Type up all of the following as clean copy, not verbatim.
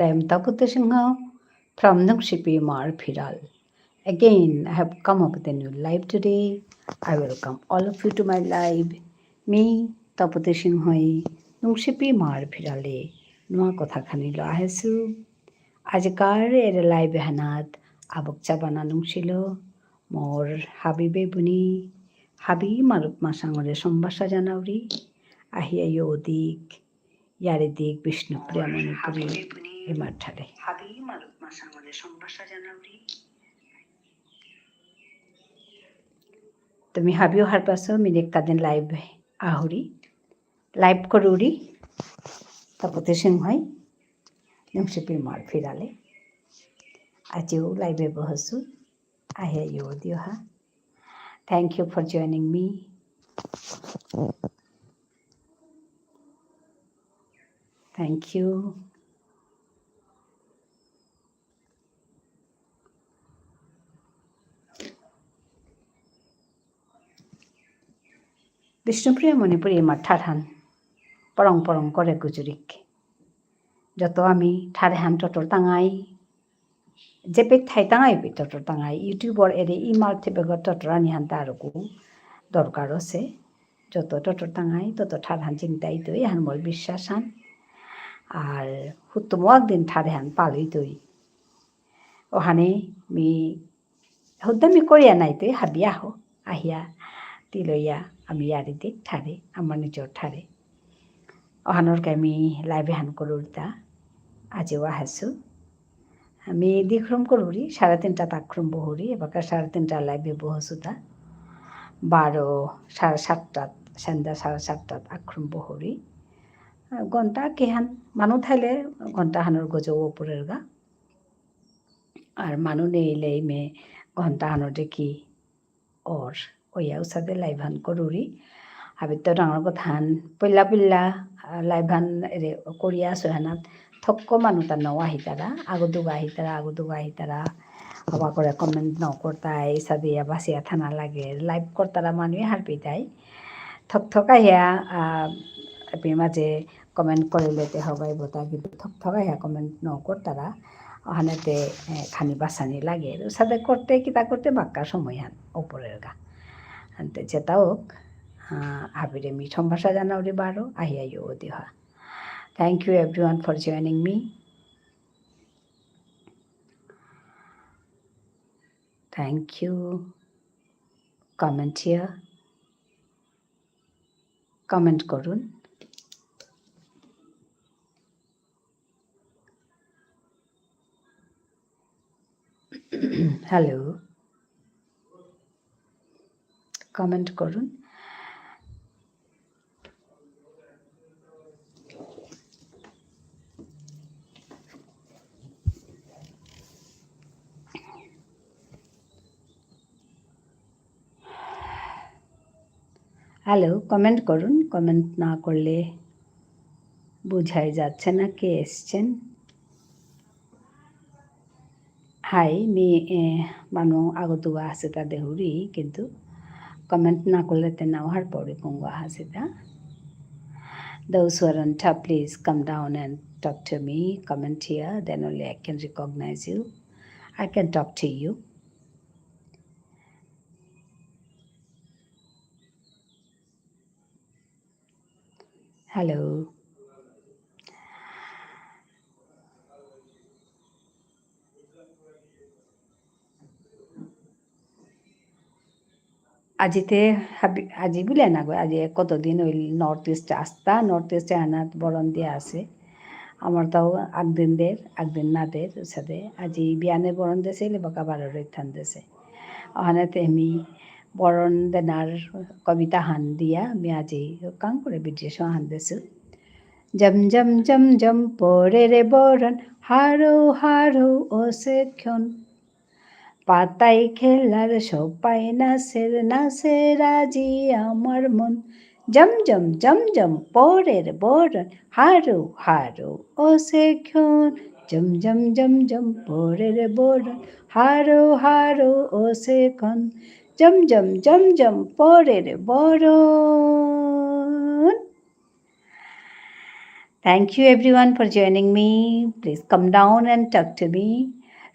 I am Taputta Singha from Nukshipi Mar Phiral. Again, I have come up with a new live today. I welcome all of you to my live. Me, Taputta Singhai, Nukshipi Mar Phirale, Nua Kotha Khanilo Ahesu. Ajakar ere live hanat, Abok Chabana Nungsilo, More Habibe Buni, Habi Maruk Masangore Sombasa Janauri, Ahia Yodik. ইয়ারেদিক Bishnupriya Manipuri হিমাঠারে তুমি হাবিও হার পাছো মিনিক Kadin live আহুরি live করুরি তাপতে সিংহাই নংসিপির মার ফিরালে আজিও লাইভে বহসু আহে ইউ দিওহা thank you for joining me thank you Bishnupriya Manipuri মাঠারহান পরং পরং করে গুজুরিক যত আমি ঠারে হান টটর তাঙাই যেপে থাই তাঙাই পে টটর তাঙাই ইউটিউবর এরে ইমাল থেপেগর টটরানি হান তারকু দরকার আছে যত টটর তাঙাই তত ঠার হান চিন্তাই তৈ হান মল বিশ্বাস হান আর হুত্তম একদিন ঠারে হান পালই তৈ ওখানে মি হুদ্দামি করিয়া নাই তৈ হাবি আহ আহিয়া তিলইয়া আমি ইয়ারিতে ঠারে আমার নিজর ঠারে অহানরকে আমি লাইভে হান করুরতা আজিও আহাসু আমি দিখ্রম করুরি 3:30 তাখ্রম বহুরি এবার 3:30 লাইভে বহসুতা 7:30 সন্ধ্যা 7:30 আখ্রম বহুরি ঘন্টা কেহান মানু থাইলে ঘন্টা হানোর গজো ওপরের গা আর মানু নেইলে মে ঘন্টা হানোর দেখি ওর ওইয়া উসাদে লাইভ হান করুরি আবি তো ডাঙর কথান পইলা পইলা লাইভ হান এরে করিয়া আছো হানাত থক্ক মানু তার নও আহি তারা আগো দুগা আহি তারা হবা করে কমেন্ট ন করতাই সাদিয়া বাসিয়া থানা লাগে লাইভ করতারা মানুষ হারপি তাই থক আহিয়া আপনি মাঝে কমেন্ট করে লেতে হবাই বোতা কিন্তু থক আহিয়া কমেন্ট ন করতারা ওখানেতে খানি বাসানি লাগে সাথে করতে কিতা করতে বাক্কা সময় হান ওপরের গা আনতে যেটা হোক হাবিরে মি সম্ভাষা জানাওরি 12 আহিয়া ইউ দিহা thank you everyone for joining me thank you comment here comment করুন হ্যালো কমেন্ট করুন হ্যালো কমেন্ট করুন কমেন্ট না করলে বোঝাই যাচ্ছে না কে এসছেন হাই মি মানু আগতুয়া আছে তা দেহুরি কিন্তু কমেন্ট না করলে তে নাও হার পড়ে কুঙ্গা হাসিতা those who are on top please come down and talk to me comment here then only I can recognize you I can talk to you hello আজিতে আজি বলে না গো আজি কতদিন ওই নর্থ ইস্টে আসতা নর্থ ইস্টে আনাত বরণ দিয়ে আছে আমার তাও একদিন না দের সাথে আজি বিয়ানে বরণ দেছে বাকা 12 রইথান দেছে ওখানেতে আমি বরণ দেনার কবিতা হান দিয়া আমি আজি কাম করে বিদেশ হান দেছো জম জম জম জম পরে রে বরণ হারো হারো ও সেক্ষণ পাতাই খেলার সপাই নাচের আজি আমার মন জম জম জম জম পরের বরণ হারো হারো ও সেক্ষণ জম জম জম জম পরের বরণ হারো হারো ও সেক্ষণ জম জম জম জম পরের বরণ thank you everyone for joining me. Please calm down and talk to me.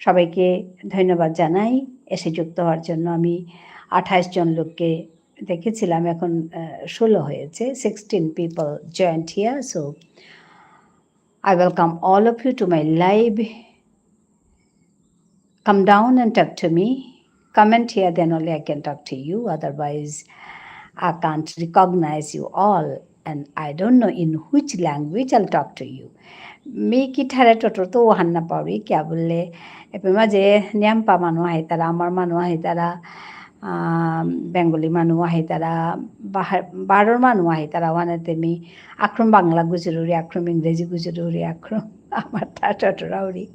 সবাইকে ধন্যবাদ জানাই এসে যুক্ত হওয়ার জন্য। আমি 28 জন লোককে দেখেছিলাম, এখন 16 হয়েছে। 16 people joined here, so I welcome all of you to my live. Come down and talk to me. Comment here, then only I can talk to you. Otherwise, I can't recognize you all, and I don't know in which language I'll talk to you. मी की ठरे टोटो तो हान्ना पावी क्या बोले एपमा जे न्याम पा मानु आहे तारा अमर मानु आहे तारा बेंगली मानु आहे तारा बारर मानु आहे तारा वाने तेमी आक्रम बांगला गुजरूरी आक्रम इंग्रेजी गुजरूरी आक्रम अमर ता टोटो राउरी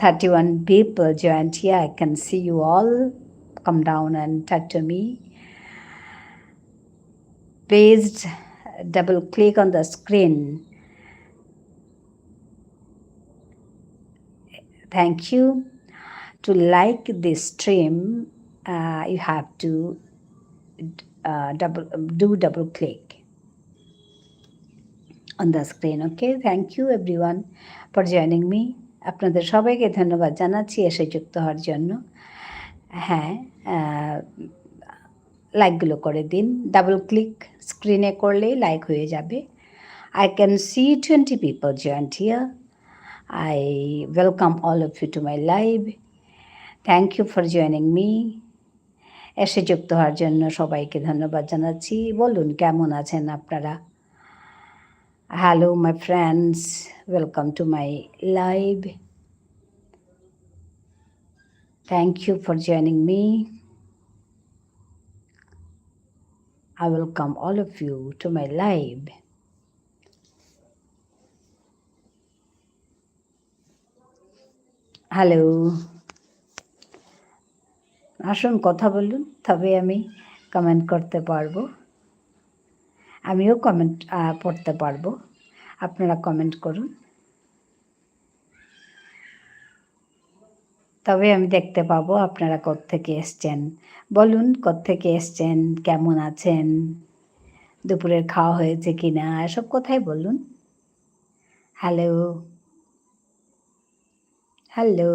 31 people joined here. I can see you all. Come down and talk to me. Please double click on the screen. Thank you. To like this stream, you have to double click on the screen. Okay, thank you everyone for joining me. আপনাদের সবাইকে ধন্যবাদ জানাচ্ছি এসে যুক্ত হওয়ার জন্য। হ্যাঁ, লাইকগুলো করে দিন, ডাবল ক্লিক স্ক্রিনে করলেই লাইক হয়ে যাবে। I can see 20 people joined here. I welcome all of you to my live. Thank you for joining me. এসে যুক্ত হওয়ার জন্য সবাইকে ধন্যবাদ জানাচ্ছি। বলুন কেমন আছেন আপনারা? Hello my friends, welcome to my live. Thank you for joining me. I welcome all of you to my live. Hello, আসুন কথা বলুন, তবে আমি কমেন্ট করতে পারবো, আমিও কমেন্ট পড়তে পারবো। আপনারা কমেন্ট করুন, তবে আমি দেখতে পাবো আপনারা কোত্থেকে এসছেন। বলুন কোত্থেকে এসছেন, কেমন আছেন, দুপুরের খাওয়া হয়েছে কি না, এসব কথাই বলুন। Hello hello,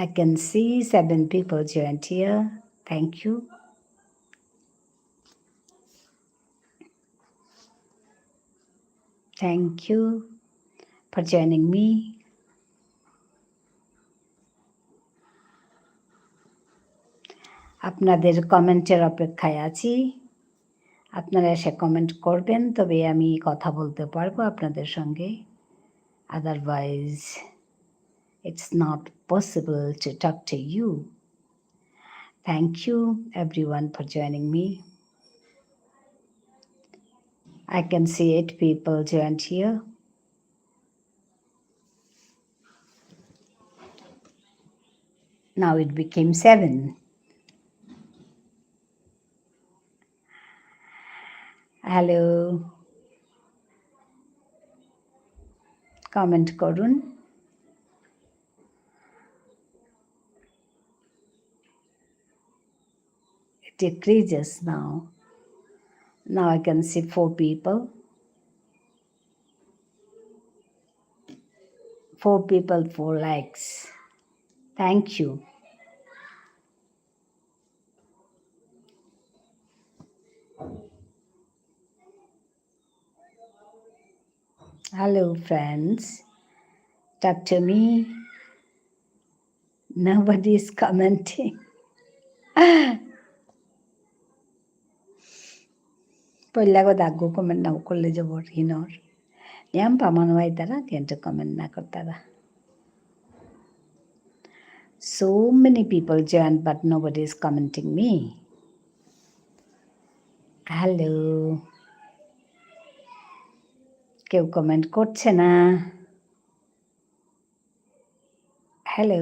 I can see 7 people joined here. Thank you. Thank you for joining me. আপনাদের কমেন্টের অপেক্ষায় আছি। আপনারা এসে কমেন্ট করবেন, তবে আমি কথা বলতে পারবো আপনাদের সঙ্গে। Otherwise, it's not possible to talk to you. Thank you everyone for joining me. I can see 8 people joined here. Now it became 7. Hello, comment করুন। It decreases now. Now I can see 4 people. 4 people, 4 likes. Thank you. Hello friends, talk to me. Nobody is commenting. पहिलाको दागो comment नकरले जबर हिनर न्याम पामानो आइतारा Kento comment ना करतारा. So many people joined but nobody is commenting me. Hello, কেউ comment করছে না। Hello,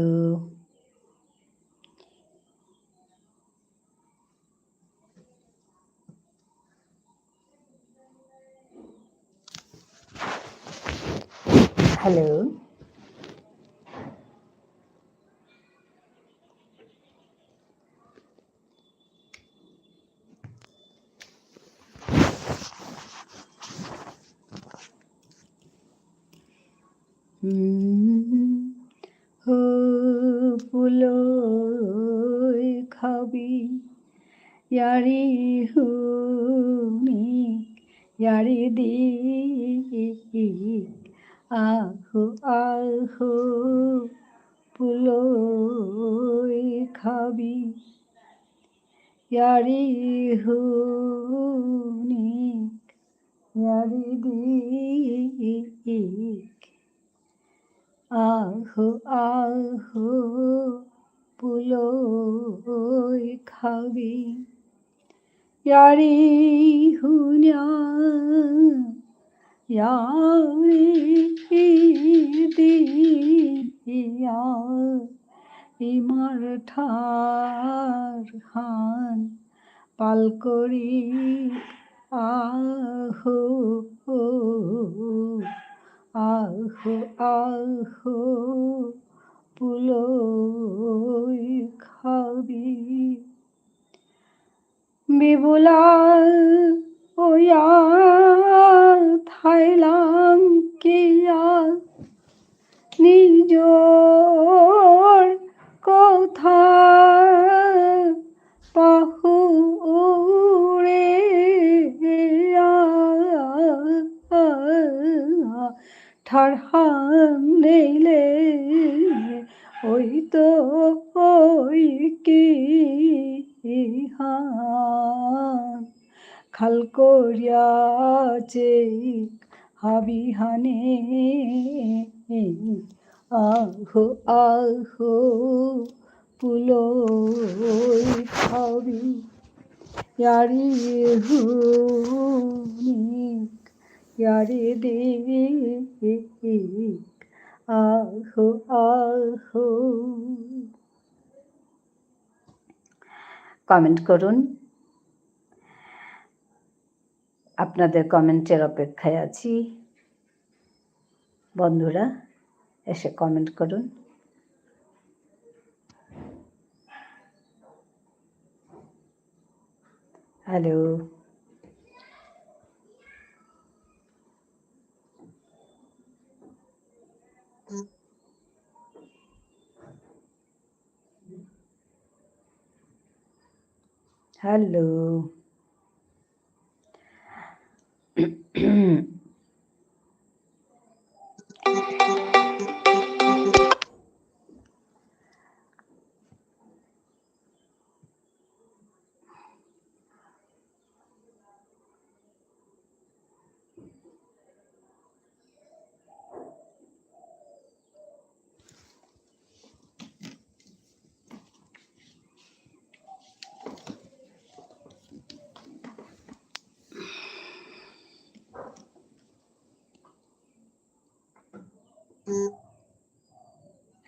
hello, হো পুলই খাবি ইয়ারি হুনি ইয়ারি দি আহো আহো পুলই খাবি ইয়ারি হুনি ইয়ারি দি আহো আহো পুলই খাবি ইয়ারি হুনিয়া ইয়ারি দিয়া ইমার ঠার হান পালকরি আহো আহো আহো পুলই খাবি বিবুলা ওয়া থাইলাম কিয়া নিজর কথা পাহুরে ঠারহান নেইলে ওই তো ওই কি হান খাল করিয়াছে হাবিহানে আহো আহো পুলই খাবি ইয়ারি হুনিক ইয়ারি দিক আহো আহো। কমেন্ট করুন, আপনাদের কমেন্টের অপেক্ষায় আছি। বন্ধুরা এসে কমেন্ট করুন। Hello, hello.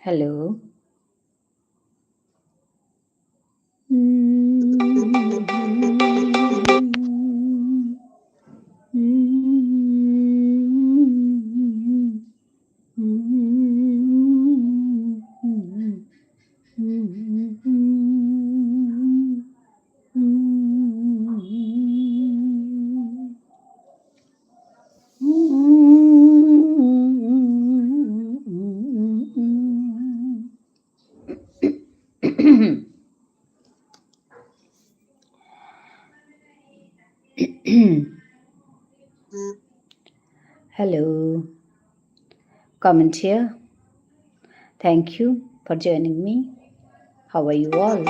Hello, hello. Comment here. Thank you for joining me. How are you all?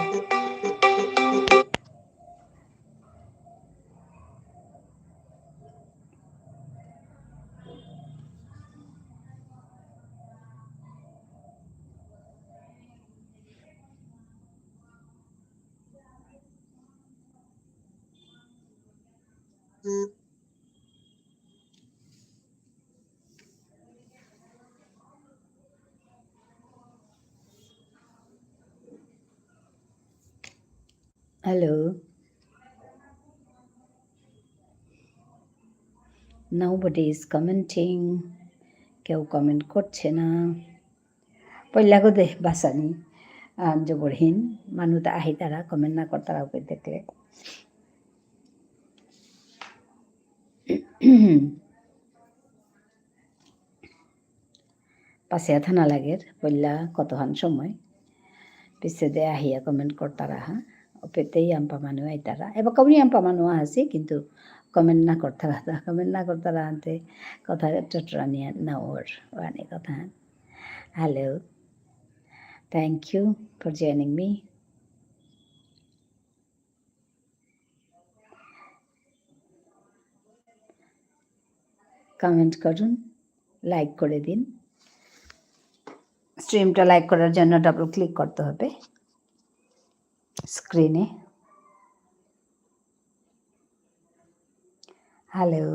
Hello. Nobody is commenting. কেউ কমেন্ট করছে না। পইলাগো দে বাসানি জবরহীন মানুষ আহি তারা কমেন্ট না কর তারা ওকে দেখলে। পাছিয়া থানা লাগের বললা কতখান সময় পিছে দিয়ে আহিয়া কমেন্ট করতারা হ্যাঁ পেতেই আম্পা মানুষ আইতারা এবার কমনি আম্পা মানুষ আছে কিন্তু কমেন্ট না করতারা আনতে কথা চটরা নিয়ে না ওর ওয়ানি কথা hello thank you for joining me comment করুন লাইক করে দিন স্ট্রিমটা লাইক করার জন্য ডাবল ক্লিক করতে হবে স্ক্রিনে হ্যালো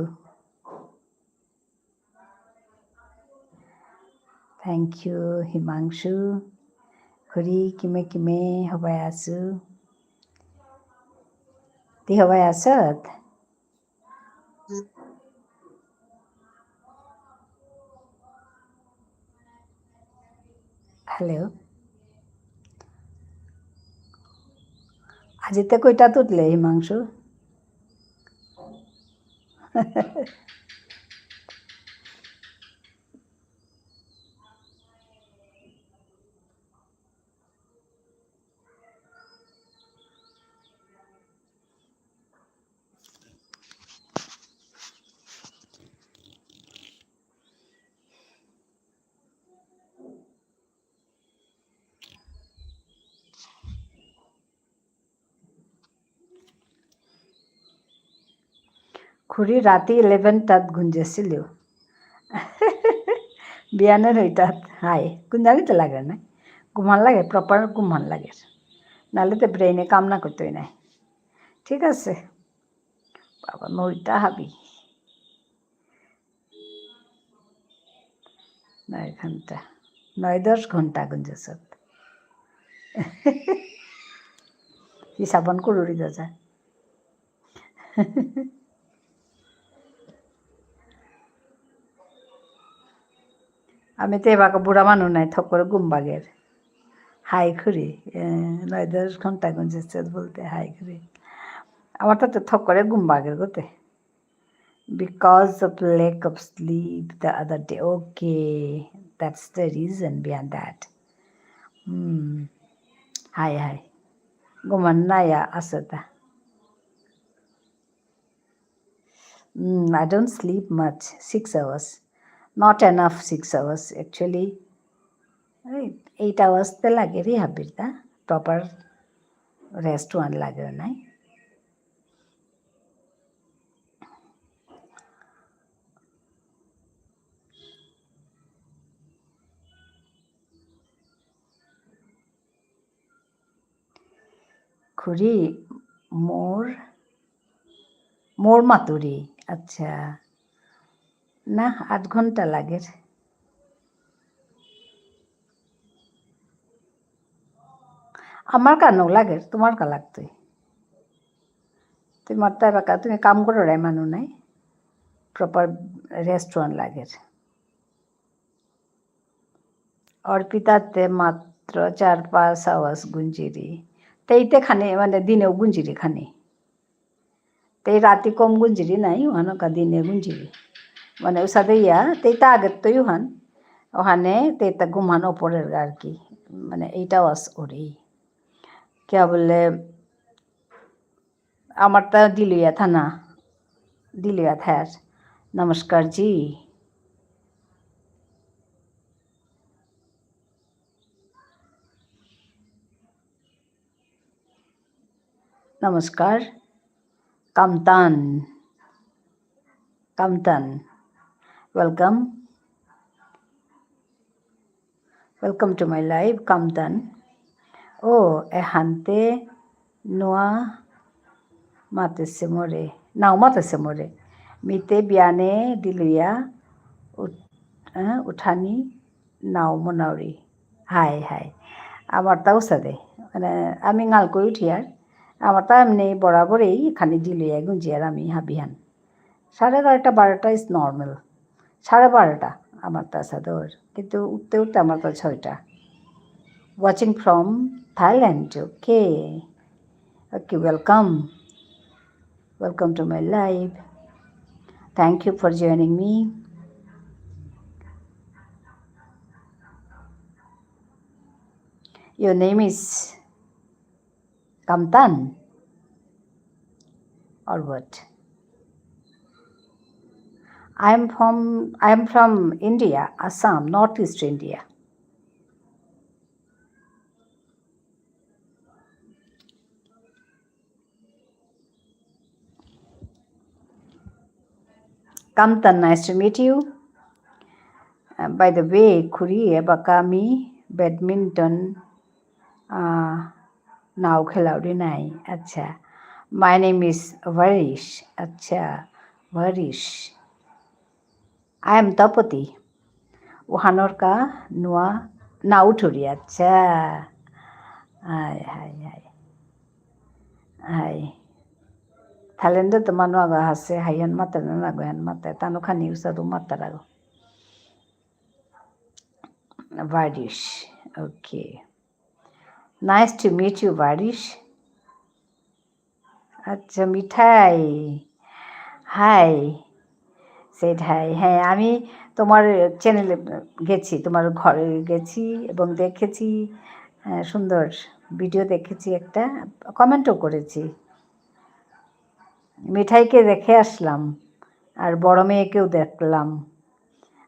থ্যাংক ইউ হিমাংশু খুৰী কিমে সবাই আছো তুই সবাই আছত হ্যালো আজিতে কইটাত উঠলে হিমাংশু খুৰী ৰাতি 11টাত গুঞ্জেছিলো বিয়ানের ওইটাত হাই গুঞ্জানিতে লাগে না ঘুমান লাগে প্রপার ঘুমান লাগে নাহলে তো ব্রেইনে কাম না করতেই নাই ঠিক আছে বাবা 9টা হাবি 9 ঘন্টা 9-10 ঘন্টা গুঞ্জেছত হিসাবন করুরি দাদা আমি তো এবার বুড়া মানুষ নাই থক করে ঘুম বাগের হাই খুরি 9-10 ঘন্টা গুঞ্জেছে বলতে হাই খুরি আমার তো থক করে ঘুম বাগের গোতে because of lack of sleep the other day okay that's the reason behind that hi ঘুমান Naiya আসতা I don't sleep much 6 hours not enough 6 hours actually 8 hours te lage ri habirta proper rest one lage nai খুরি মোর মাতুরি আচ্ছা না 8 ঘন্টা লাগে আমার কানো লাগে তোমার কা লাগতোই তোমার তো এবার তুমি কাম করো রে মানু নাই প্রপার রেস্টুরেন্ট লাগে অর্পিতাতে মাত্র 4-5 আওয়ার্স গুঞ্জিরি তেইতে খানে মানে দিনেও গুঞ্জিরি খানে তেই রাতি কম গুঞ্জিরি নাই ওখানকা দিনে গুঞ্জিরি মানে ওর সাথে তেইটা আগের তোই ওখানে তেইটা ঘুমানো ওপরের আর কি মানে 8 আওয়ার্স ওরেই क्या बोले আমারটা দিলিয়া থানা দিলিয়া থ্যার নমস্কার জি নমস্কার কামতান welcome to my live কামতান ও এহান্তে নোয়া মাতেছে মোরে নাও মাতেছে মোরে মিতে বিয়ানে দিলুয়া উঠানি নাও মনাউরি হাই আমার তাও সাদে মানে আমি গাল করে উঠি আর আমার তা এমনি বরাবরই খানি দিলুয়া গুঞ্জি আর আমি হাবিহান 11:30-12টা ইজ নর্মাল 12:30 আমার তা সাদে ওর কিন্তু উঠতে আমার তা 6টা watching from Thailand okay welcome to my live thank you for joining me Your name is Kamtan or what? I am from India, Assam, Northeast India. Kamtan, nice to meet you. By the way, Khuri Bakami badminton now খেলাউড়ি নাই আচ্ছা my name is Varish আচ্ছা Varish I am Tapati ওহানোর কা নোয়া নাউঠুরি আচ্ছা high high high high Thalendo to mano aga hase hayan mata na goyan mata tano khani usadu mata rago Varish okay nice to meet you Varish আচ্ছা মিঠাই high set high হ্যাঁ আমি তোমার চ্যানেলে গেছি তোমার ঘরে গেছি এবং দেখেছি সুন্দর ভিডিও দেখেছি একটা কমেন্টও করেছি মিঠাইকে দেখে আসলাম আর বড় মেয়েকেও দেখলাম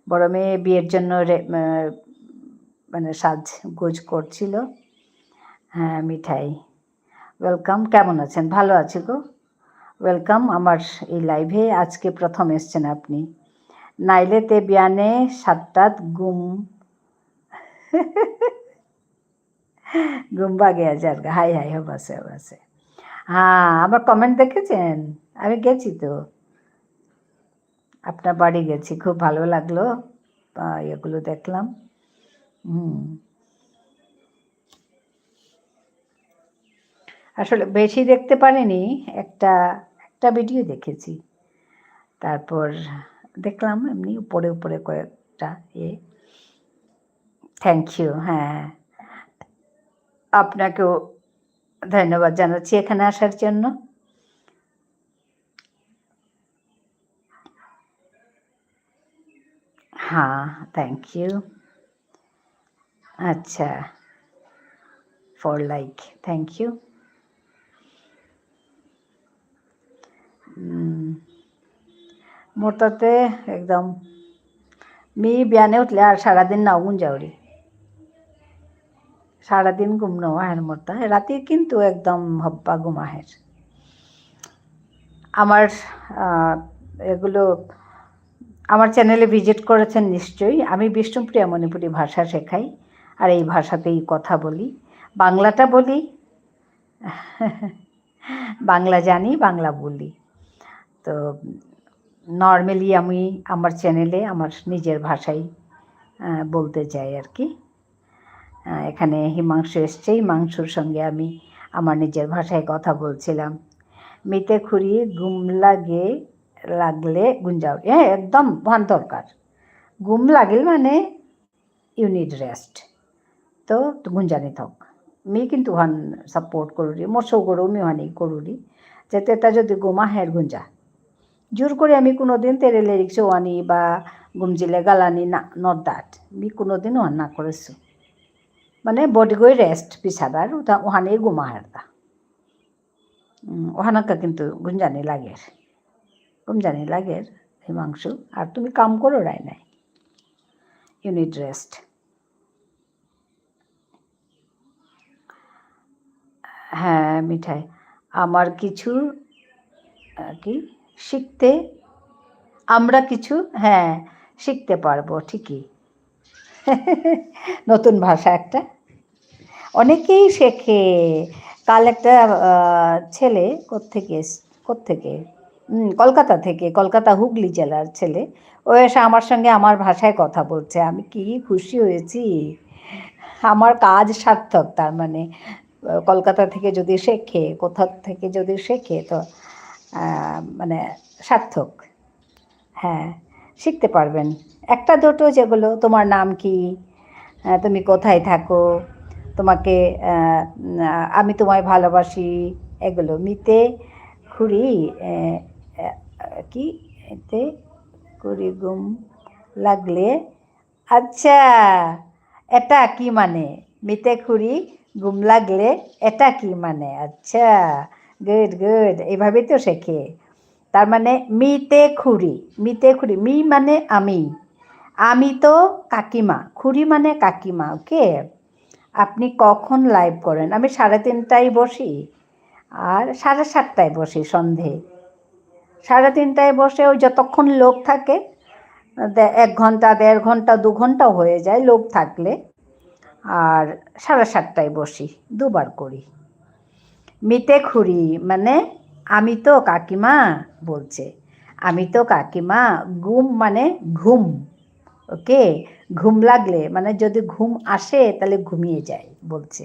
বড় মেয়ে বিয়ের জন্য মানে সাজগোজ করছিল হ্যাঁ মিঠাই ওয়েলকাম কেমন আছেন ভালো আছি গো ওয়েলকাম আমার এই লাইভে আজকে প্রথম এসছেন আপনি নাইলেতে বিয়ানে 7টাত গুম্বা গিয়া যার হাই হাই হবাসে হবাসে হ্যাঁ আমার কমেন্ট দেখেছেন আমি গেছি তো আপনার বাড়ি গেছি খুব ভালো লাগলো এগুলো দেখলাম আসলে বেশি দেখতে পারিনি একটা ভিডিও দেখেছি তারপর দেখলাম এমনি উপরে উপরে কয়েকটা থ্যাংক ইউ হ্যাঁ আপনাকেও ধন্যবাদ জানাচ্ছি এখানে আসার জন্য হ্যাঁ থ্যাংক ইউ আচ্ছা ফর লাইক থ্যাংক ইউ মোৰ তাতে একদম मी बिहानै उठले আর সারাদিন নাও গুঞ্জাউরি সারাদিন ঘুম নাও আহের মোরতা রাতে কিন্তু একদম হব্বা ঘুম আহের আমার এগুলো আমার চ্যানেলে ভিজিট করেছেন নিশ্চয়ই আমি বিষ্ণুপ্রিয়া মণিপুরি ভাষা শেখাই আর এই ভাষাতেই কথা বলি বাংলাটা বলি বাংলা জানি বাংলা বলি তো নর্মালি আমি আমার চ্যানেলে আমার নিজের ভাষায় বলতে চাই আর কি এখানে হিমাংশু এসছে হিমাংশুর সঙ্গে আমি আমার নিজের ভাষায় কথা বলছিলাম মিতে খুঁড়ি ঘুম লাগলে গুঞ্জাও হ্যাঁ একদম ভান দরকার ঘুম লাগিল মানে ইউ নিড রেস্ট তো গুঞ্জানি থাক মি কিন্তু হান সাপোর্ট করুরি মোর গরু মি হানি করুরি যে তেতা যদি ঘুমা হের গুঞ্জা জোর করে আমি কোনো দিন তেরে লিরিক্স ওয়ানি বা গুমজিলে গালানি না নট দ্যাট মি কোনো দিন ওয়ান না করেছো মানে বডি গই রেস্ট পিছাবার ওটা ওখানে ঘুমা হেরদা ওখানকা কিন্তু গুঞ্জানি লাগের হিমাংশু আর তুমি কাম করো রাই নাই ইউ নিড রেস্ট হ্যাঁ মিঠাই আমার কিছু কি শিখতে আমরা কিছু হ্যাঁ শিখতে পারবো ঠিকই নতুন ভাষা একটা অনেকেই শেখে কাল একটা ছেলে কোত্থেকে কলকাতা হুগলি জেলার ছেলে ও এসে আমার সঙ্গে আমার ভাষায় কথা বলছে আমি কি খুশি হয়েছি আমার কাজ সার্থক তার মানে কলকাতা থেকে যদি শেখে কোথা থেকে যদি শেখে তো মানে সার্থক হ্যাঁ শিখতে পারবেন একটা দুটো যেগুলো তোমার নাম কি তুমি কোথায় থাকো তোমাকে আমি তোমায় ভালোবাসি এগুলো মিতে খুঁড়ি কি এতে খুঁড়ি ঘুম লাগলে আচ্ছা এটা কি মানে মিতে খুঁড়ি ঘুম লাগলে এটা কি মানে? আচ্ছা, গুড গুড, এইভাবেই তো শেখে। তার মানে মিতে খুঁড়ি, মিতে খুঁড়ি, মি মানে আমি, আমি তো কাকিমা, খুঁড়ি মানে কাকিমা। ওকে, আপনি কখন লাইভ করেন? আমি 3:30টায় বসি আর 7:30টায় বসি, সন্ধে 3:30টায় বসে ওই যতক্ষণ লোক থাকে, 1 ঘন্টা 1.5 ঘন্টা 2 ঘন্টাও হয়ে যায় লোক থাকলে। আর 7:30টায় বসি, দুবার করি। মিতে খুঁড়ি মানে আমি তো কাকিমা বলছে, আমি তো কাকিমা। ঘুম মানে ঘুম। ওকে, ঘুম লাগলে মানে যদি ঘুম আসে তাহলে ঘুমিয়ে যায় বলছে।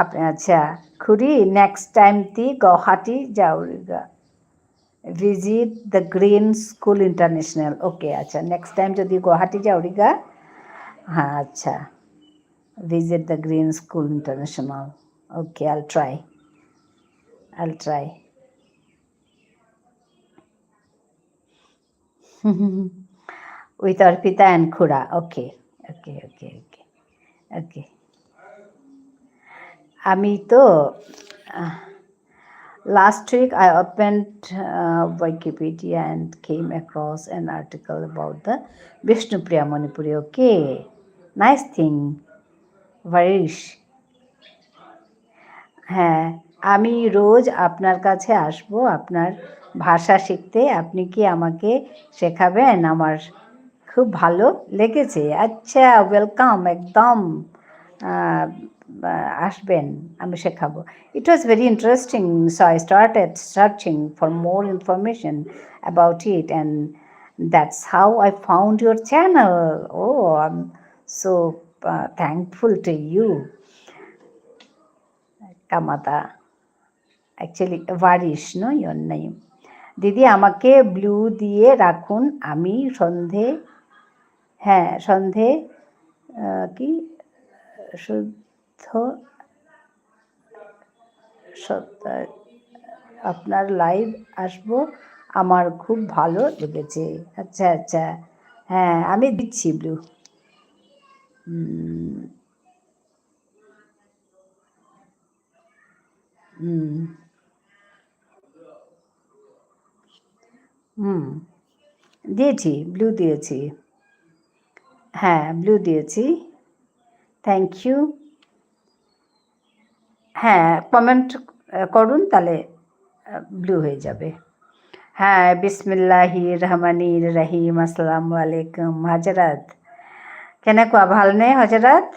আপনি আচ্ছা, খুড়ি নেক্সট টাইম তি গুয়াহাটি যাওরিগা, visit the green school international. Okay, আচ্ছা, নেক্সট টাইম যদি গুয়াহাটি যাওরিগা, হ্যাঁ আচ্ছা, visit the Green School International. Okay, I'll try. I'll try. With Arpita and Khura. Okay, okay, okay, okay, okay. আমি তো last week I opened Wikipedia and came across an article about the Vishnupriya Manipuri. Okay, nice thing. Varish. হ্যাঁ, আমি রোজ আপনার কাছে আসব আপনার ভাষা শিখতে। আপনি কি আমাকে শেখাবেন? আমার খুব ভালো লেগেছে। আচ্ছা, ওয়েলকাম, একদম আসবেন, আমি শেখাবো। It was very interesting, so I started searching for more information about it, and that's how I found your channel. Oh, I am so thankful to you, Kamata. Actually, Varish, no, your name. দিদি আমাকে blue দিয়ে রাখুন, আমি সন্ধে, হ্যাঁ সন্ধে কি শুদ্ধ আপনার লাইভ আসবো, আমার খুব ভালো লেগেছে। আচ্ছা আচ্ছা, হ্যাঁ আমি দিচ্ছি ব্লু। দিয়েছি, ব্লু দিয়েছি, হ্যাঁ ব্লু দিয়েছি। Thank you. হ্যাঁ, কমেন্ট করুন, তাহলে ব্লু হয়ে যাবে। হ্যাঁ, বিসমিল্লাহির রহমানির রহিম। আসসালামু আলাইকুম হজরত। কেনেকুৱা, ভালনে হজরত?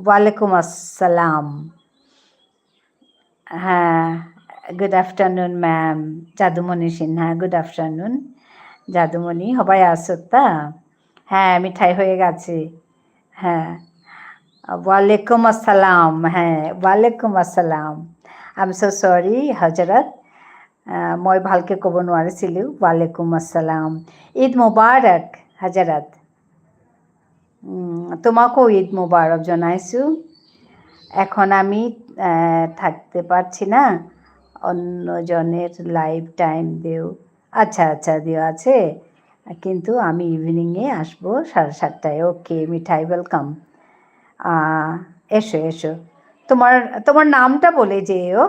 ওয়ালাইকুম আসসালাম। হ্যাঁ, good afternoon ma'am, Jadumoni Sinha. Good afternoon Jadumoni, সবাই আছো তা? হ্যাঁ, মিঠাই হয়ে গেছে। হ্যাঁ, ওয়ালাইকুম আসসালাম। হ্যাঁ, ওয়ালাইকুম আসসালাম। আই এম সো চৰি হজরত, মই ভালকৈ ক'ব নোৱাৰিছিলোঁ। ওয়ালাইকুম আসসালাম। ঈদ মুবাৰক হজরত। তোমাকেও ঈদ মুবারক জনাইছোঁ। এখন আমি থাকতে পারছি না, অন্যজনের লাইভ টাইম দেও। আচ্ছা আচ্ছা, দেওয়া আছে, কিন্তু আমি ইভিনিংয়ে আসবো 7:30টায়। ওকে মিঠাই, ওয়েলকাম। এসো এসো, তোমার তোমার নামটা বলে যেও।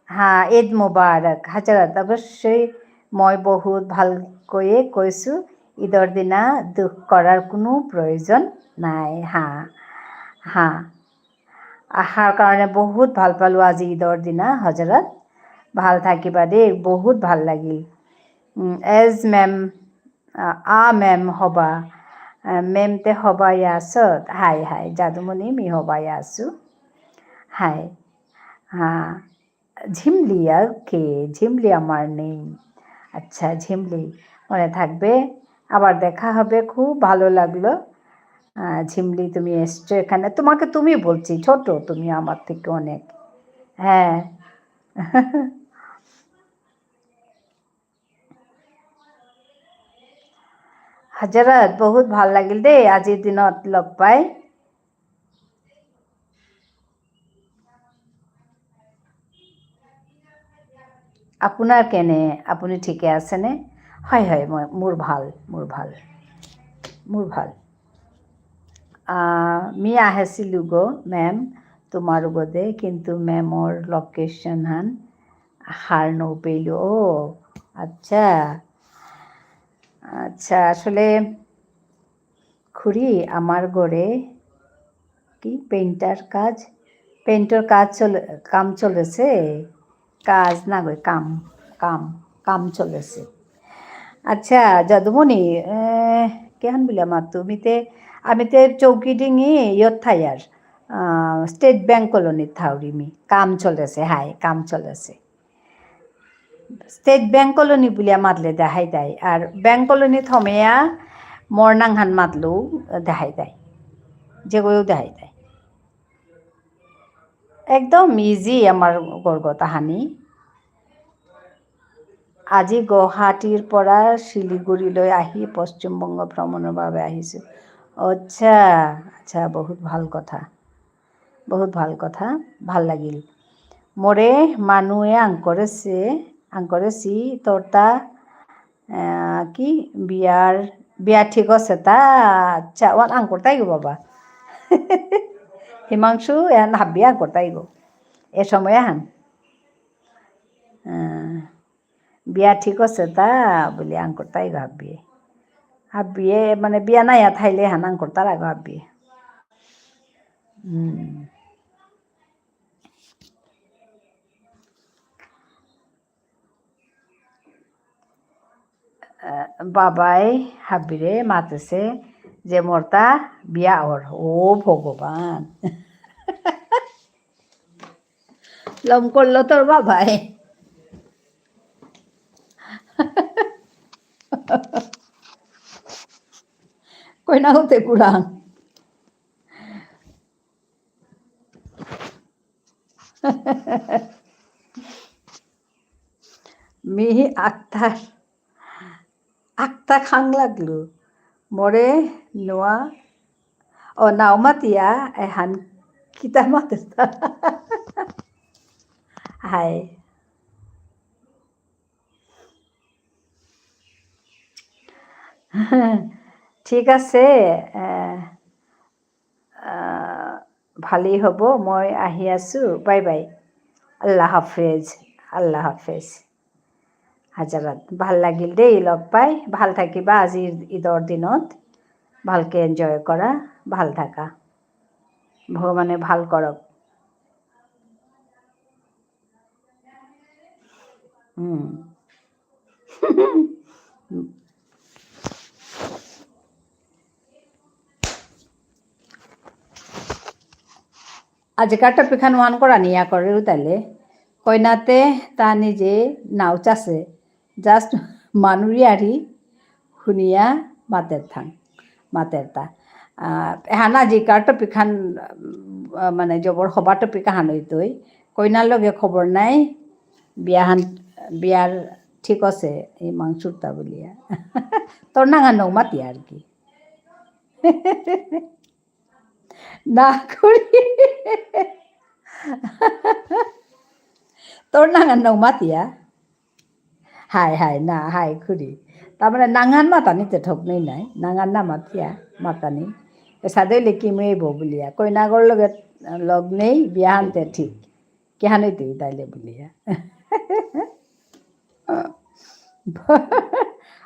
হ্যাঁ, ঈদ মুবাৰক হজরত। অৱশ্যেই মই বহুত ভালকৈয়ে কৈছোঁ, ঈদৰ দিনা দুখ কৰাৰ কোনো প্ৰয়োজন নাই। হাঁ হাঁ, আহাৰ কাৰণে বহুত ভাল পালোঁ আজি ঈদৰ দিনা হজরত। ভাল থাকিবা দেই, বহুত ভাল লাগিল। এজ মেম, মেম হবা, মেমতে হবাই আছত। হাই হাই যাদুমণি, মি হবাই আছোঁ। হাই, হ্যাঁ ঝিমলি। ওকে, ঝিমলি আমার নেই। আচ্ছা ঝিমলি, মনে থাকবে, আবার দেখা হবে। খুব ভালো লাগলো ঝিমলি, তুমি এসছো এখানে। তোমাকে তুমি বলছি, ছোট তুমি আমার থেকে অনেক। হ্যাঁ হজরত, বহুত ভাল লাগিল দেই আজিৰ দিনত লগ পাই। আপোনাৰ কেনে? আপুনি ঠিকে আছেনে? হয় হয়, মোৰ ভাল, মোৰ ভাল, মোৰ ভাল। মি আহিছিলোঁ মেম তোমাৰ লগতে কিন্তু মেমৰ লোকেশ্যন হান হার নৌপেইলো ও আচ্ছা আচ্ছা আসলে খুড়ি আমার ঘরে কি পেইন্টার কাম চলেছে কাজ না গো কাম কাম কাম চলেছে আচ্ছা যদুমণি কেহান বিলা মাতো আমিতে চৌকি ডিঙি ইয়ত থাই আর স্টেট ব্যাংক কলোনিত থাউরিমি কাম চলেছে হাই কাম চলেছে স্টেট ব্যাংক কলোনি বুলিয়া মাতলে দেখাই দেয় আর ব্যাংক কলোনি থমেয়া মরনাংহান মাতলেও দেখাই দেয় যেগুলো দেখাই দেয় একদম ইজি আমাৰ গড়গতাহানি আজি গুৱাহাটীৰ পৰা শিলিগুৰিলৈ আহি পশ্চিমবংগ ভ্ৰমণৰ বাবে আহিছোঁ আচ্ছা আচ্ছা বহুত ভাল কথা ভাল লাগিল মোরে মানুয়ে আঙ্করেছি তোরতা কি বিয়া ঠিক আছে তা আচ্ছা ওয়ান আঙ্কর তাই গো বাবা হিমাংশু এন হাব্বি আঙ্কর তাই গো এ সময় হান বিয়া ঠিক আছে তা বলি আঙ্কর তাই গো হাব্বিয়ে মানে বিয়া নাই থাইলে হান আঙ্কর তার আগে হাব্বিয়ে বাবাই হাব্বিরে মাতেছে যে মোরতা বিয়া ওর ও ভগবান লম করলো তোর বাবাই কই না হতে কুড়াং মিহি আক্তা খাং লাগলো মরে নোয়া ও নাও মাতিয়া এহান কিতা মাতে হাই ঠিক আছে ভালেই হ'ব মই আহি আছোঁ বাই বাই আল্লাহ হাফেজ হাজারাত ভাল লাগিল দেই লগ পাই ভাল থাকিবা আজিৰ ঈদৰ দিনত ভালকে এনজয় কৰা ভাল থাকা ভগৱানে ভাল কৰক আজিকার টপিখান ওয়ান করা নিয়া করে তাইলে কইনাতে তা নিজে নাওচাছে জাস্ট মানুরি আরি শুনিয়া মাতের তা এহানা জিকার টপিখান মানে জবর হবা টপিক হান হইতই কইনার লগে খবর নাই বিয়ার ঠিক আছে এই মাংসুরটা বলিয়া তোর নাঙা নৌ মাতি আর কি না করি তোর নাঙান নৌ মাতিয়া হাই না হাই খুরি তারমানে নাঙান মাতানিতে ঠক নেই নাই নাঙান না মাতিয়া মাতানি সাদে লেকি মেয়ে বলিয়া কইনাগর লগে লগ নেই বিয়া হানতে ঠিক কেহানে তুই তাইলে বলিয়া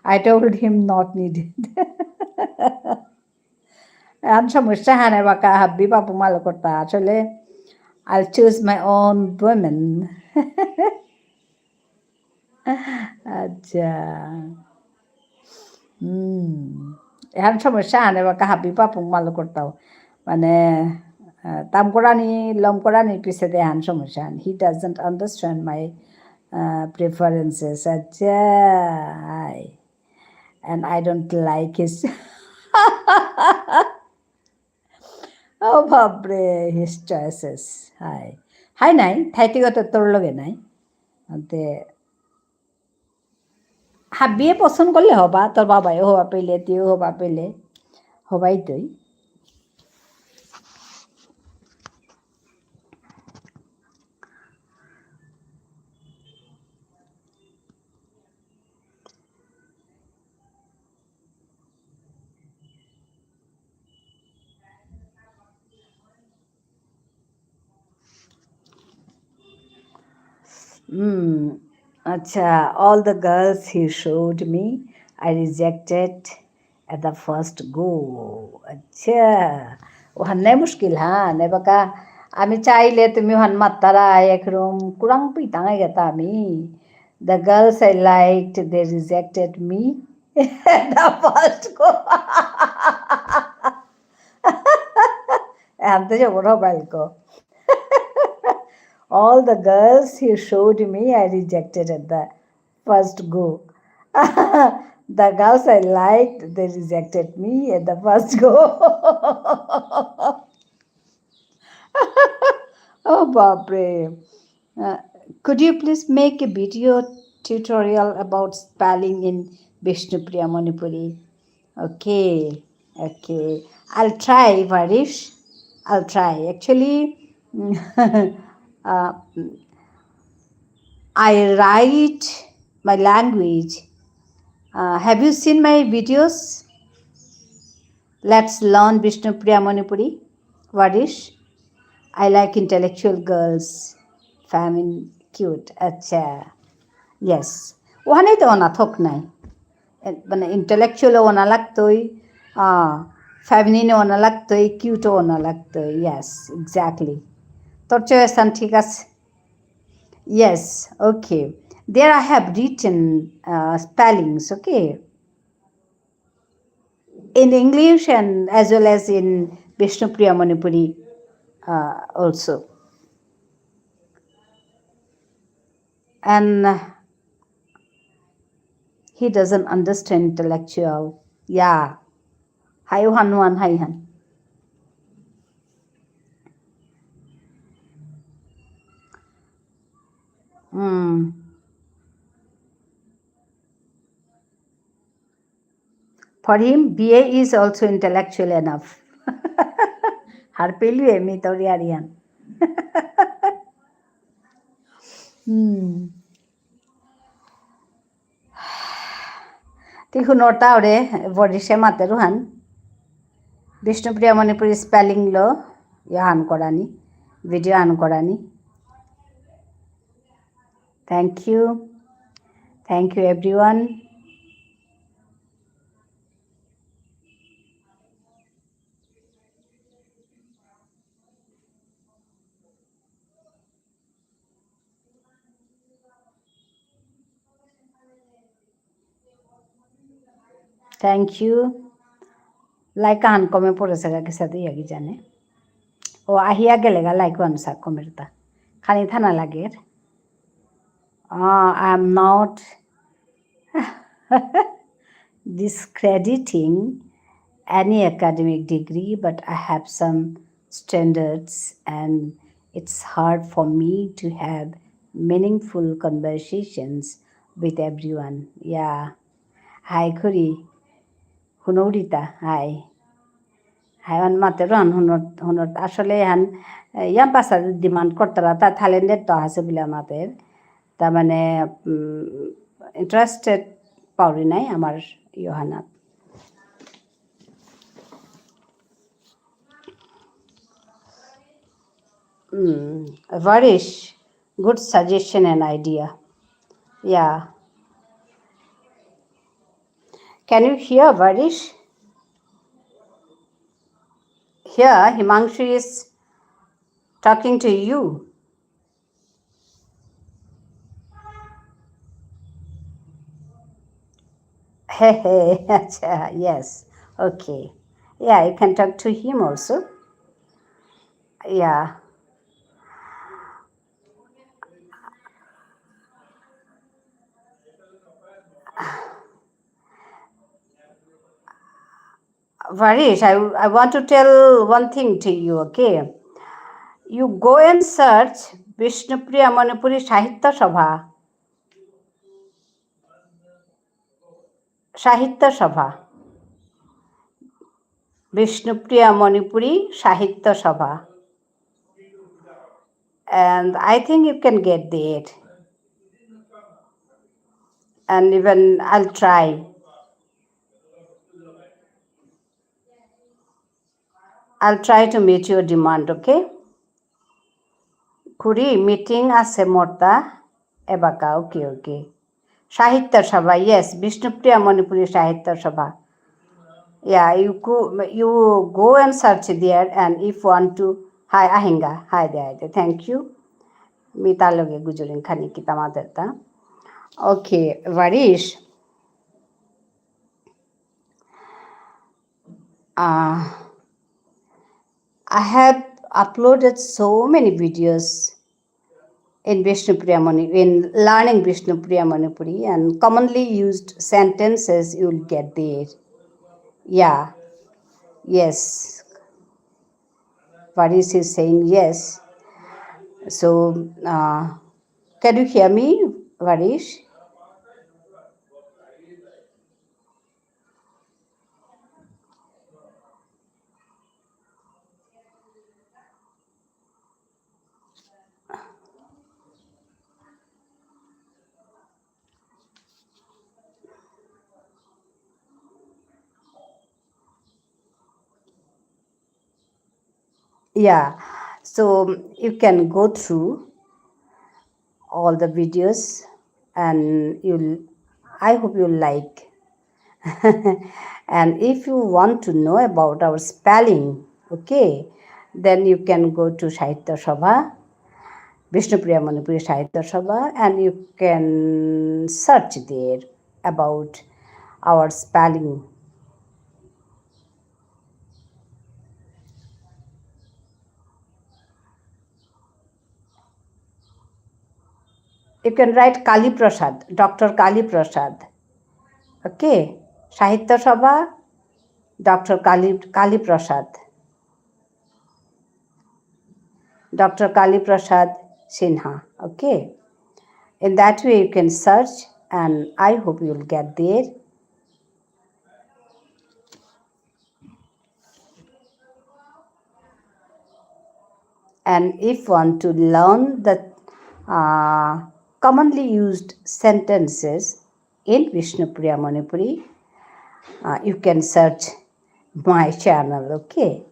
I told him not needed. এখন সমস্যা হানে বাকা হাব্বি পাপু মালো করতা আসলে I'll choose my own women. আচ্ছা এখন সমস্যা হানে বাকা হাব্বি পাপু মালো করতাও মানে তাম করানি লম করানি পিছে দে হান সমস্যা হান he doesn't understand my preferences আচ্ছা and I don't like his oh বাপরে his choices হাই নাই ঠাইটিগত তোর লগে নাই তে হাবিয়ে পছন্দ করলে হবা তোর বাবাইও হবা পেলে তুইও হবা পেলে হবাই তুই Acha, all the girls he showed me, I rejected at the first go. আচ্ছা ওখান নাই মুশকিল হ্যাঁ নে বাকা আমি চাইলে তুমি ওখান মাত্তারা একরম কুরাং পিতাঙে গেতা আমি the girls I liked they rejected me at the first go এখন তো যাবো বাইলকো all the girls he showed me I rejected at the first go the girls I liked they rejected me at the first go oh Bapre. Could you please make a video tutorial about spelling in Vishnupriya Manipuri? Okay, okay. I'll try, Varish. I'll try. Actually, uh, I write my language. Have you seen my videos? Let's learn Vishnupriya Manipuri. Varish. I like intellectual girls. Feminine, cute. Acha. Yes. ওখানেই তো অনাথক নাই মানে ইন্টেলেকচুয়ালও ওনা লাগতোই ফ্যামিলিনও ওনা লাগতোই কিউটও ওনা লাগতোই ইয়াস exactly তোর চয়েসান ঠিক আছে yes okay there I have written spellings okay in English and as well as in Vishnupriya Manipuri also and he doesn't understand intellectual yeah hi han hi han For him, BA is also intellectual enough. Harpelu emi tori arian. Tihu nota ore Vorishe materuhan. Vishnupriya Manipuri spelling lo yahan korani. Video han korani. Thank you. Thank you everyone. Thank you. Like an come পড়েছে কি সাথে yaki জানে ও আহিয়া গেলে গা like অনুসার কমেরতা খানি থানা লাগের I am not discrediting any academic degree, but I have some standards and it's hard for me to have meaningful conversations with everyone. Yeah. Hi, Kuri. Hunurita. Hi. Hi, on materon hunot আসলে হান yam পাসা demand করতারা তা থাইল্যান্ডের তো আছে বলে আমাদের তার মানে interested Pauri নাই আমার ইয়োহানাত Varish, good suggestion and idea. Yeah. Can you hear Varish? Here, Himanshu is talking to you. Hey, yes. Okay. Yeah, you can talk to him also. Yeah. Varish, I want to tell one thing to you, okay? You go and search Vishnupriya Manipuri Sahitya Sabha. Sahitya Sabha. Vishnupriya Manipuri Sahitya Sabha. And I think you can get that. And even I'll try. I'll try to meet your demand, okay? Kuri meeting আছে মোরতা Abaka, okay. Sahitya Sabha, yes, Vishnupriya Manipuri Sahitya Sabha. Yeah, you go and search there, and if want to, hi Ahinga, hi there, thank you. Mitaloge Gujurin Khani Kita Madarta. Okay, Varish. I have uploaded so many videos in in learning Vishnupriya Manipuri, and commonly used sentences you'll get there. Yeah, yes. Varish is saying yes. So, can you hear me, Varish? Yeah. So you can go through all the videos, and you'll. I hope you like. And if you want to know about our spelling, okay, then you can go to Sahitya Sabha, Vishnupriya Manipuri Sahitya Sabha, and you can search there about our spelling. You can write Kali Prasad, Dr. Kali Prasad. Okay, Sahitya Sabha, Dr. Kali Prasad. Dr. Kali Prasad Sinha. Okay, in that way you can search, and I hope you'll get there. And if want to learn the commonly used sentences in Vishnupriya Manipuri, you can search my channel. Okay.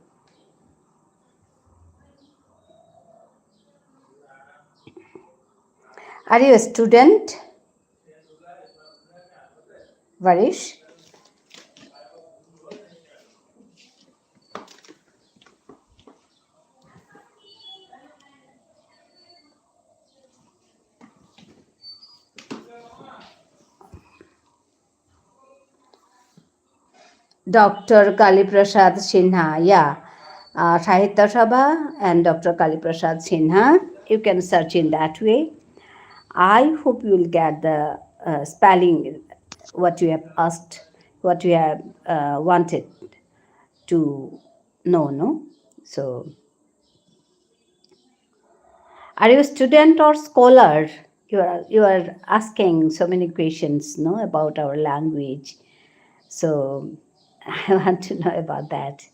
Are you a student, Varish? Dr. Kali Prasad Sinha, yeah. Sahitya Sabha and Dr. Kali Prasad Sinha. You can search in that way. I hope you will get the spelling, what you have asked, what you have wanted to know, no? So, are you a student or scholar? You are asking so many questions, no, about our language. So, I want to know about that.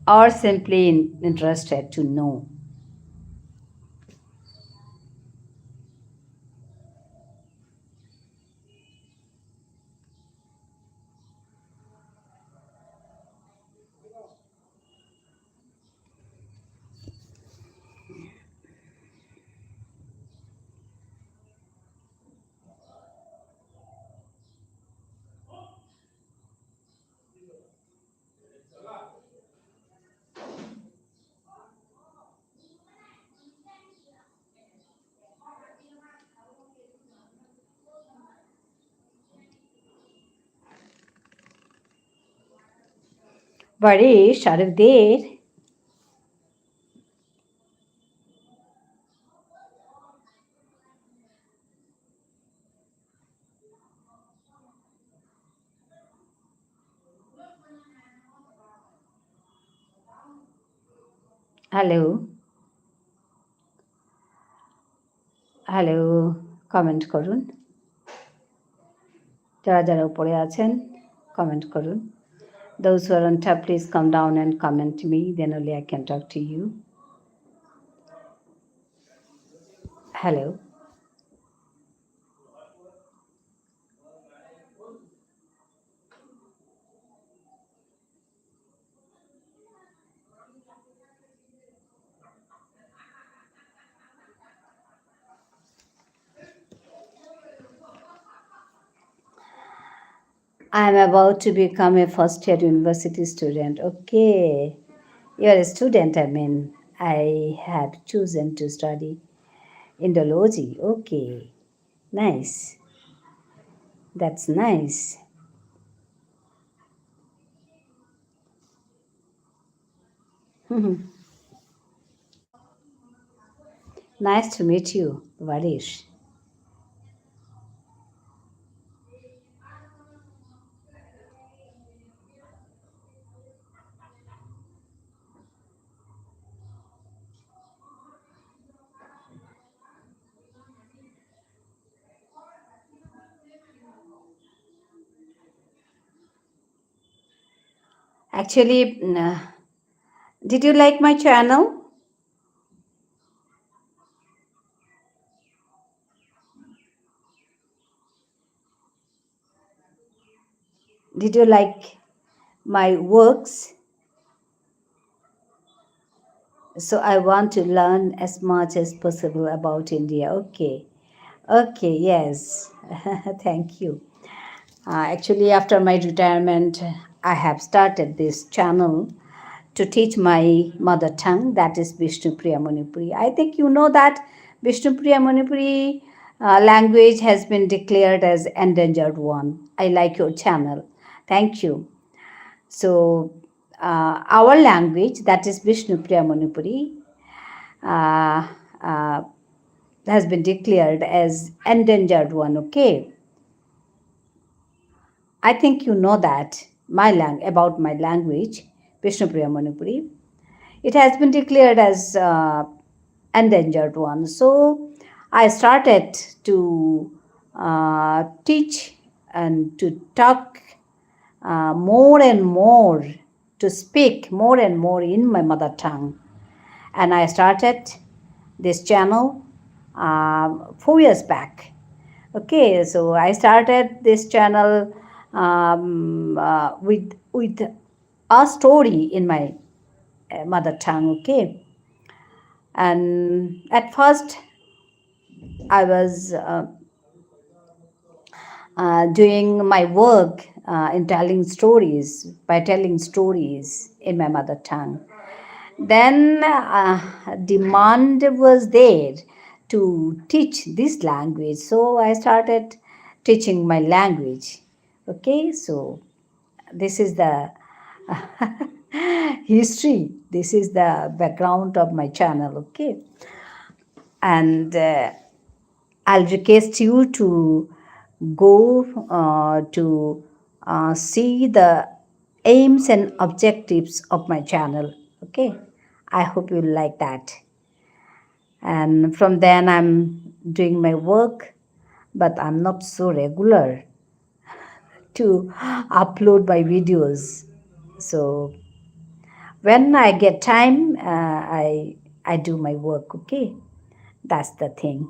Or simply interested to know. Varish, are you there? Hello, hello, comment করুন। যারা যারা উপরে আছেন, comment করুন। Those who are on top, please come down and comment me, then only I can talk to you. Hello. I'm about to become a first year university student. Okay. You're a student, I mean. I have chosen to study Indology. Okay. Nice. That's nice. Nice to meet you, Varish. Actually, did you like my channel? Did you like my works? So I want to learn as much as possible about India. Okay. Okay, yes. Thank you. Actually, after my retirement, I have started this channel to teach my mother tongue, that is Vishnu Priya Manipuri. I think you know that Vishnu Priya Manipuri language has been declared as endangered one. I like your channel. Thank you. So, our language, that is Vishnu Priya Manipuri, uh, uh, has been declared as endangered one. Okay, I think you know that about my language, Vishnupriya Manipuri. It has been declared as endangered one. So I started to teach and to talk more and more, to speak more and more in my mother tongue. And I started this channel 4 years back. Okay, so I started this channel with a story in my mother tongue. Okay, and at first I was doing my work in telling stories by telling stories in my mother tongue. Then demand was there to teach this language, so I started teaching my language. Okay, so this is the history, this is the background of my channel. Okay, and I'll request you to go to see the aims and objectives of my channel. Okay, I hope you like that. And from then I'm doing my work, but I'm not so regular to upload my videos. So when I get time, I do my work. Okay, that's the thing.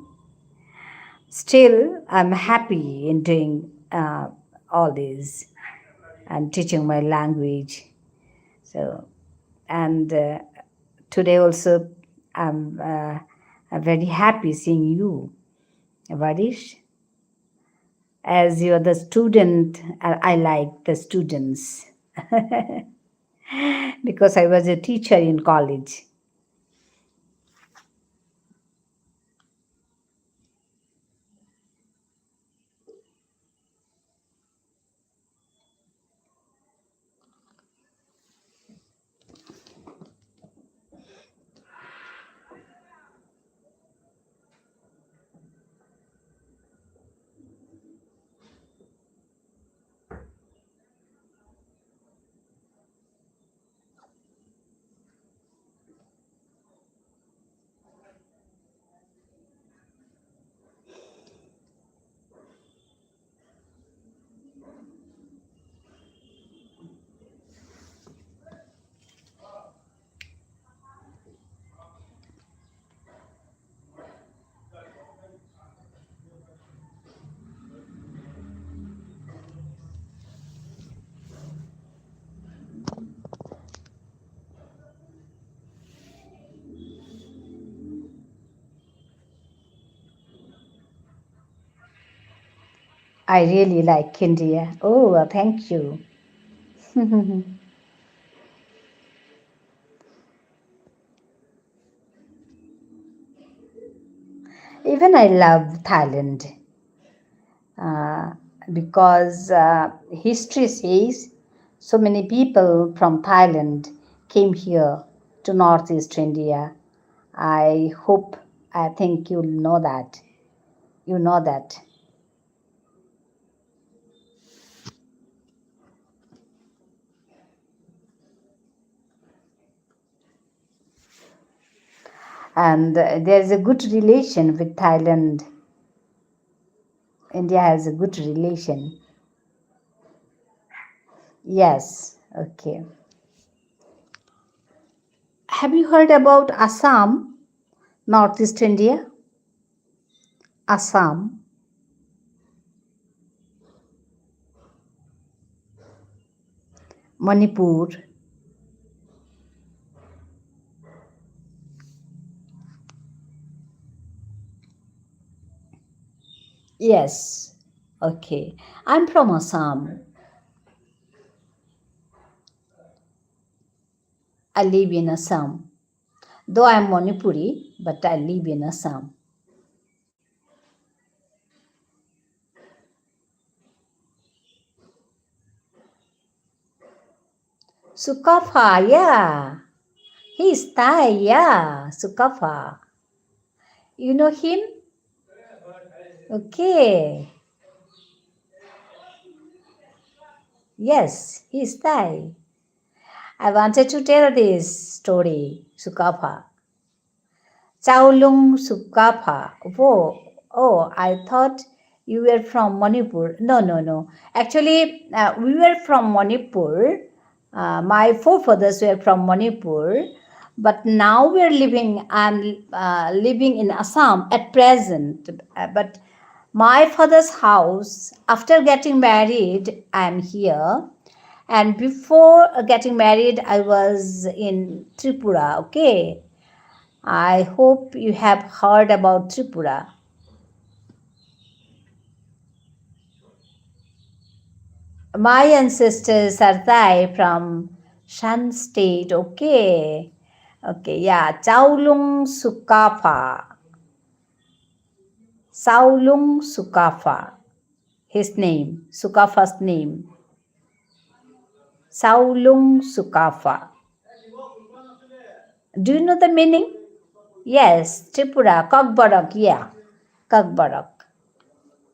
Still, I'm happy in doing all this and teaching my language. So, and today also, I'm very happy seeing you, Varish. As you're the student, I like the students because I was a teacher in college. I really like India. Oh, thank you. Even I love Thailand uh, because history says so many people from Thailand came here to Northeast India. I hope, I think you know that. You know that. And there's a good relation with Thailand. India has a good relation. Yes, okay. Have you heard about Assam, Northeast India? Assam. Manipur. Yes. Okay. I'm from Assam. I live in Assam. Though I'm Manipuri, but I live in Assam. Sukafa, yeah. He's Thai, yeah. Sukafa. You know him? Okay. Yes, he's Thai. I wanted to tell this story, Sukafa. Chaulung Sukapa. I thought you were from Manipur. No, no, no. Actually, we were from Manipur. My forefathers were from Manipur, but now we're living. I'm living in Assam at present. But my father's house. After getting married, I'm here. And before getting married, I was in Tripura. Okay, I hope you have heard about Tripura. My ancestors are Thai from Shan state. Okay. Okay, yeah. Chaulung Sukafa. Saulung Sukafa. His name. Sukafa's name. Saulung Sukafa. Do you know the meaning? Yes, Tripura. Kakbarak. Yeah. Kakbarak.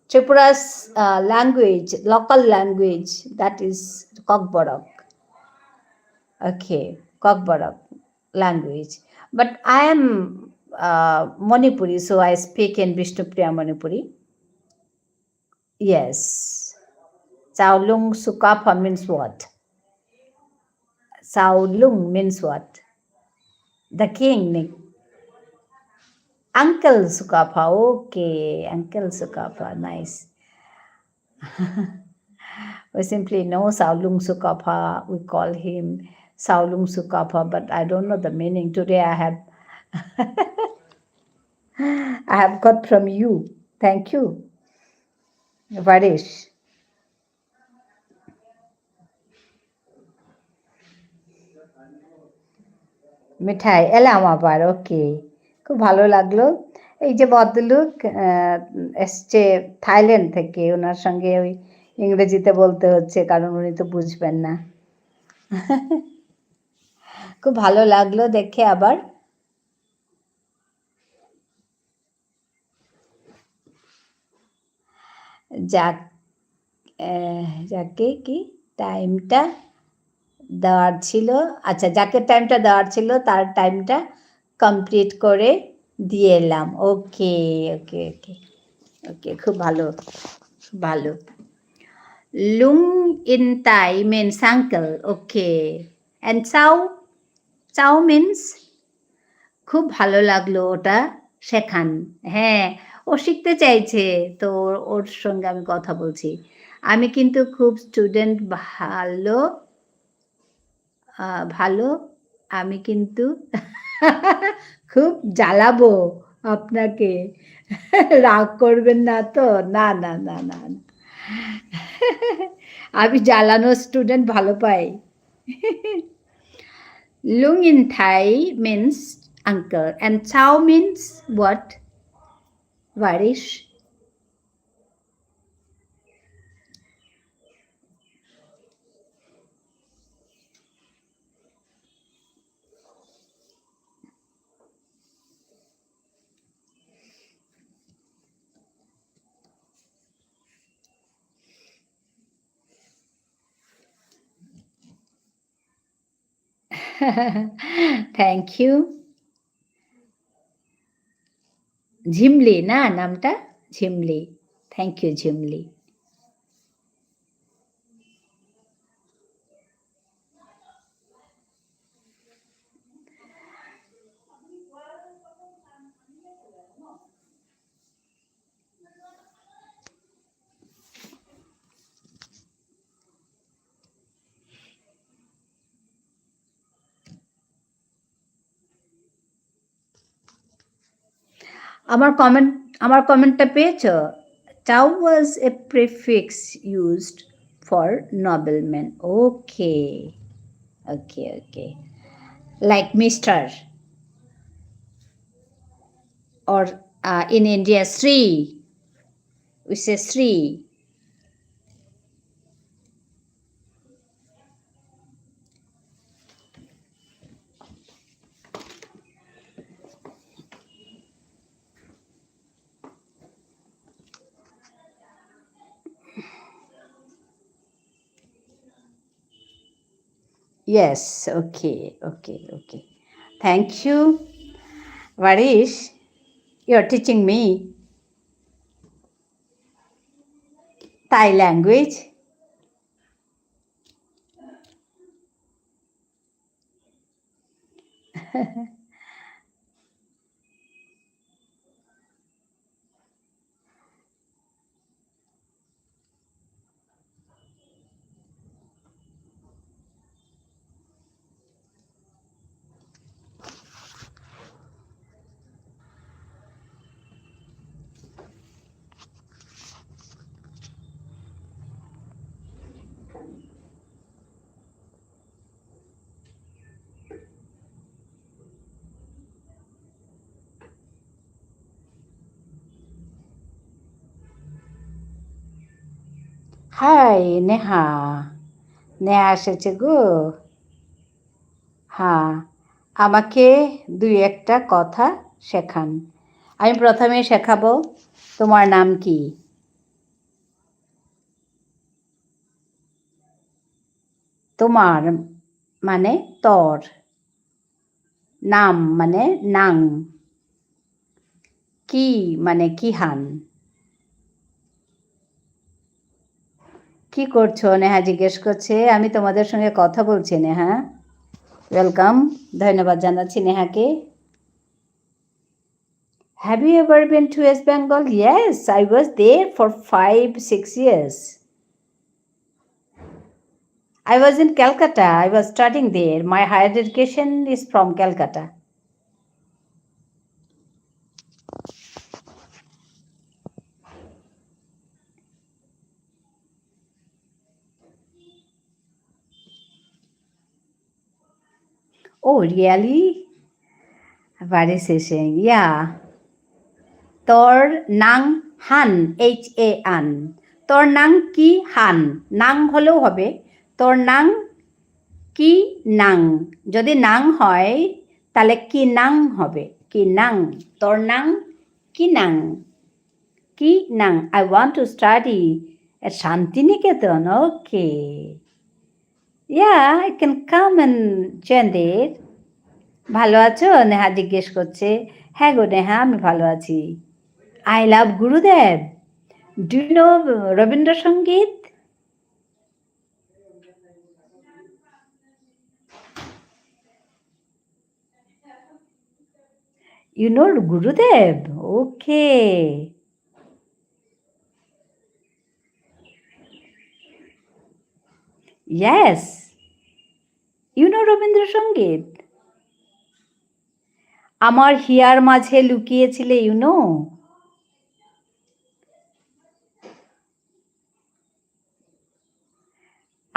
Tripura's language, local language, that is Kokborok. Okay, Kokborok language. But I am Manipuri, so I speak in Vishnupriya Manipuri. Yes. Chaulung Sukapa means what? Saulung means what? The king. Uncle Sukapa. Okay, Uncle Sukapa. Nice. We simply know Saulung Sukapa. We call him Saulung Sukapa, but I don't know the meaning. Today I have got from you. Thank you, Varish. মিঠাই এলাম আবার ওকে খুব ভালো লাগলো এই যে ভদ্রলোক এসছে Thailand থেকে ওনার সঙ্গে ওই ইংরেজিতে বলতে হচ্ছে কারণ উনি তো বুঝবেন না খুব ভালো লাগলো দেখে আবার যাক যাকে কি টাইমটা দেওয়ার ছিল আচ্ছা যাকে টাইমটা দেওয়ার ছিল তার টাইমটা কমপ্লিট করে দিয়ে এলাম ওকে ওকে ওকে ওকে খুব ভালো ভালো লুং ইন তাই মিনস আঙ্কেল ওকে অ্যান্ড চাও চাও মিনস খুব ভালো লাগলো ওটা শেখান হ্যাঁ ও শিখতে চাইছে তো ওর সঙ্গে আমি কথা বলছি আমি কিন্তু খুব স্টুডেন্ট ভালো ভালো আমি কিন্তু খুব জ্বালাবো আপনাকে রাগ করবেন না তো না না না না আমি জ্বালানো স্টুডেন্ট ভালো পাই। Lung in Thai means uncle and Chao means what? Varish. Thank you. Jhimli না নামটা? ঝিমলি। Thank you Jhimli. আমার কমেন্টটা পেয়েছো? Tau was a prefix used for noblemen. Okay. Okay. Like Mr. Or in India, Sri. We say Sri. Yes, okay. Thank you. Varish, you're teaching me Thai language. Hi Neha, Neha এসেছে গো। হ্যাঁ, আমাকে দুই একটা কথা শেখান। আমি প্রথমে শেখাবো, তোমার নাম কি? তোমার মানে তর, নাম মানে নাং, কি মানে কিহান। কি করছো? নেহা জিজ্ঞেস করছে। আমি তোমাদের সঙ্গে কথা বলছি নেহা। ওয়েলকাম, ধন্যবাদ জানাচ্ছি নেহাকে। Have you ever been to West Bengal? Yes, I was there for 5-6 years. I was in Calcutta. I was studying there. My higher education is from Calcutta. Oh, really? Very saying, yeah. Tor nang han, H-A-N. তোর নাং কি হান, নাং হলেও হবে। তোর নাং কি নাং, যদি নাং হয় তাহলে কি নাং হবে, কি নাং। তোর নাং কি নাং, কি নাং। I want to study at Shantiniketan. Okay. Yeah, I can come and join there. ভালো আছো? নেহা জিজ্ঞেস করছে। হ্যাঁ গো নেহা, আমি ভালো আছি। I love Gurudev. Do you know Rabindrasangeet? You know Gurudev? Okay. Yes. You know Rabindrasangeet? আমার হিয়ার মাঝে লুকিয়েছিলে, you know?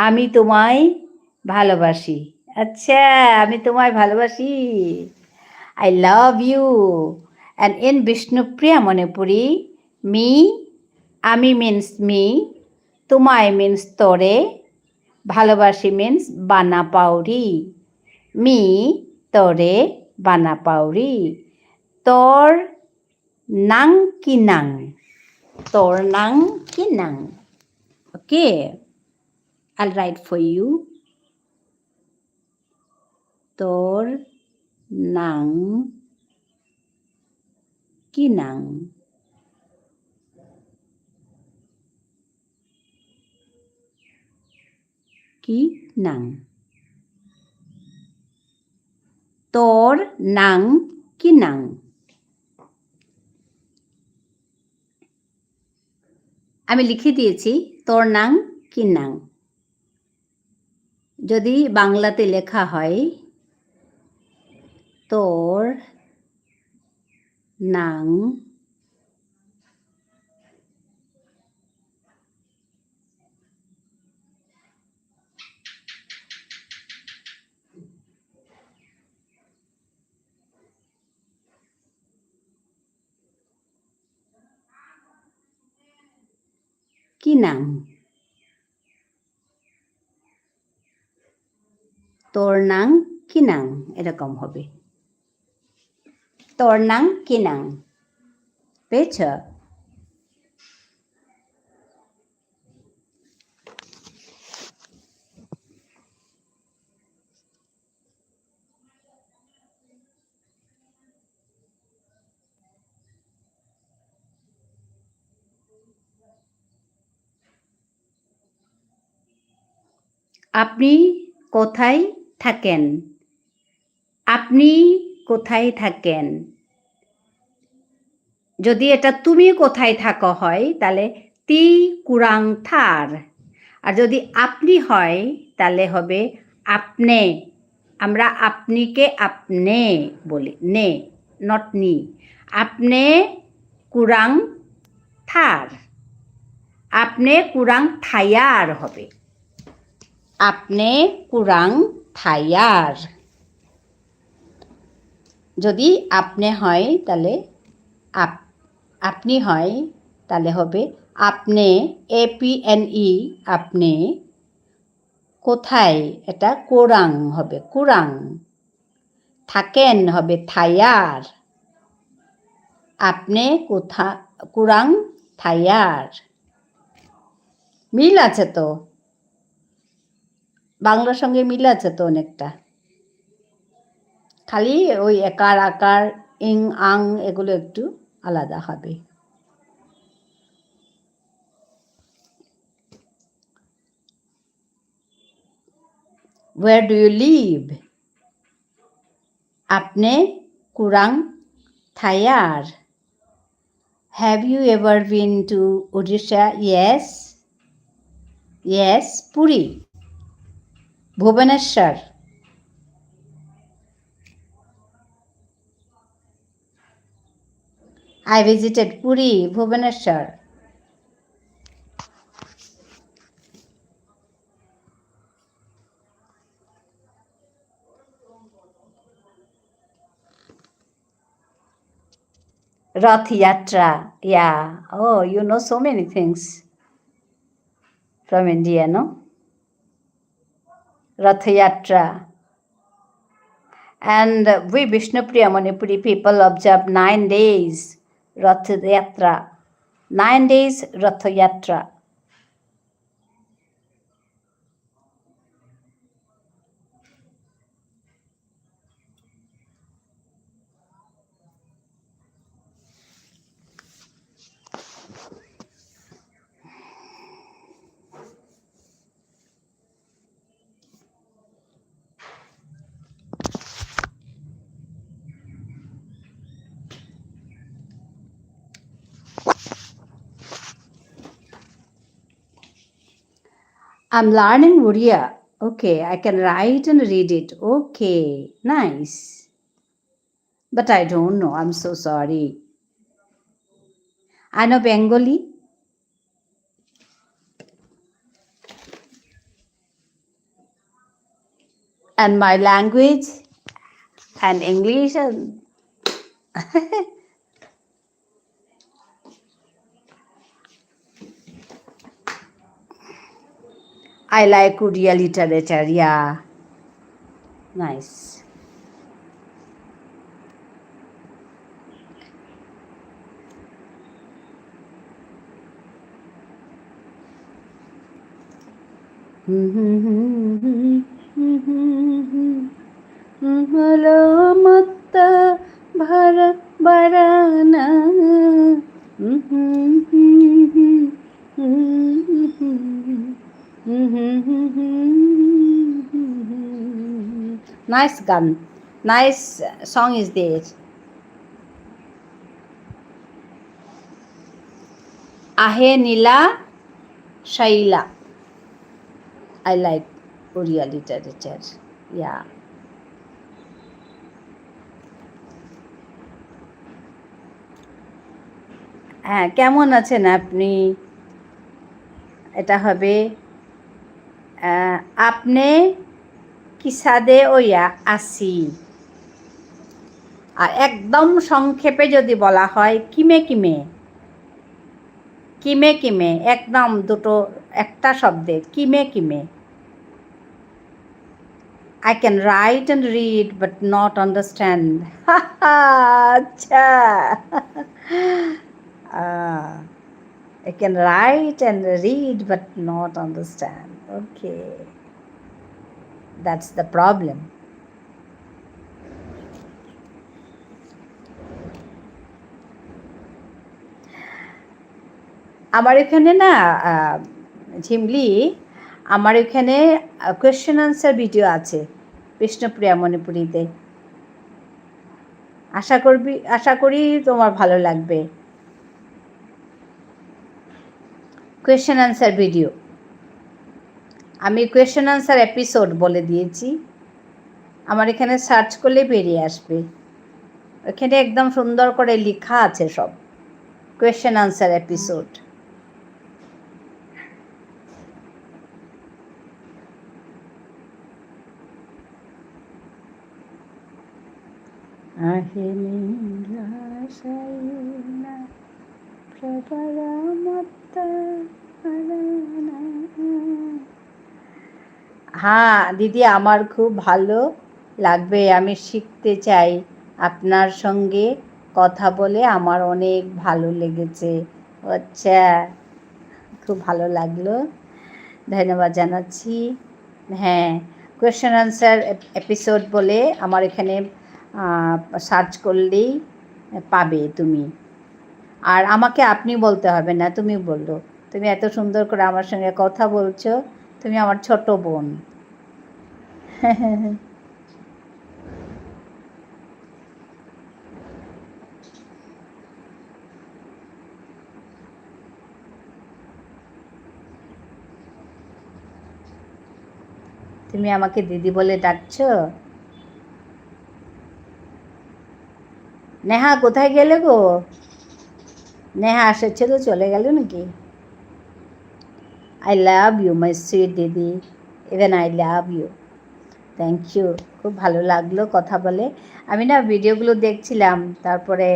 আমি তোমায় ভালোবাসি। আচ্ছা, আমি তোমায় ভালোবাসি। I love you. And in Vishnupriya Manipuri, me, আমি means me, তোমায় means তোরে, ভালোবাসি means বানাপাউরি। মি তোরে বানাপাউরি। তোর নাং কি নাং, তোর নাং কি নাং। Okay, I'll write for you. তোর নাং কি নাং। কি নাং। তোর নাং কি নাং। আমি লিখে দিয়েছি তোর নাং কি নাং। যদি বাংলাতে লেখা হয় তোর নাং কি নাং, তোর নাং কি নাং, এরকম হবে। তোর নাং কি নাং, পেয়েছ? আপনি কোথায় থাকেন, আপনি কোথায় থাকেন। যদি এটা তুমি কোথায় থাকো হয় তাহলে তি কুরাং থার, আর যদি আপনি হয় তাহলে হবে আপনে। আমরা আপনিকে আপনে বলি, নে নট নি। আপনে কুরাং থার, আপনে কুরাং থায়ার হবে। আপনে কুরাং থায়ার। যদি আপনি হয় তাহলে আপনি হয় তাহলে হবে আপনি, APNE, আপনি। কোথায়, এটা কোরাং হবে, কুরাং। থাকেন হবে থায়ার, আপনি কোথা কুরাং থায়ার। মিল আছে তো, বাংলার সঙ্গে মিল আছে তো অনেকটা, খালি ওই একার আকার ইং আং এগুলো একটু আলাদা হবে। Where do you live? আপনি কুরাং থায়ার। Have you ever been to Odisha? Yes. Yes, Puri. Bhubaneswar. I visited Puri, Bhubaneswar. Rath Yatra. Yeah. Oh, you know so many things from India, no? Rath Yatra. And we Vishnupriya Manipuri people observe 9 days Rath Yatra. 9 days Rath Yatra. I'm learning Oriya. Okay, I can write and read it. Okay, nice. But I don't know. I'm so sorry. I know Bengali. and my language and English and I like Odia literature. Yeah, nice. मत भर बरना nice gun, nice song is there. Ahe Nila Shaila. I like Oriya literature. Yeah. হ্যাঁ, কেমন আছেন আপনি? এটা হবে আপনি কি সাদে ওইয়া আসি। আর একদম সংক্ষেপে যদি বলা হয় কিমে কিমে, কিমে কিমে, একদম দুটো একটা শব্দে কিমে কিমে। I can write and read but not understand. আচ্ছা। I can write and read but not understand. Okay. That's the problem. আমার এখানে না ঝিমলি, আমার এখানে কোয়েশ্চেন আনসার ভিডিও আছে বিষ্ণুপ্রিয়া মণিপুরীতে। আশা করি তোমার ভালো লাগবে। কোয়েশ্চেন আনসার ভিডিও, আমি কোয়েশ্চেন আনসার এপিসোড বলে দিয়েছি। আমার এখানে সার্চ করলে বেরিয়ে আসবে। এখানে একদম সুন্দর করে লেখা আছে সব কোয়েশ্চেন আনসার এপিসোড। আহে নীলা শাইলা প্রবরামত্ত আলানা। হ্যাঁ দিদি, আমার খুব ভালো লাগবে। আমি শিখতে চাই। আপনার সঙ্গে কথা বলে আমার অনেক ভালো লেগেছে। আচ্ছা, খুব ভালো লাগলো, ধন্যবাদ জানাচ্ছি। হ্যাঁ, কোয়েশ্চেন আনসার এপিসোড বলে আমার এখানে সার্চ করলেই পাবে তুমি। আর আমাকে আপনি বলতে হবে না, তুমি বললো। তুমি এত সুন্দর করে আমার সঙ্গে কথা বলছো, তুমি আমার ছোট বোন। তুমি আমাকে দিদি বলে ডাকছো? নেহা কোথায় গেলে গো? নেহা এসেছিল, চলে গেল নাকি? I love you my sweet didi, even I love you. Thank you, খুব ভালো লাগলো কথা বলে। আমি না ভিডিওগুলো দেখছিলাম, তারপরে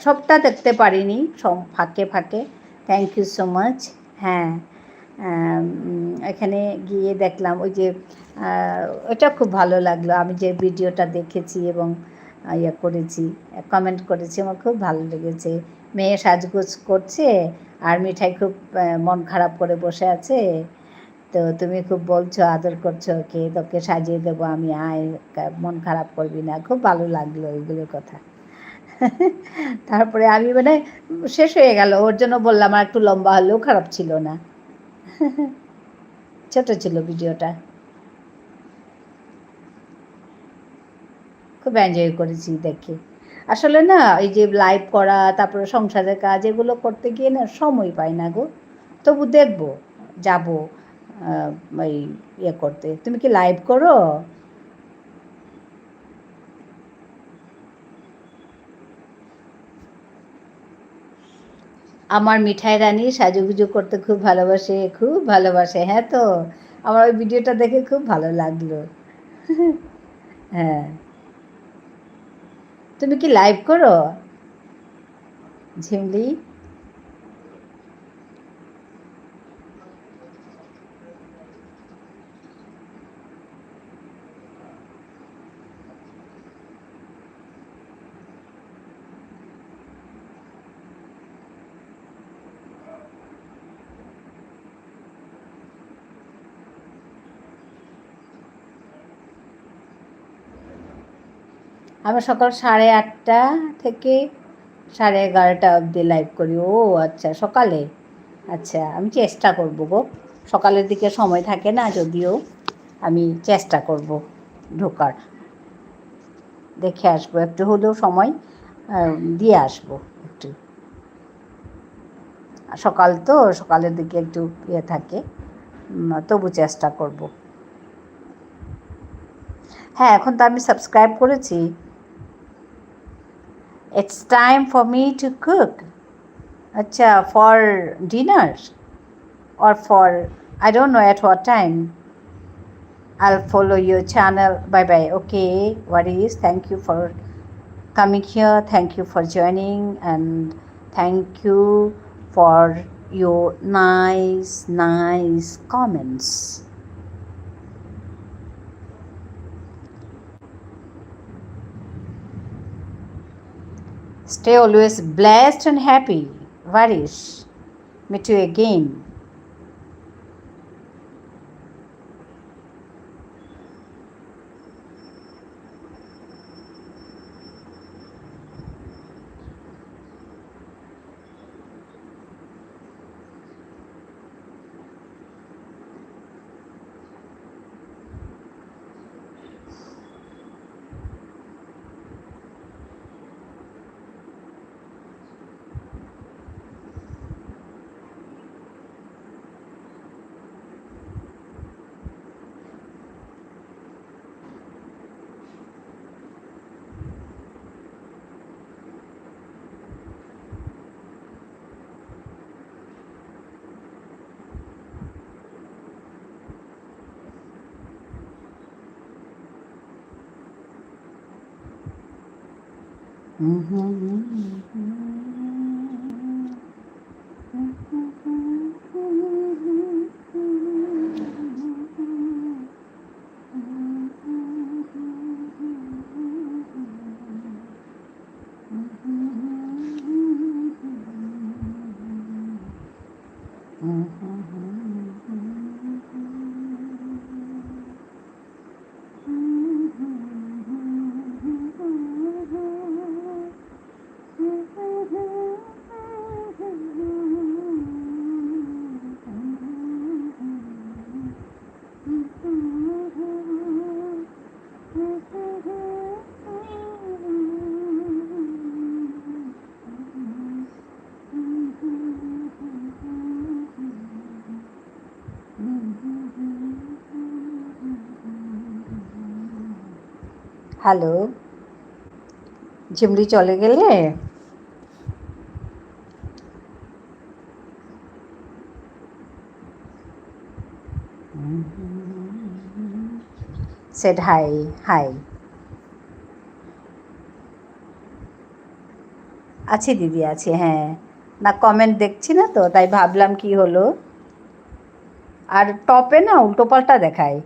সবটা দেখতে পারিনি, সব ফাঁকে ফাঁকে। Thank you so much. হ্যাঁ, এখানে গিয়ে দেখলাম ওই যে ওটা খুব ভালো লাগলো। আমি যে ভিডিওটা দেখেছি এবং ইয়ে করেছি, কমেন্ট করেছি, আমার খুব ভালো লেগেছে। মেয়ে সাজগোজ করছে আর মিঠাই খুব মন খারাপ করে বসে আছে। তো তুমি খুব বলছো, আদর করছো, ওকে তোকে সাজিয়ে দেবো আমি, আয়, মন খারাপ করবি না। খুব ভালো লাগলো ওইগুলোর কথা। তারপরে আমি মানে শেষ হয়ে গেল, ওর জন্য বললাম আর একটু লম্বা হলেও খারাপ ছিল না। ছোট ছিল ভিডিওটা, খুব এনজয় করেছি দেখে। আসলে না এই যে লাইভ করা, তারপরে সংসারের কাজ, এগুলো করতে গিয়ে না সময় পাই না গো। তবু দেখবো, যাবো ওই ইয়ে করতে। তুমি কি লাইভ করো? আমার মিঠাই রানী সাজুগুজু করতে খুব ভালোবাসে, খুব ভালোবাসে। হ্যাঁ তো, আমার ওই ভিডিওটা দেখে খুব ভালো লাগলো। হ্যাঁ, তুমি কি লাইভ করো ঝিমলি? আমি সকাল 8:30 থেকে 11:30 অবধি লাইভ করি। ও আচ্ছা, সকালে? আচ্ছা, আমি চেষ্টা করব গো। সকালের দিকে সময় থাকে না, যদিও আমি চেষ্টা করব ঢোকার। দেখে আসবো, একটু হলেও সময় দিয়ে আসবো একটু। সকাল তো, সকালের দিকে একটু ইয়ে থাকে, তবু চেষ্টা করব। হ্যাঁ, এখন তো আমি সাবস্ক্রাইব করেছি। It's time for me to cook. আচ্ছা, for dinner or for I don't know at what time. I'll follow your channel. Bye bye. Okay, what is? Thank you for coming here. Thank you for joining, and thank you for your nice comments. Stay always blessed and happy. Varish. Meet you again. Hello, Jhimli চলে গেলে? said hi. Hi. আছি দিদি, আছি। হ্যাঁ, না comment দেখছি না তো, তাই ভাবলাম কি হলো। আর টপে না উল্টোপাল্টা দেখায়।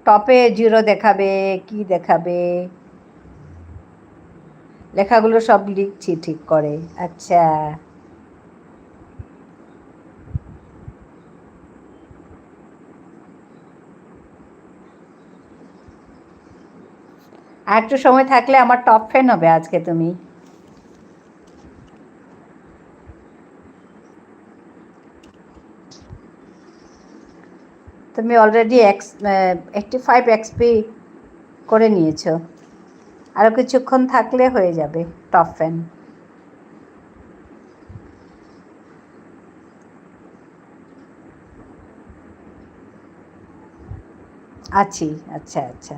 টপে 0 দেখাবে, কি দেখাবে। লেখাগুলো সব লিখছি ঠিক করে। আচ্ছা, আর একটু সময় থাকলে আমার টপ ফ্যান হবে আজকে তুমি। তুমি অলরেডি 85 এক্সপি করে নিয়েছো। আরও কিছুক্ষণ থাকলে হয়ে যাবে টপ ফ্যান। আছি। আচ্ছা আচ্ছা,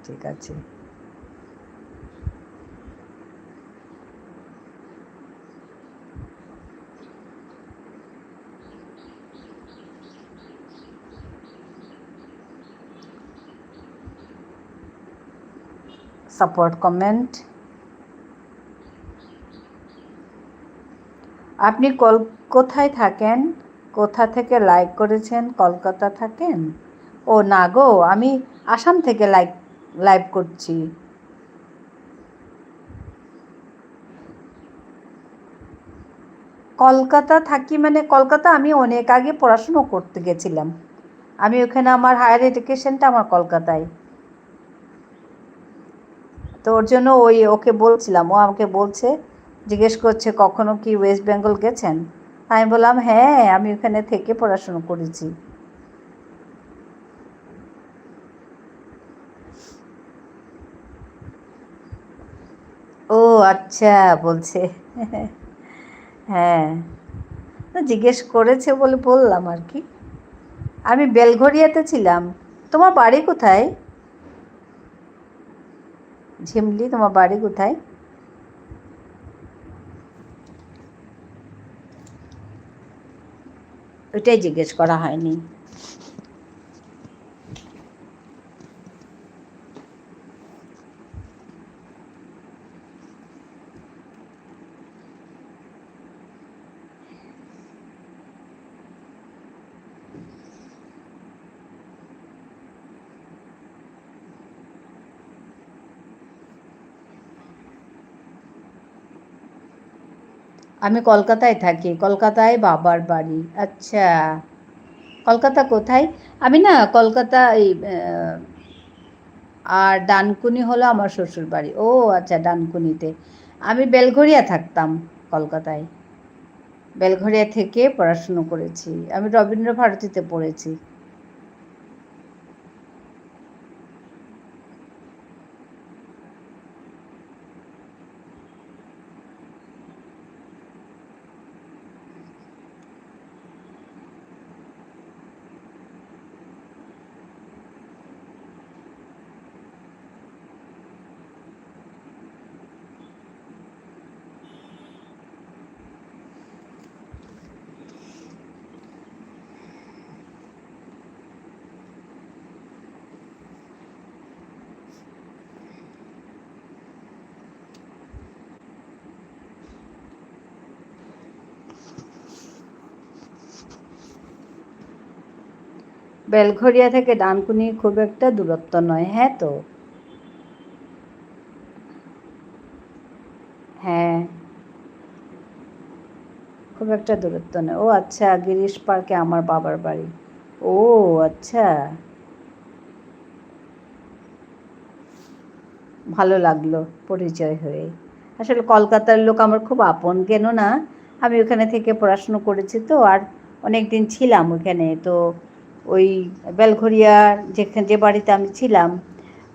ঠিক আছে। Support comment. আপনি কোথায় থাকেন? কোথা থেকে লাইক করেছেন? কলকাতা থাকেন? ও না গো, আমি আসাম থেকে লাইভ করছি। কলকাতা থাকি মানে কলকাতা আমি অনেক আগে পড়াশুনো করতে গেছিলাম। আমি ওখানে আমার হায়ার এডুকেশনটা আমার কলকাতায়। তো ওর জন্য ওকে বলছিলাম, ও আমাকে বলছে, জিজ্ঞেস করছে কখনো কি ওয়েস্ট বেঙ্গল গেছেন? আমি বললাম হ্যাঁ, আমি ওখানে থেকে পড়াশুনো করেছি। ও আচ্ছা, বলছে। হ্যাঁ, জিজ্ঞেস করেছে বলে বললাম আর কি। আমি বেলঘরিয়াতে ছিলাম। তোমার বাড়ি কোথায়? ঝিমলি, তোমার বাড়ি কোথায়? ওইটাই জিজ্ঞেস করা হয়নি। আমি কলকাতায় থাকি, কলকাতায় বাবার বাড়ি। আচ্ছা, কলকাতা কোথায়? আমি না কলকাতা এই আর ডানকুনি হলো আমার শ্বশুর বাড়ি। ও আচ্ছা, ডানকুনিতে। আমি বেলঘরিয়া থাকতাম, কলকাতায়। বেলঘরিয়া থেকে পড়াশুনো করেছি। আমি রবীন্দ্র ভারতীতে পড়েছি। বেলঘরিয়া থেকে ডানকুনি খুব একটা দূরত্ব নয়। হ্যাঁ তো, হ্যাঁ, খুব একটা দূরত্ব নয়। ও আচ্ছা, গিরিশ পার্কে আমার বাবার বাড়ি। ও আচ্ছা, ভালো লাগলো পরিচয় হয়ে। আসলে কলকাতার লোক আমার খুব আপন, কেন না আমি ওখানে থেকে পড়াশুনো করেছি তো, আর অনেক দিন ছিলাম ওখানে। তো ওই বেলঘরিয়ার যে বাড়িতে আমি ছিলাম,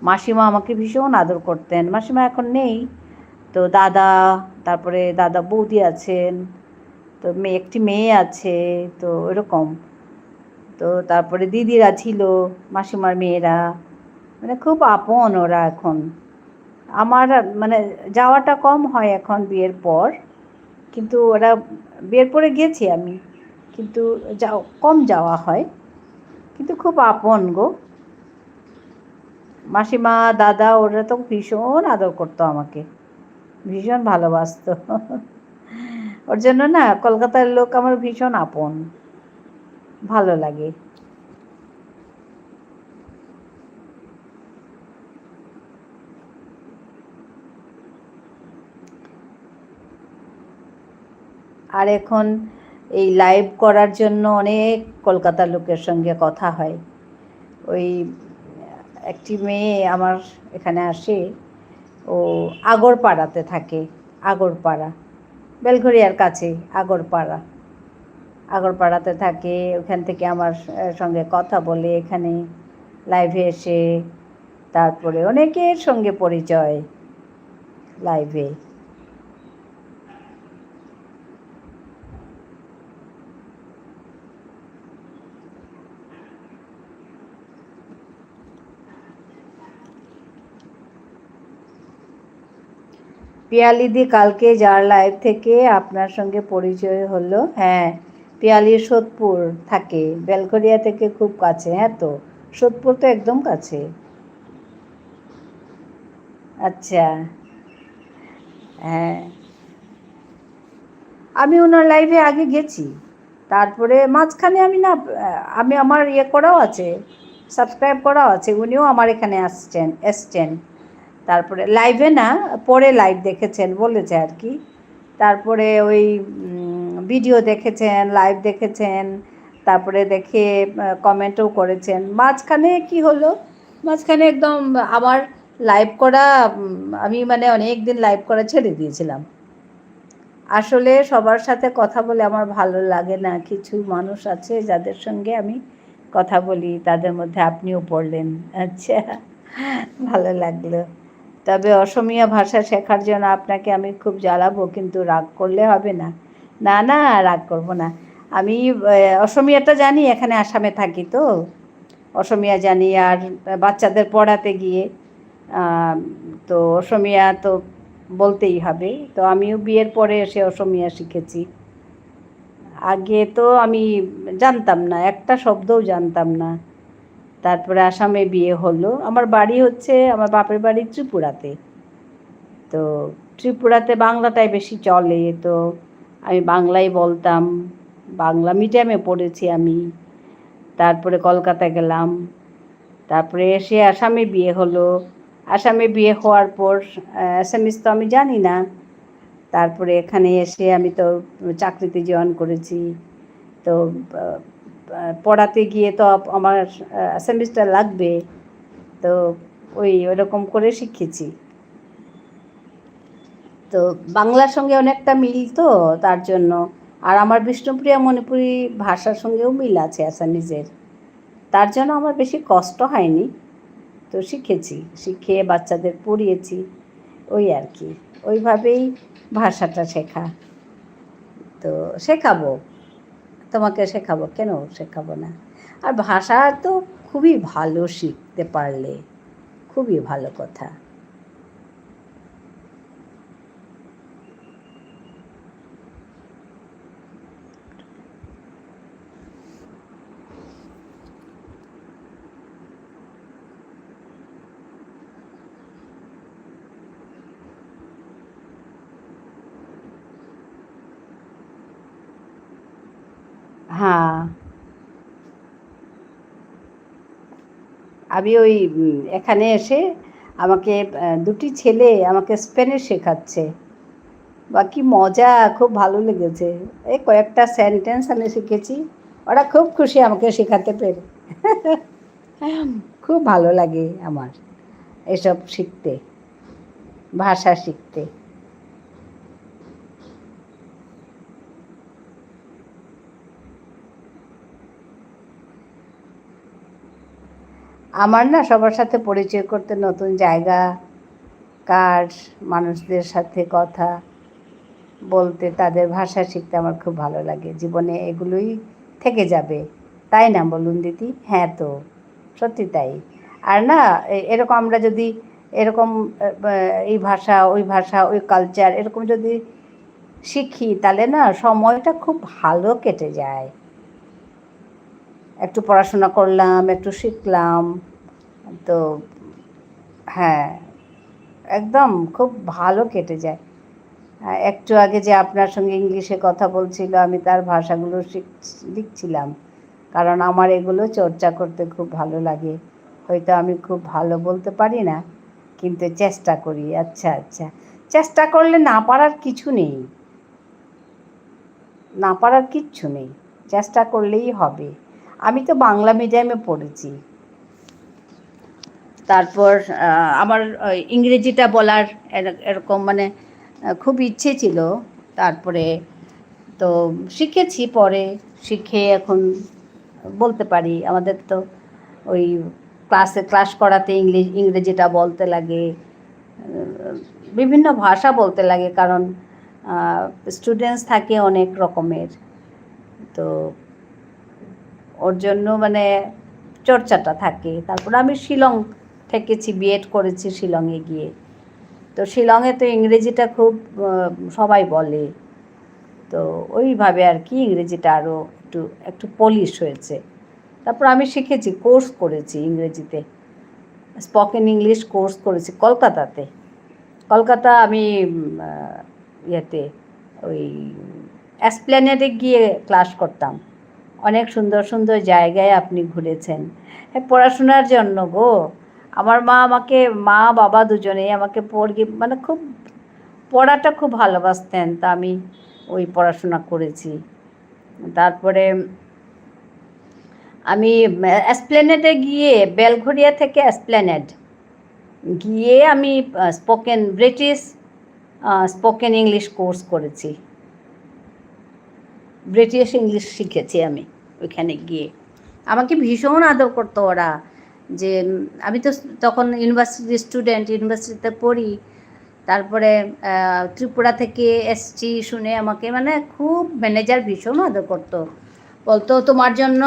মাসিমা আমাকে ভীষণ আদর করতেন। মাসিমা এখন নেই, তো দাদা, তারপরে দাদা বৌদি আছেন, তো একটি মেয়ে আছে, তো এরকম। তো তারপরে দিদিরা ছিল, মাসিমার মেয়েরা, মানে খুব আপন ওরা এখন। আমার মানে যাওয়াটা কম হয় এখন বিয়ের পর, কিন্তু ওরা বিয়ের পরে গেছি আমি, কিন্তু কম যাওয়া হয়, কিন্তু খুব আপন গো। মাসিমা, দাদা, ওরা তো ভীষণ আদর করতো আমাকে, ভীষণ ভালোবাসতো। ওর জন্য না কলকাতার লোক আমার ভীষণ আপন, ভালো লাগে। আর এখন এই লাইভ করার জন্য অনেক কলকাতার লোকের সঙ্গে কথা হয়। ওই একটি মেয়ে আমার এখানে আসে, ও আগরপাড়াতে থাকে। আগরপাড়া, বেলঘরিয়ার কাছে আগরপাড়া। আগরপাড়াতে থাকে, ওখান থেকে আমার সঙ্গে কথা বলে, এখানে লাইভে এসে, তারপরে অনেকের সঙ্গে পরিচয় লাইভে। পিয়ালিদি, কালকে যার লাইভ থেকে আপনার সঙ্গে পরিচয় হলো, হ্যাঁ, পিয়ালি সোদপুর থাকে, বেলঘরিয়া থেকে খুব কাছে। হ্যাঁ তো, সোদপুর তো একদম কাছে। আচ্ছা। হ্যাঁ, আমি ওনার লাইভে আগে গেছি। তারপরে মাঝখানে আমি না, আমি আমার ইয়ে করাও আছে, সাবস্ক্রাইব করাও আছে, উনিও আমার এখানে এসছেন। তারপরে লাইভে না, পরে লাইভ দেখেছেন বলেছে আর কি। তারপরে ওই ভিডিও দেখেছেন, লাইভ দেখেছেন, তারপরে দেখে কমেন্টও করেছেন। মাঝখানে কি হলো, মাঝখানে একদম আমার লাইভ করা, আমি মানে অনেক দিন লাইভ করা ছেড়ে দিয়েছিলাম। আসলে সবার সাথে কথা বলে আমার ভালো লাগে না। কিছু মানুষ আছে যাদের সঙ্গে আমি কথা বলি, তাদের মধ্যে আপনিও পড়লেন। আচ্ছা, ভালো লাগলো। তবে অসমীয়া ভাষা শেখার জন্য আপনাকে আমি খুব জ্বালাবো, কিন্তু রাগ করলে হবে না। না না, রাগ করব না। আমি অসমীয়াটা জানি, এখানে আসামে থাকি তো অসমীয়া জানি। আর বাচ্চাদের পড়াতে গিয়ে তো অসমীয়া তো বলতেই হবে। তো আমিও বিয়ের পরে এসে অসমীয়া শিখেছি। আগে তো আমি জানতাম না, একটা শব্দও জানতাম না। তারপরে আসামে বিয়ে হলো। আমার বাড়ি হচ্ছে, আমার বাপের বাড়ি ত্রিপুরাতে। তো ত্রিপুরাতে বাংলাটাই বেশি চলে, তো আমি বাংলাই বলতাম। বাংলা মিডিয়ামে পড়েছি আমি। তারপরে কলকাতা গেলাম। তারপরে এসে আসামে বিয়ে হলো। আসামে বিয়ে হওয়ার পর অ্যাসামিস তো আমি জানি না। তারপরে এখানে এসে আমি তো চাকরিতে জয়েন করেছি। তো পড়াতে গিয়ে তো আমার অ্যাসামিসটা লাগবে। তো ওরকম করে শিখেছি। তো বাংলার সঙ্গে অনেকটা মিল, তো তার জন্য। আর আমার বিষ্ণুপ্রিয়া মণিপুরি ভাষার সঙ্গেও মিল আছে অ্যাসামিজের। তার জন্য আমার বেশি কষ্ট হয়নি। তো শিখেছি, শিখে বাচ্চাদের পড়িয়েছি, ওই আর কি। ওইভাবেই ভাষাটা শেখা। তো শেখাবো, তোমাকে শেখাবো, কেন শেখাবো না। আর ভাষা তো খুবই ভালো, শিখতে পারলে খুবই ভালো কথা। হ্যাঁ, আমি ওই এখানে এসে আমাকে দুটি ছেলে আমাকে স্প্যানিশ শেখাচ্ছে। বা কি মজা, খুব ভালো লেগেছে। এই কয়েকটা সেন্টেন্স আমি শিখেছি, ওরা খুব খুশি আমাকে শেখাতে পেরে। খুব ভালো লাগে আমার এসব শিখতে, ভাষা শিখতে। আমার না সবার সাথে পরিচয় করতে, নতুন জায়গা, কার মানুষদের সাথে কথা বলতে, তাদের ভাষা শিখতে আমার খুব ভালো লাগে। জীবনে এগুলোই থেকে যাবে, তাই না বলুন দিদি? হ্যাঁ, তো সত্যি তাই। আর না, এরকম আমরা যদি এরকম এই ভাষা, ওই ভাষা, ওই কালচার এরকম যদি শিখি, তাহলে না সময়টা খুব ভালো কেটে যায়। একটু পড়াশোনা করলাম, একটু শিখলাম, তো হ্যাঁ, একদম খুব ভালো কেটে যায়। একটু আগে যে আপনার সঙ্গে ইংলিশে কথা বলছিল, আমি তার ভাষাগুলো লিখছিলাম, কারণ আমার এগুলো চর্চা করতে খুব ভালো লাগে। হয়তো আমি খুব ভালো বলতে পারি না, কিন্তু চেষ্টা করি। আচ্ছা আচ্ছা, চেষ্টা করলে না পারার কিছু নেই, না পারার কিচ্ছু নেই, চেষ্টা করলেই হবে। আমি তো বাংলা মিডিয়ামে পড়েছি। তারপর আমার ইংরেজিটা বলার এরকম মানে খুব ইচ্ছে ছিল। তারপরে তো শিখেছি, পরে শিখে এখন বলতে পারি। আমাদের তো ওই ক্লাস করাতে ইংরেজিটা বলতে লাগে, বিভিন্ন ভাষা বলতে লাগে, কারণ স্টুডেন্টস থাকে অনেক রকমের। তো ওর জন্য মানে চর্চাটা থাকে। তারপর আমি শিলং থেকেছি, বিএড করেছি শিলংয়ে গিয়ে। তো শিলংয়ে তো ইংরেজিটা খুব সবাই বলে। তো ওইভাবে আর কি ইংরেজিটা আরও একটু একটু পলিশ হয়েছে। তারপর আমি শিখেছি, কোর্স করেছি ইংরেজিতে, স্পোকেন ইংলিশ কোর্স করেছি কলকাতাতে। কলকাতা আমি ইয়েতে ওই এসপ্ল্যানেডে গিয়ে ক্লাস করতাম। অনেক সুন্দর সুন্দর জায়গায় আপনি ঘুরেছেন। হ্যাঁ, পড়াশোনার জন্য গো। আমার মা বাবা দুজনেই আমাকে মানে খুব পড়াটা খুব ভালোবাসতেন, তা আমি ওই পড়াশোনা করেছি। তারপরে আমি এসপ্ল্যানেডে গিয়ে, বেলঘরিয়া থেকে এসপ্ল্যানেড গিয়ে আমি ব্রিটিশ স্পোকেন ইংলিশ কোর্স করেছি। ব্রিটিশ ইংলিশ শিখেছি আমি ওইখানে গিয়ে। আমাকে ভীষণ আদর করতো ওরা, যে আমি তো তখন ইউনিভার্সিটি স্টুডেন্ট, ইউনিভার্সিটিতে পড়ি। তারপরে ত্রিপুরা থেকে এসছি শুনে আমাকে মানে খুব ম্যানেজার ভীষণ আদর করতো, বলতো তোমার জন্য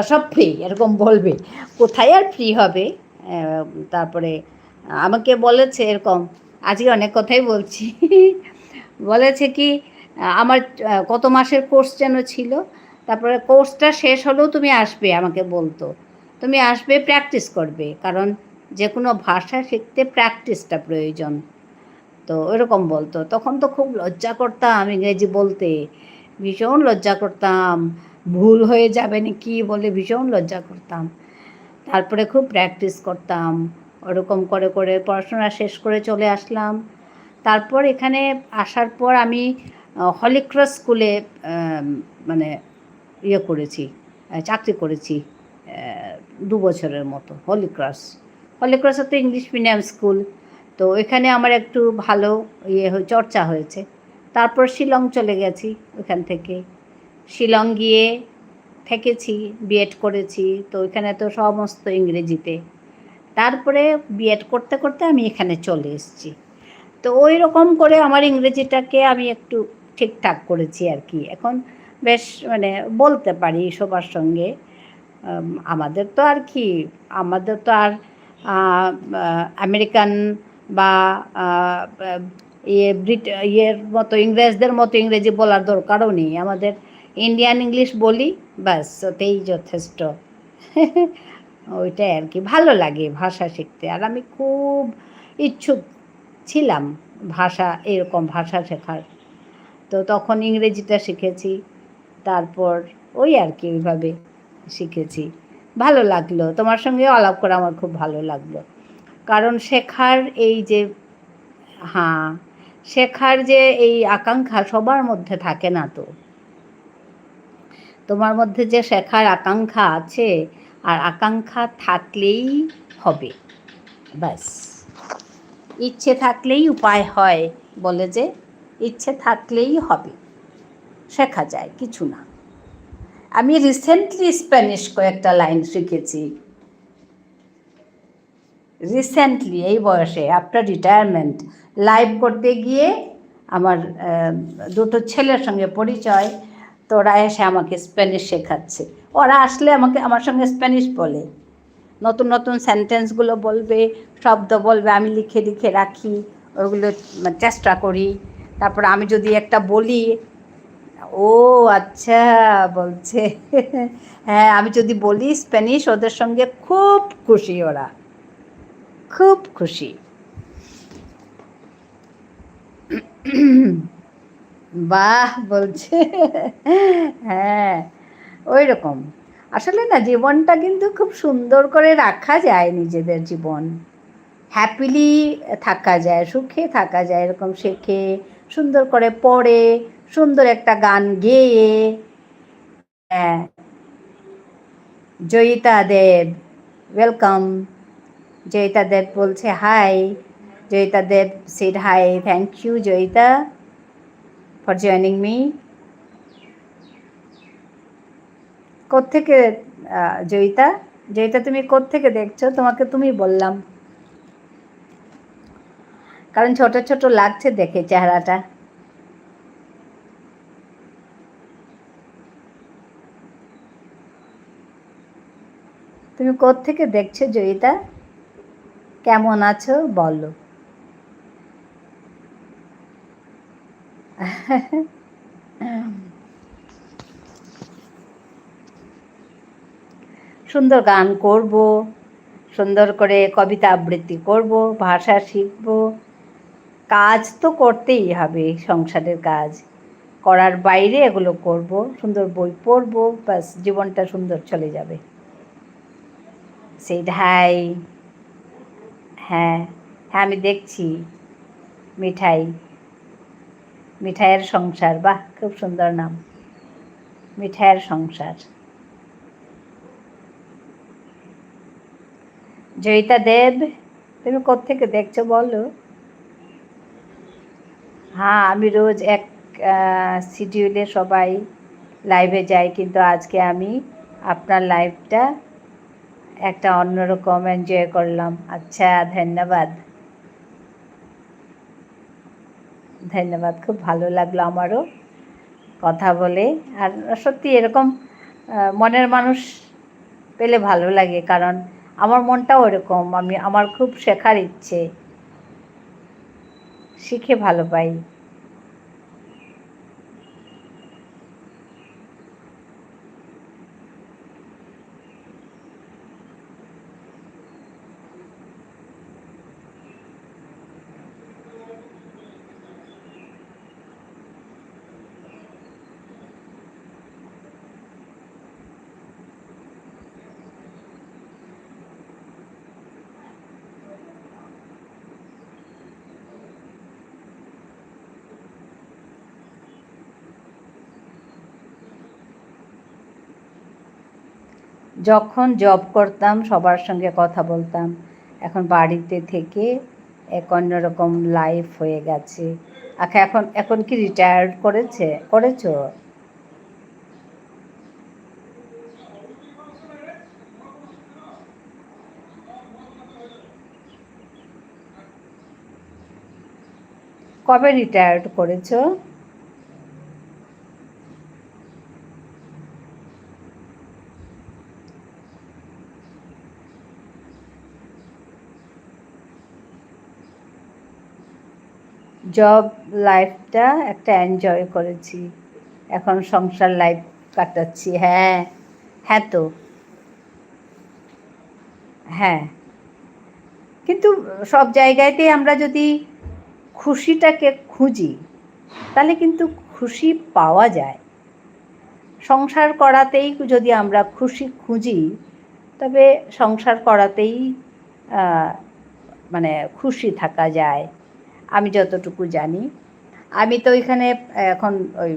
সব ফ্রি, এরকম বলবে, কোথায় আর ফ্রি হবে। তারপরে আমাকে বলেছে এরকম, আজকে অনেক কথাই বলছি বলেছে কি আমার কত মাসের কোর্স যেন ছিল, তারপরে কোর্সটা শেষ হলেও তুমি আসবে, আমাকে বলতো তুমি আসবে, প্র্যাকটিস করবে, কারণ যে কোনো ভাষা শিখতে প্র্যাকটিসটা প্রয়োজন। তো ওইরকম বলতো। তখন তো খুব লজ্জা করতাম ইংরেজি বলতে, ভীষণ লজ্জা করতাম, ভুল হয়ে যাবে নাকি বলে ভীষণ লজ্জা করতাম। তারপরে খুব প্র্যাকটিস করতাম, ওরকম করে করে পড়াশোনা শেষ করে চলে আসলাম। তারপর এখানে আসার পর আমি হলিক্রস স্কুলে মানে করেছি, চাকরি করেছি 2 বছরের মতো। হলিক্রস তো ইংলিশ মিডিয়াম স্কুল, তো এখানে আমার একটু ভালো চর্চা হয়েছে। তারপর শিলং চলে গেছি, ওখান থেকে শিলং গিয়ে থেকেছি, বিএড করেছি, তো এখানে তো সমস্ত ইংরেজিতে। তারপরে বিএড করতে করতে আমি এখানে চলে এসেছি। তো ওই রকম করে আমার ইংরেজিটাকে আমি একটু ঠিকঠাক করেছি আর কি। এখন বেশ মানে বলতে পারি সবার সঙ্গে। আমাদের তো আর কি, আমাদের তো আর আমেরিকান বা ইয়ের মতো, ইংরেজদের মতো ইংরেজি বলার দরকারও নেই। আমাদের ইন্ডিয়ান ইংলিশ বলি, ব্যাস ওতেই যথেষ্ট ওইটাই আর কি। ভালো লাগে ভাষা শিখতে, আর আমি খুব ইচ্ছুক ছিলাম এরকম ভাষা শেখার। তো তখন ইংরেজিটা শিখেছি, তারপর ওই আর কি ওইভাবে শিখেছি। ভালো লাগলো তোমার সঙ্গে আলাপ করে, আমার খুব ভালো লাগলো। কারণ শেখার এই যে শেখার যে এই আকাঙ্ক্ষা সবার মধ্যে থাকে না। তো তোমার মধ্যে যে শেখার আকাঙ্ক্ষা আছে, আর আকাঙ্ক্ষা থাকলেই হবে, ব্যাস। ইচ্ছে থাকলেই উপায় হয় বলে, যে ইচ্ছে থাকলেই হবে, শেখা যায়, কিছু না। আমি রিসেন্টলি স্প্যানিশ কয়েকটা লাইন শিখেছি, রিসেন্টলি এই বয়সে, আফটার রিটায়ারমেন্ট। লাইভ করতে গিয়ে আমার 2টো ছেলের সঙ্গে পরিচয়, তো ওরা এসে আমাকে স্প্যানিশ শেখাচ্ছে। ওরা আসলে আমার সঙ্গে স্প্যানিশ বলে, নতুন নতুন সেন্টেন্সগুলো বলবে, শব্দ বলবে, আমি লিখে লিখে রাখি, ওগুলো চেষ্টা করি। তারপর আমি যদি একটা বলি, ও আচ্ছা বলছে হ্যাঁ, আমি যদি বলি স্প্যানিশ, ওদের সঙ্গে খুব খুশি, ওরা খুব খুশি। বাহ বলছে হ্যাঁ, ওই রকম। আসলে না, জীবনটা কিন্তু খুব সুন্দর করে রাখা যায়, নিজেদের জীবন হ্যাপিলি থাকা যায়, সুখে থাকা যায়, এরকম শেখে, সুন্দর করে পড়ে, সুন্দর একটা গান গেয়ে। হ্যাঁ, জয়িতা দেব, ওয়েলকাম। জয়িতা দেব বলছে hi. Joyita Deb said hi, thank you Joyita for joining me. কোত্থেকে জয়িতা? জয়িতা তুমি কোত্থেকে দেখছো? তোমাকে তুমি বললাম, কারণ ছোট ছোট লাগছে দেখে চেহারাটা। তুমি কোত্থেকে দেখছো জয়িতা? কেমন আছো বলো। সুন্দর গান করব, সুন্দর করে কবিতা আবৃত্তি করব, ভাষা শিখব, কাজ তো করতেই হবে, সংসারের কাজ করার বাইরে এগুলো করব, সুন্দর বই পড়বো, ব্যাস জীবনটা সুন্দর চলে যাবে। সেটাই। হ্যাঁ, হ্যাঁ, আমি দেখছি। মিঠাই, মিঠাইয়ের সংসার, বাহ খুব সুন্দর নাম, মিঠাইয়ের সংসার। জয়িতা দেব, তুমি কোত্থেকে দেখছো বলো? হ্যাঁ, আমি রোজ এক শিডিউলে সবাই লাইভে যাই, কিন্তু আজকে আমি আপনার লাইভটা একটা অন্যরকম এনজয় করলাম। আচ্ছা, ধন্যবাদ, ধন্যবাদ, খুব ভালো লাগলো আমারও কথা বলে। আর সত্যি এরকম মনের মানুষ পেলে ভালো লাগে, কারণ আমার মনটাও এরকম, আমার খুব শেখার ইচ্ছে, শিখে ভালো পাই। যখন জব করতাম সবার সঙ্গে কথা বলতাম, এখন বাড়িতে থেকে এক অন্যরকম লাইফ হয়ে গেছে। আচ্ছা, এখন এখন কি রিটায়ার্ড করেছো? কবে রিটায়ার্ড করেছো? জব লাইফটা একটা এনজয় করেছি, এখন সংসার লাইফ কাটাচ্ছি। হ্যাঁ, হ্যাঁ তো, হ্যাঁ, কিন্তু সব জায়গাতেই আমরা যদি খুশিটাকে খুঁজি তাহলে কিন্তু খুশি পাওয়া যায়। সংসার করাতেই যদি আমরা খুশি খুঁজি, তবে সংসার করাতেই মানে খুশি থাকা যায়, আমি যতটুকু জানি। আমি তো এখানে এখন ওই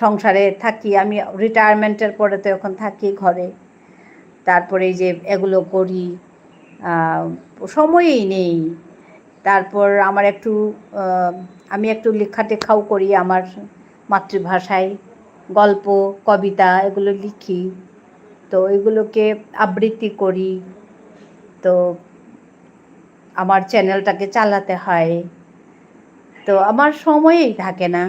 সংসারে থাকি, আমি রিটায়ারমেন্টের পরে তো এখন থাকি ঘরে, তারপরে এই যে এগুলো করি, সময়ই নেই। তারপর আমার একটু আমি একটু লেখাটেখাও করি আমার মাতৃভাষায়, গল্প কবিতা এগুলো লিখি, তো এগুলোকে আবৃত্তি করি, তো আমার চ্যানেলটাকে চালাতে হয়, তো আমার সময়ই থাকে না।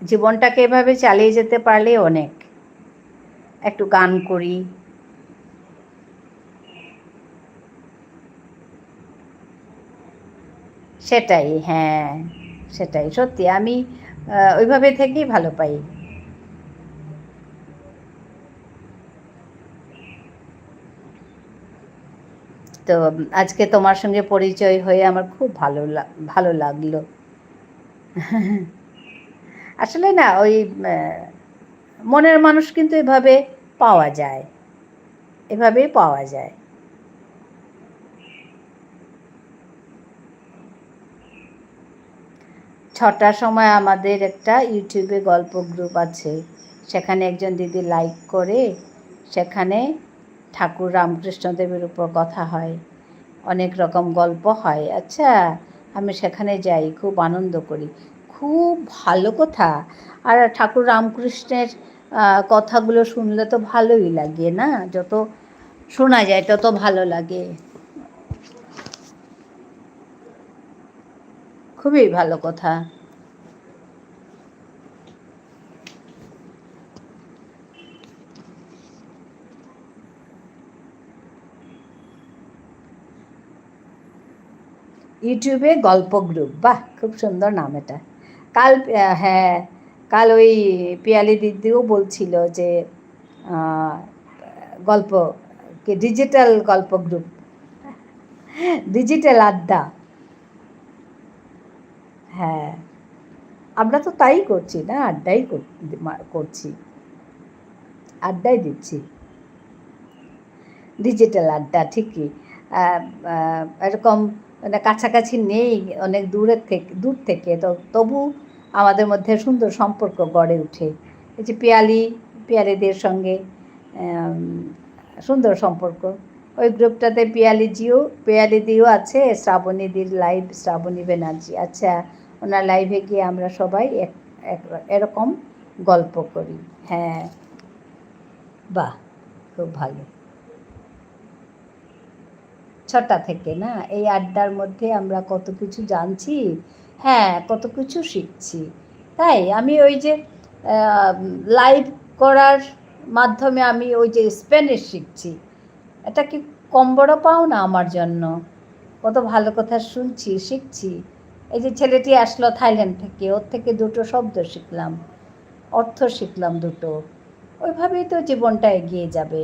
জীবনটাকে এভাবে চালিয়ে যেতে পারলে অনেক। একটু গান করি, সেটাই, হ্যাঁ, সেটাই সত্যি, আমি ওইভাবে থেকেই ভালো পাই। তো আজকে তোমার সঙ্গে পরিচয় হয়ে আমার খুব ভালো লাগলো। আসলে না, ওই মনের মানুষ কিন্তু এভাবে পাওয়া যায়, এভাবেই পাওয়া যায়। ছটার সময় আমাদের একটা ইউটিউবে গল্প গ্রুপ আছে, সেখানে একজন দিদি লাইক করে, সেখানে ঠাকুর রামকৃষ্ণদেবের উপর কথা হয়, অনেক রকম গল্প হয়। আচ্ছা, আমি সেখানে যাই, খুব আনন্দ করি, খুব ভালো কথা। আর ঠাকুর রামকৃষ্ণের কথাগুলো শুনলে তো ভালোই লাগে না, যত শোনা যায় তত ভালো লাগে, খুবই ভালো কথা। ইউটিউবে গল্প গ্রুপ, বাহ খুব সুন্দর নাম এটা। কাল হ্যাঁ, কাল ওই পিয়ালি দিদিও বলছিল যে গল্প কি ডিজিটাল গল্প গ্রুপ, ডিজিটাল আড্ডা। হ্যাঁ, আমরা তো তাই করছি না, আড্ডাই করছি, আড্ডাই দিচ্ছি, ডিজিটাল আড্ডা। ঠিকই এরকম মানে কাছাকাছি নেই, অনেক দূর থেকে তো তবু আমাদের মধ্যে সুন্দর সম্পর্ক গড়ে ওঠে। এই যে পিয়ালিদের সঙ্গে সুন্দর সম্পর্ক। ওই গ্রুপটাতে পিয়ালিদিও আছে, শ্রাবণীদির লাইভ, শ্রাবণী ব্যানার্জি। আচ্ছা, ওনার লাইভে গিয়ে আমরা সবাই এরকম গল্প করি। হ্যাঁ, বাহ, খুব ভালো। 6টা থেকে না, এই আড্ডার মধ্যে আমরা কত কিছু জানছি, হ্যাঁ কত কিছু শিখছি। তাই আমি ওই যে লাইভ করার মাধ্যমে আমি ওই যে স্প্যানিশ শিখছি, এটা কি কম বড় পাও না আমার জন্য? কত ভালো কথা শুনছি, শিখছি। এই যে ছেলেটি আসলো থাইল্যান্ড থেকে, ওর থেকে 2টো শব্দ শিখলাম, অর্থ শিখলাম 2টো। ওইভাবেই তো জীবনটা এগিয়ে যাবে।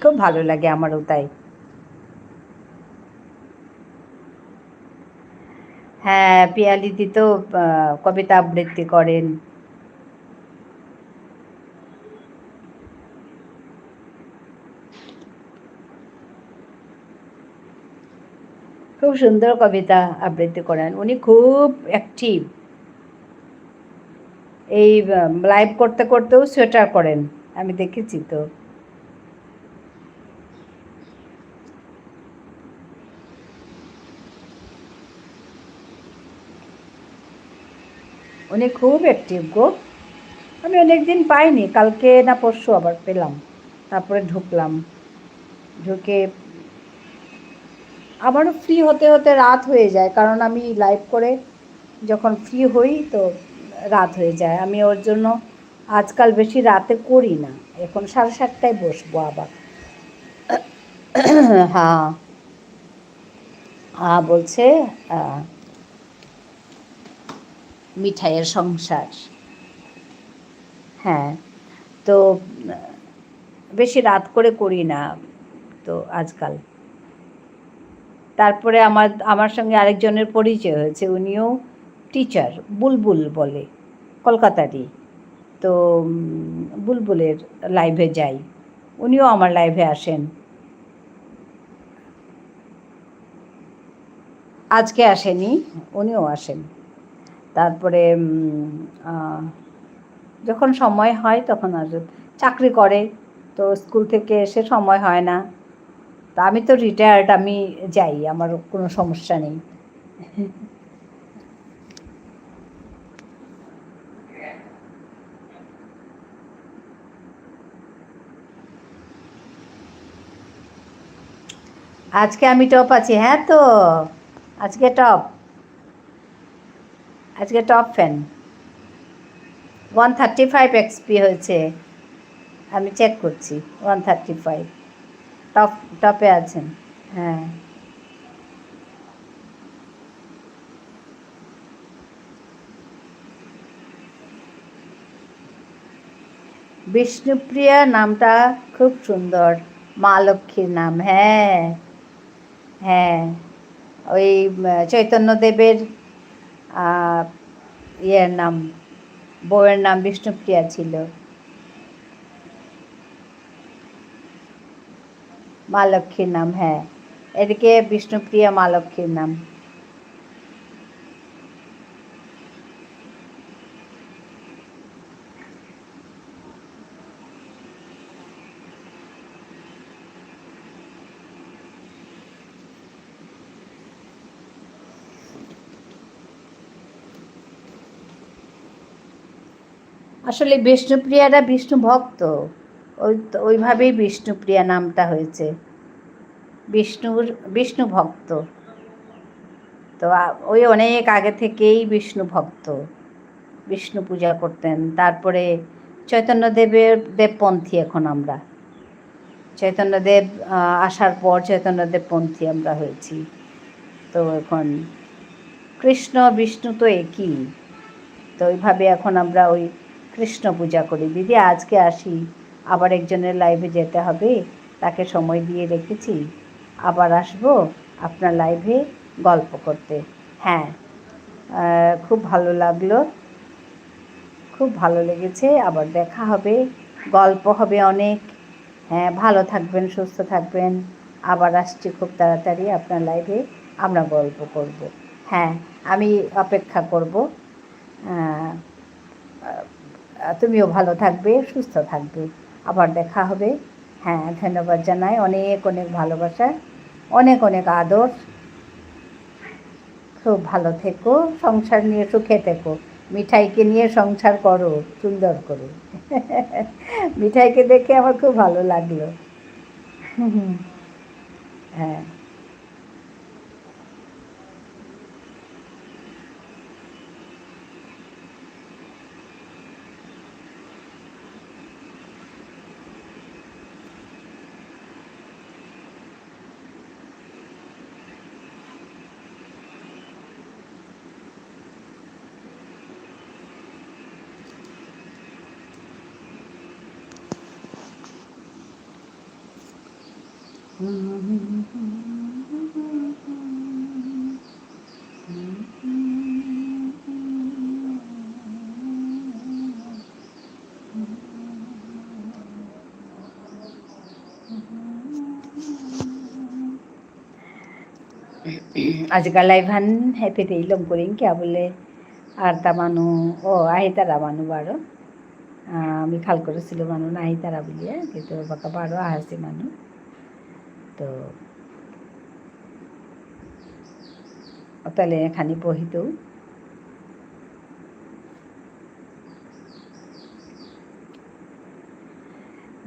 খুব ভালো লাগে আমারও তাই। হ্যাঁ, পিয়ালিদি তো কবিতা আবৃত্তি করেন। খুব সুন্দর কবিতা আবৃত্তি করেন উনি, খুব অ্যাক্টিভ। এই লাইভ করতে করতেও সোয়েটার করেন, আমি দেখেছি তো। উনি খুব অ্যাক্টিভ গো। আমি অনেকদিন পাইনি, কালকে না পরশু আবার পেলাম, তারপরে ঢুকে আমারও ফ্রি হতে হতে রাত হয়ে যায়, কারণ আমি লাইভ করে যখন ফ্রি হই তো রাত হয়ে যায়। আমি ওর জন্য আজকাল বেশি রাতে করি না, এখন 7:30টায় বসবো আবার। হ্যাঁ হ্যাঁ, বলছে মিঠাইয়ের সংসার। হ্যাঁ, তো বেশি রাত করে করি না তো আজকাল। তারপরে আমার সঙ্গে আরেকজনের পরিচয় হয়েছে, উনিও টিচার, বুলবুল বলে, কলকাতারই। তো বুলবুলের লাইভে যাই, উনিও আমার লাইভে আসেন। আজকে আসেনি, উনিও আসেন। তারপরে যখন সময় হয় তখন আসেন। চাকরি করে তো স্কুল থেকে এসে সময় হয় না, তা আমি তো রিটায়ার্ড, আমি যাই, আমার কোনো সমস্যা নেই। আজকে আমি টপ আছি, হ্যাঁ তো আজকে টপ ফ্যান। 135 এক্সপি হয়েছে, আমি চেক করছি। 135 টপে আছেন। হ্যাঁ, বিষ্ণুপ্রিয়া নামটা খুব সুন্দর, মা লক্ষ্মীর নাম। হ্যাঁ হ্যাঁ, ওই চৈতন্যদেবের ইয়ের নাম, বউয়ের নাম বিষ্ণুপ্রিয়া ছিল। মা লক্ষ্মীর নাম, হ্যাঁ, এদিকে বিষ্ণুপ্রিয়া মা লক্ষ্মীর নাম। আসলে বিষ্ণুপ্রিয়ারা বিষ্ণু ভক্ত, ওইভাবেই বিষ্ণুপ্রিয়া নামটা হয়েছে, বিষ্ণু ভক্ত। তো ওই অনেক আগে থেকেই বিষ্ণু ভক্ত, বিষ্ণু পূজা করতেন। তারপরে দেবপন্থী এখন আমরা, চৈতন্যদেব আসার পর চৈতন্যদেবপন্থী আমরা হয়েছি। তো এখন কৃষ্ণ বিষ্ণু তো একই, তো ওইভাবে এখন আমরা ওই কৃষ্ণ পূজা করি। দিদি আজকে আসি, আবার একজনের লাইভে যেতে হবে, তাকে সময় দিয়ে রেখেছি, আবার আসবো আপনার লাইভে গল্প করতে। হ্যাঁ, খুব ভালো লাগলো, খুব ভালো লেগেছে। আবার দেখা হবে, গল্প হবে অনেক। হ্যাঁ, ভালো থাকবেন, সুস্থ থাকবেন। আবার আসছি খুব তাড়াতাড়ি আপনার লাইভে, আমরা গল্প করব। হ্যাঁ, আমি অপেক্ষা করব। তুমিও ভালো থাকবে, সুস্থ থাকবে। আবার দেখা হবে। হ্যাঁ, ধন্যবাদ জানাই, অনেক অনেক ভালোবাসা, অনেক অনেক আদর। খুব ভালো থেকো, সংসার নিয়ে সুখে থেকো, মিঠাইকে নিয়ে সংসার করো সুন্দর করে। মিঠাইকে দেখে আমার খুব ভালো লাগলো। হ্যাঁ, আজিকাল লাইভান হেপেতে ilong kuring kya bole arta manu o ahitara manu baro আমি খাল করেছিল মানু নাই তারা বলিয়া কিন্তু বাকা বারো আহাসি মানু তো তাহলে এখানে পহিত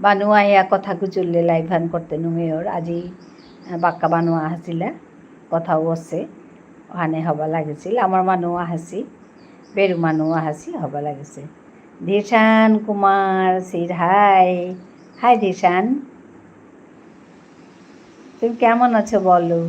বানু আয়া কথা গুজুল্লে লাইভান করতে নুমেয়র আজি বাক্কা বানু আহাসিলা কথাও আছে ওখানে হবা লাগিছিল আমার মানু আহাসি বেরু মানু আহাসি হবা লাগিছে ধীরসান কুমার সির হাই হাই ধীরসান, তুমি কেমন আছো বলো?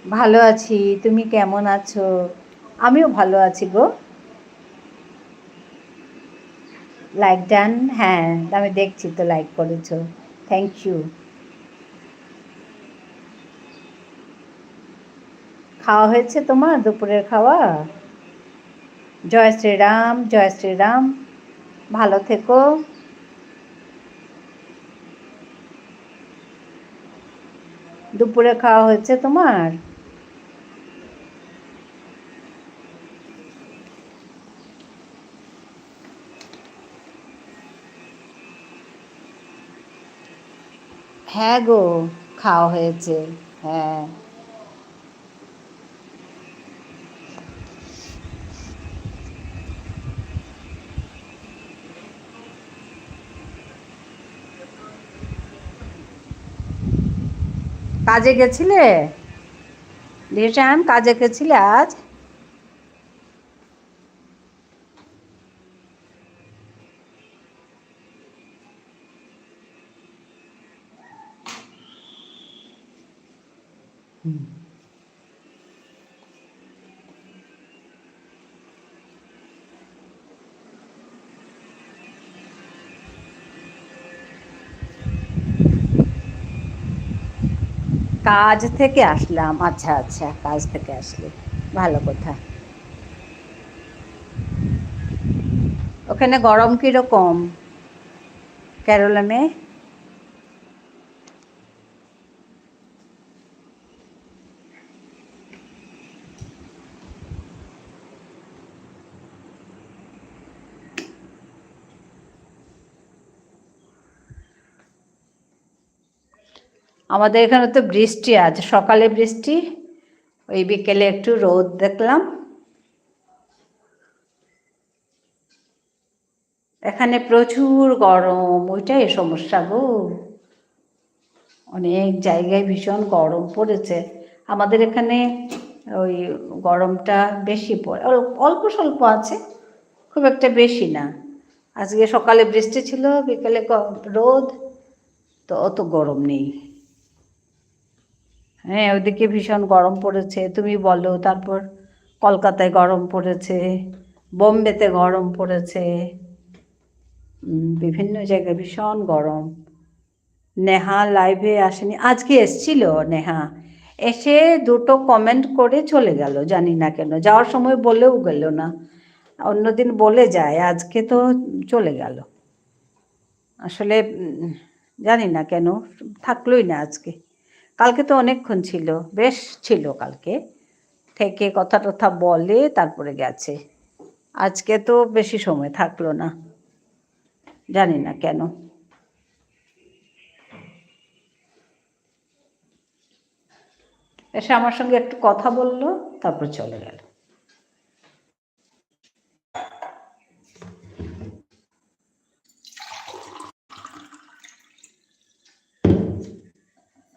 ভালো আছি, তুমি কেমন আছো? আমিও ভালো আছি গো। লাইক ডান, হ্যাঁ আমি দেখছি তো লাইক করেছো, থ্যাংক ইউ। খাওয়া হয়েছে তোমার দুপুরের খাওয়া? জয় শ্রীরাম, জয় শ্রীরাম, ভালো থেকো। দুপুরে খাওয়া হয়েছে তোমার? হ্যাঁ গো, খাওয়া হয়েছে। হ্যাঁ, কাজে গেছিলে? রিশান কাজে গেছিলে আজ? কাজ থেকে আসলাম, আচ্ছা আচ্ছা, কাজ থেকে আসলে ভালো কথা। ওখানে গরম কিরকম ক্যারোলানে? আমাদের এখানে তো বৃষ্টি, আজ সকালে বৃষ্টি, ওই বিকেলে একটু রোদ দেখলাম। এখানে প্রচুর গরম, ওইটাই সমস্যা গো। অনেক জায়গায় ভীষণ গরম পড়েছে। আমাদের এখানে ওই গরমটা বেশি পড়ে, অল্প স্বল্প আছে, খুব একটা বেশি না। আজকে সকালে বৃষ্টি ছিল, বিকেলে রোদ, তো অত গরম নেই। হ্যাঁ, ওইদিকে ভীষণ গরম পড়েছে তুমি বলো। তারপর কলকাতায় গরম পড়েছে, বোম্বেতে গরম পড়েছে, বিভিন্ন জায়গায় ভীষণ গরম। নেহা লাইভে আসেনি, আজকে এসছিল নেহা, এসে দুটো কমেন্ট করে চলে গেল, জানি না কেন, যাওয়ার সময় বলেও গেল না। অন্যদিন বলে যায়, আজকে তো চলে গেল। আসলে জানি না কেন থাকলোই না আজকে। কালকে তো অনেকক্ষণ ছিল, বেশ ছিল কালকে, থেকে কথা টথা বলে তারপরে গেছে। আজকে তো বেশি সময় থাকলো না, জানি না কেন। এসে আমার সঙ্গে একটু কথা বললো, তারপর চলে গেল।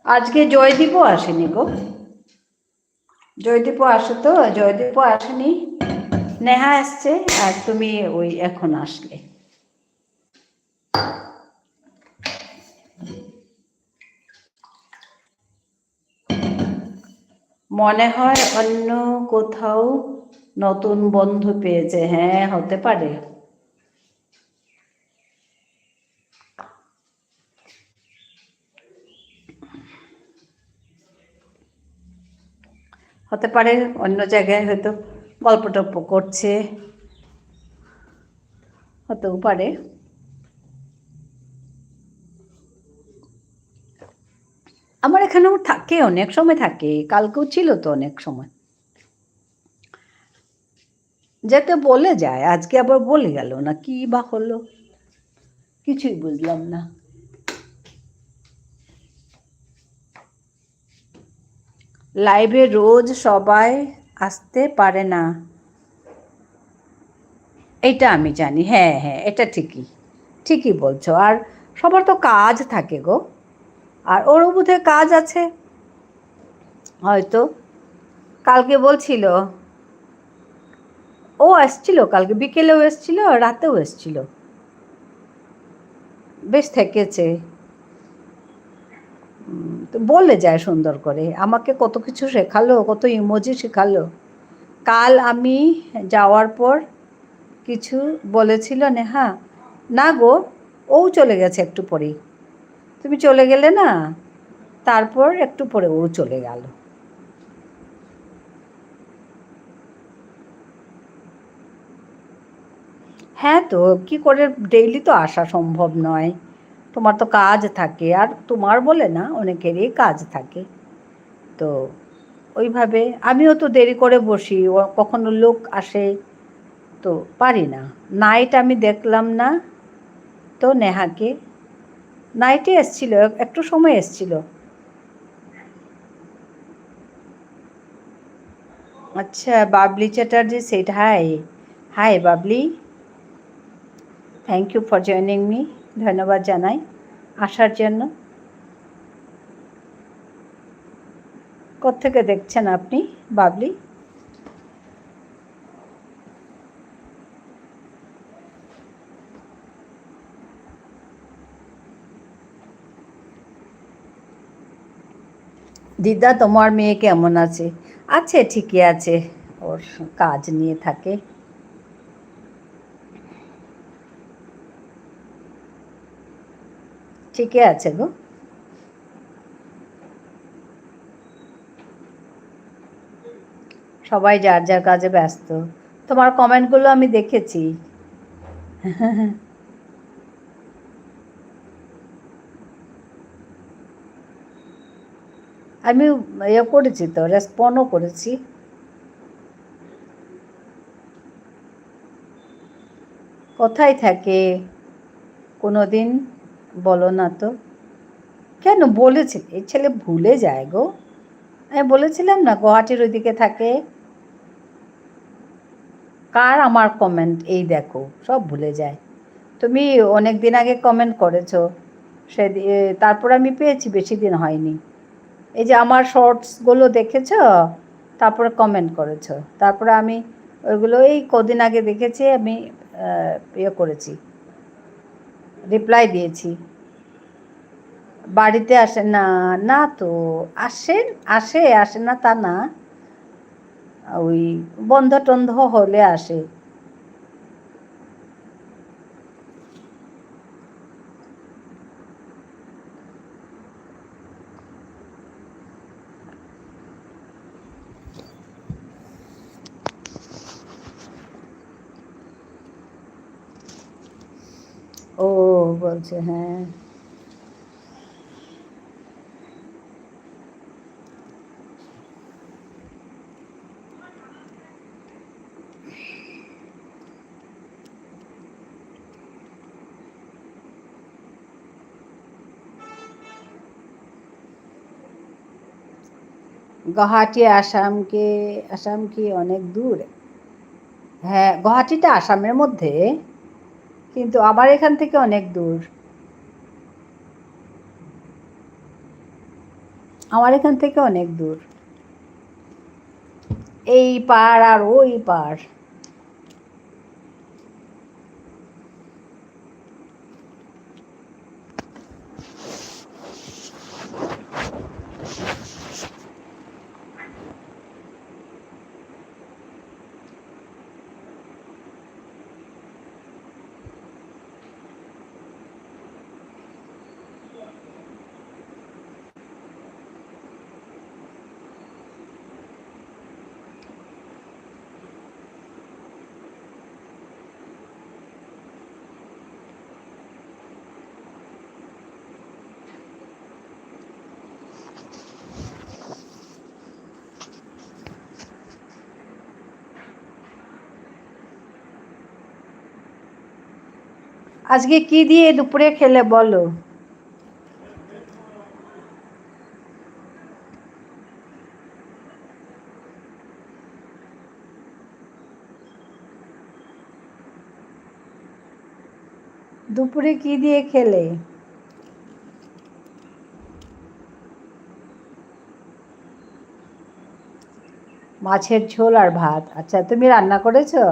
আজকে জয়দীপও আসেনি গো, জয়দীপও আসে তো, জয়দীপও আসেনি, নেহা আসছে, আর তুমি ওই এখন আসলে। মনে হয় অন্য কোথাও নতুন বন্ধু পেয়েছে। হ্যাঁ, হতে পারে। হতে পারে অন্য জায়গায় হয়তো গল্প টল্প করছে, হতেও পারে। আমার এখানেও থাকে, অনেক সময় থাকে, কালকেও ছিল তো অনেক সময়। যেতে বলে যায়, আজকে আবার বলে গেল না, কি বা হলো কিছুই বুঝলাম না। লাইভে রোজ সবাই আসতে পারে না, এটা আমি জানি। হ্যাঁ হ্যাঁ, এটা ঠিকই, ঠিকই বলছো। আর সবার তো কাজ থাকে গো, আর ওরও বোধহয় কাজ আছে হয়তো। কালকে বলছিল, ও এসছিল কালকে বিকেলেও এসছিল, রাতেও এসছিল, বেশ থেকেছে। তো বলে যায় সুন্দর করে, আমাকে কত কিছু শেখালো, কত ইমোজি শেখালো। কাল আমি যাওয়ার পর কিছু বলেছিল নেহা, না গো, ও চলে গেছে একটু পরেই, তুমি চলে গেলে না, তারপর একটু পরে ও চলে গেল। হ্যাঁ, তো কি করে, ডেইলি তো আসা সম্ভব নয়, তোমার তো কাজ থাকে, আর তোমার বলে না, অনেকেরই কাজ থাকে। তো ওইভাবে আমিও তো দেরি করে বসি, কখনো লোক আসে, তো পারি না। নাইট আমি দেখলাম না তো নেহাকে, নাইটে এসছিল, একটু সময় এসছিল। আচ্ছা, Babli Chatterjee said hi. Hi Babli, thank you for joining me, ধন্যবাদ জানাই আসার জন্য। কোত্থেকে দেখছেন আপনি বাবলি? দিদা, তোমার মেয়ে কেমন আছে? আছে, ঠিকই আছে, ওর কাজ নিয়ে থাকে। ঠিকই আছে গো। সবাই যার যার কাজে ব্যস্ত। তোমার কমেন্টগুলো আমি দেখেছি। আমি ইয়ে করেছি তো, রেসপন্ডও করেছি। কোথায় থাকে কোনো দিন বলো না তো? কেন বলেছি, এই ছেলে ভুলে যায় গো। আমি বলেছিলাম না গুয়াহাটির ওইদিকে থাকে। কার আমার কমেন্ট এই দেখো, সব ভুলে যায়। তুমি অনেক দিন আগে কমেন্ট করেছো, সে তারপর আমি পেয়েছি, বেশি দিন হয়নি। এই যে আমার শর্টসগুলো দেখেছো, তারপরে কমেন্ট করেছো, তারপরে আমি ওইগুলো এই কদিন আগে দেখেছি, আমি ইয়ে করেছি, রিপ্লাই দিয়েছি। বাড়িতে আসে না? না তো, আসে না তা না, ওই বন্ধ টন্ধ হলে আসে। ও বলছে, হ্যাঁ। গুয়াহাটি আসাম কি অনেক দূর? হ্যাঁ, গুয়াহাটিটা আসামের মধ্যে, কিন্তু আবার এখান থেকে অনেক দূর। আমার এখান থেকে অনেক দূর, এই পার আর ওই পার। আজকে কি দিয়ে দুপুরে খেলে বলো? দুপুরে কি দিয়ে খেলে? মাছের ঝোল আর ভাত। আচ্ছা, তুমি রান্না করেছো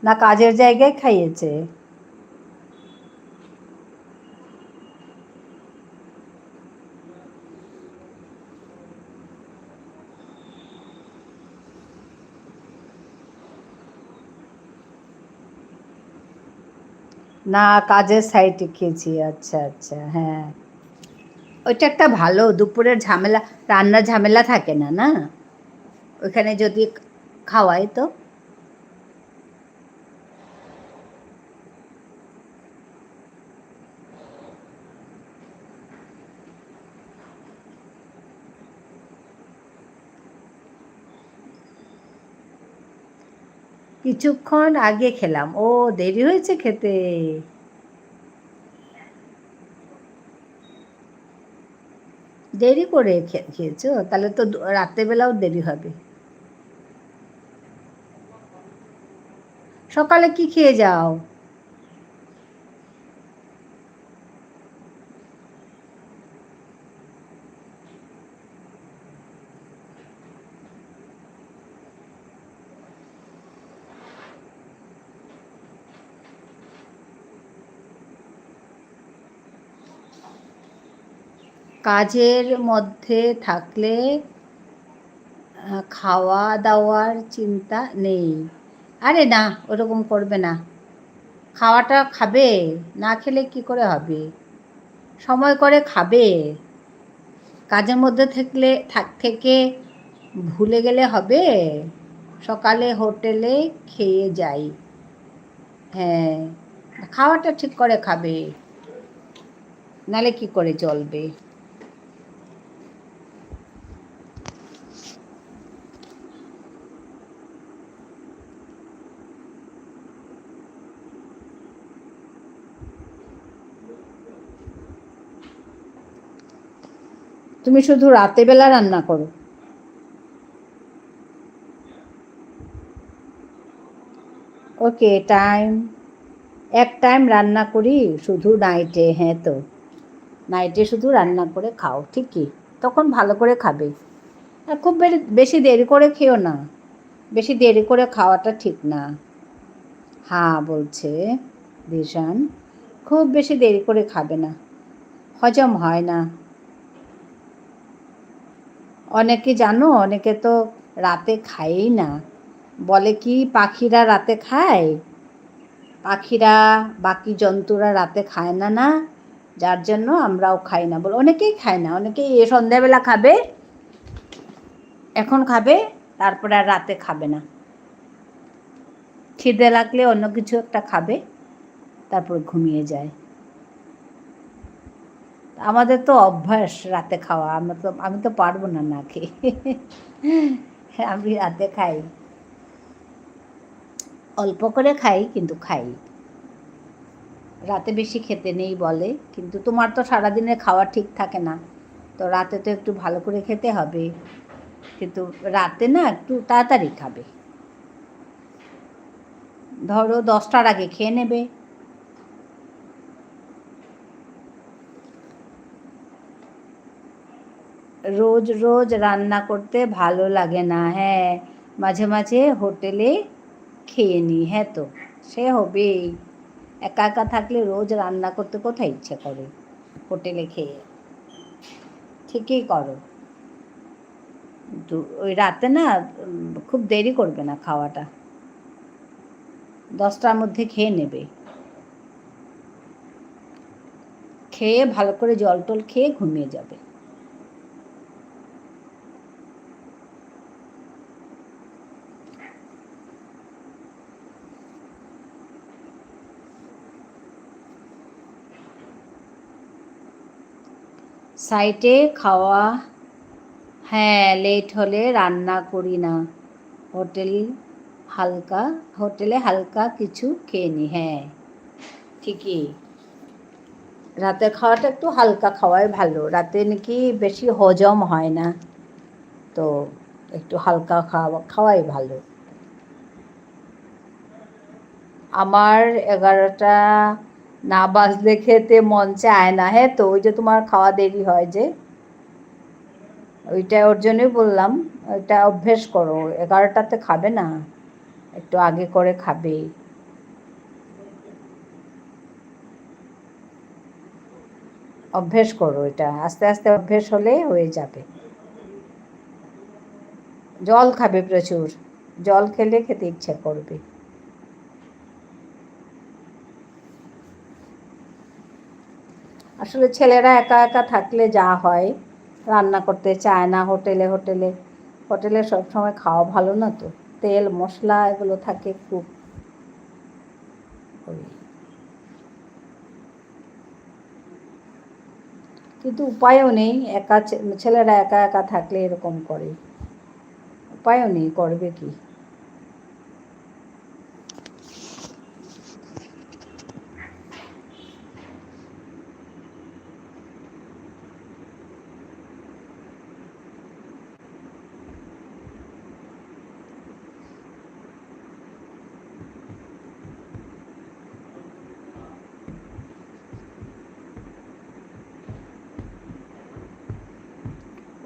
না কাজের জায়গায় খাইয়েছে? না, কাজের সাইটে খেয়েছি। আচ্ছা আচ্ছা, হ্যাঁ। ওইটা একটা ভালো, দুপুরের ঝামেলা, রান্নার ঝামেলা থাকে না, না ওইখানে যদি খাওয়াই তো। কিছুক্ষণ আগে খেলাম। ও, দেরি হয়েছে খেতে। দেরি করে খেয়েছো তাহলে তো রাত্রেবেলাও দেরি হবে। সকালে কি খেয়ে যাও? কাজের মধ্যে থাকলে খাওয়া দাওয়ার চিন্তা নেই। আরে না, ওরকম করবে না। খাওয়াটা খাবে, না খেলে কি করে হবে? সময় করে খাবে। কাজের মধ্যে থেকে ভুলে গেলে হবে? সকালে হোটেলে খেয়ে যাই। হ্যাঁ, খাওয়াটা ঠিক করে খাবে, নালে কি করে চলবে? তুমি শুধু রাতে বেলা রান্না করো? ওকে টাইম, এক টাইম রান্না করি শুধু নাইটে। হ্যাঁ তো নাইটে শুধু রান্না করে খাও, ঠিকই, তখন ভালো করে খাবে। আর খুব বেশি দেরি করে খেও না, বেশি দেরি করে খাওয়াটা ঠিক না। হ্যাঁ বলছে দিশান, খুব বেশি দেরি করে খাবে না, হজম হয় না। অনেকে জানো, অনেকে তো রাতে খায়ই না, বলে কি পাখিরা রাতে খায়, পাখিরা বাকি জন্তুরা রাতে খায় না, না যার জন্য আমরাও খাই না বলে অনেকেই খায় না। অনেকেই সন্ধ্যাবেলা খাবে, এখন খাবে, তারপরে আর রাতে খাবে না, খিদে লাগলে অন্য কিছু একটা খাবে, তারপর ঘুমিয়ে যায়। আমাদের তো অভ্যাস রাতে খাওয়া, আমি তো পারবো না না খেয়ে। আমি রাতে খাই, অল্প করে খাই কিন্তু খাই। রাতে বেশি খেতে নেই বলে, কিন্তু তোমার তো সারাদিনে খাওয়া ঠিক থাকে না, তো রাতে তো একটু ভালো করে খেতে হবে, কিন্তু রাতে না একটু তাড়াতাড়ি খাবে, ধরো 10টার আগে খেয়ে নেবে। রোজ রোজ রান্না করতে ভালো লাগে না। হ্যাঁ, মাঝে মাঝে হোটেলে খেয়ে নিই। হ্যাঁ তো সে হবেই, একা একা থাকলে রোজ রান্না করতে কোথায় ইচ্ছে করে হোটেলে খেয়ে। ঠিকই করো, ওই রাতে না খুব দেরি করবে না খাওয়াটা, 10টার মধ্যে খেয়ে নেবে, খেয়ে ভালো করে জল টল খেয়ে ঘুমিয়ে যাবে। সাইটে খাওয়া, হ্যাঁ লেট হলে রান্না করি না, হোটেল হালকা হোটেলে হালকা কিছু খেয়ে নিই। হ্যাঁ ঠিকই, রাতের খাওয়াটা একটু হালকা খাওয়াই ভালো, রাতে নাকি বেশি হজম হয় না, তো একটু হালকা খাওয়াই ভালো। আমার 11টা না বাজলে খেতে মন চায় না। হ্যাঁ তো ওই যে তোমার খাওয়া দেরি হয় যে, ওইটা ওর জন্যই বললাম, ওইটা অভ্যেস করো, 11টাতে খাবে না, একটু আগে করে খাবে। অভ্যেস করো, এটা আস্তে আস্তে অভ্যেস হলে হয়ে যাবে। জল খাবে প্রচুর, জল খেলে খেতে ইচ্ছে করবে। আসলে ছেলেরা একা একা থাকলে যা হয়, রান্না করতে চায় না, হোটেলে হোটেলে হোটেলে সবসময় খাওয়া ভালো না তো, তেল মশলা এগুলো থাকে খুব। কিন্তু উপায়ও নেই, একা ছেলেরা একা একা থাকলে এরকম করে, উপায়ও নেই, করবে কি।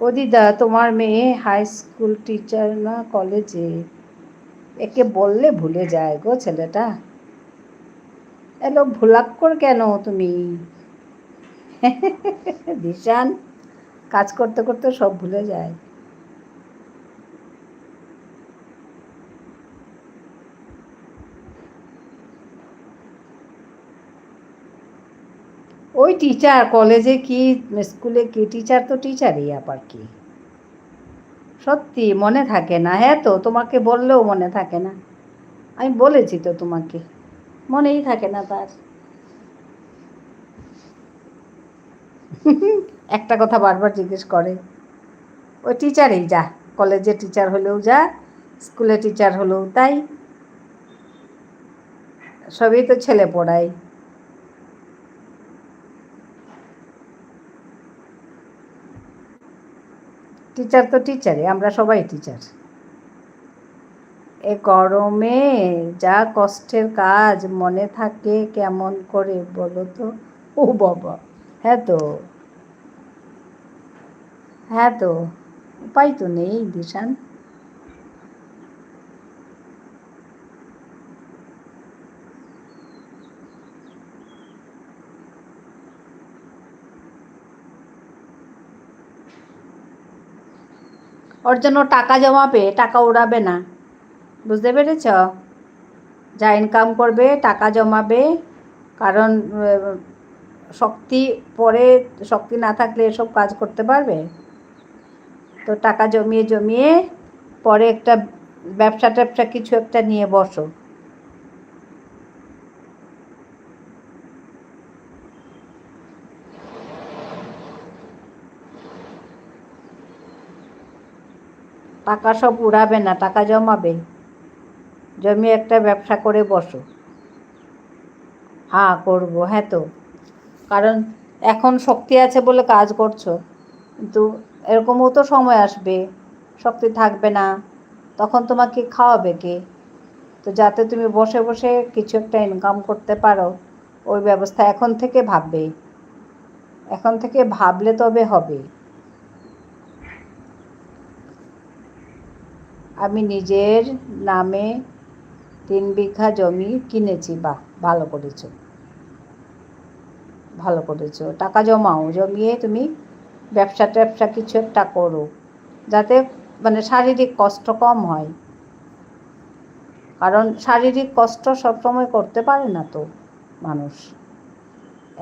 ও দিদা, তোমার মেয়ে হাই স্কুল টিচার না কলেজে? একে বললে ভুলে যায় গো ছেলেটা, এলো ভুলাক্কর কেন তুমি? দিশান, কাজ করতে করতে সব ভুলে যায়। ওই টিচার, কলেজে কি স্কুলে কি টিচার, তো টিচারই, আবার কি। সত্যি মনে থাকে না। হ্যাঁ তো তোমাকে বললেও মনে থাকে না, আমি বলেছি তো তোমাকে, মনেই থাকে না তার। একটা কথা বারবার জিজ্ঞেস করে, ওই টিচারেই যা, কলেজে টিচার হলেও যা, স্কুলে টিচার হলেও তাই, সবই তো ছেলে পড়ায়। টিচার তো টিচারই, আমরা সবাই টিচার। এ গরমে যা কষ্টের কাজ মনে থাকে কেমন করে বলো তো। ও বাবা, হ্যাঁ তো, হ্যাঁ তো, উপায় তো নেই দিশান। ওর জন্য টাকা জমাবে, টাকা উড়াবে না, বুঝতে পেরেছ? যা ইনকাম করবে টাকা জমাবে, কারণ শক্তি পরে, শক্তি না থাকলে এসব কাজ করতে পারবে? তো টাকা জমিয়ে জমিয়ে পরে একটা ব্যবসা ট্যাবসা কিছু একটা নিয়ে বসো। টাকা সব উড়াবে না, টাকা জমাবে, জমিয়ে একটা ব্যবসা করে বসো। হ্যাঁ করবো, হ্যাঁ তো, কারণ এখন শক্তি আছে বলে কাজ করছো, কিন্তু এরকমও তো সময় আসবে শক্তি থাকবে না, তখন তোমাকে খাওয়াবে কে? তো যাতে তুমি বসে বসে কিছু একটা ইনকাম করতে পারো, ওই ব্যবস্থা এখন থেকে ভাববে, এখন থেকে ভাবলে তবে হবে। আমি নিজের নামে 3 বিঘা জমি কিনেছি। বাহ, ভালো করেছো, ভালো করেছো। টাকা জমাও, জমিয়ে তুমি ব্যবসা ট্যাবসা কিছু একটা করো, যাতে মানে শারীরিক কষ্ট কম হয়, কারণ শারীরিক কষ্ট সবসময় করতে পারে না তো মানুষ।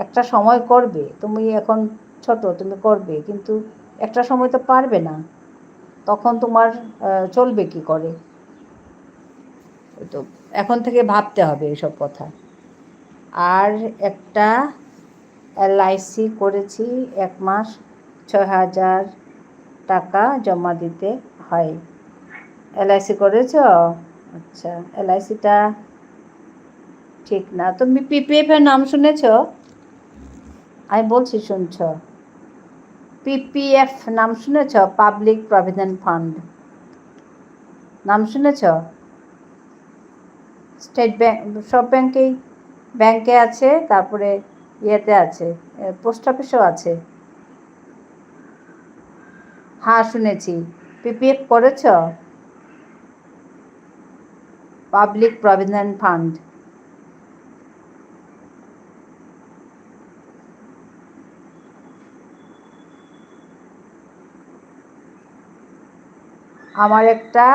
একটা সময় করবে, তুমি এখন ছোট, তুমি করবে, কিন্তু একটা সময় তো পারবে না, তখন তোমার চলবে কি করে? তো এখন থেকে ভাবতে হবে এসব কথা। আর একটা LIC করেছি, 1 মাস 6,000 টাকা জমা দিতে হয়। LIC করেছ? আচ্ছা, LICটা ঠিক না। তুমি PPF এর নাম শুনেছ? আমি বলছি, শুনছ? PPF নাম শুনেছ? পাবলিক প্রভিডেন্ট ফান্ড নাম শুনেছ? স্টেট ব্যাংক, সব ব্যাংকেই, ব্যাংকে আছে, তারপরে ইয়েতে আছে, পোস্ট অফিসেও আছে। হ্যাঁ শুনেছি। PPF করেছ? Public provident fund. আমার একটা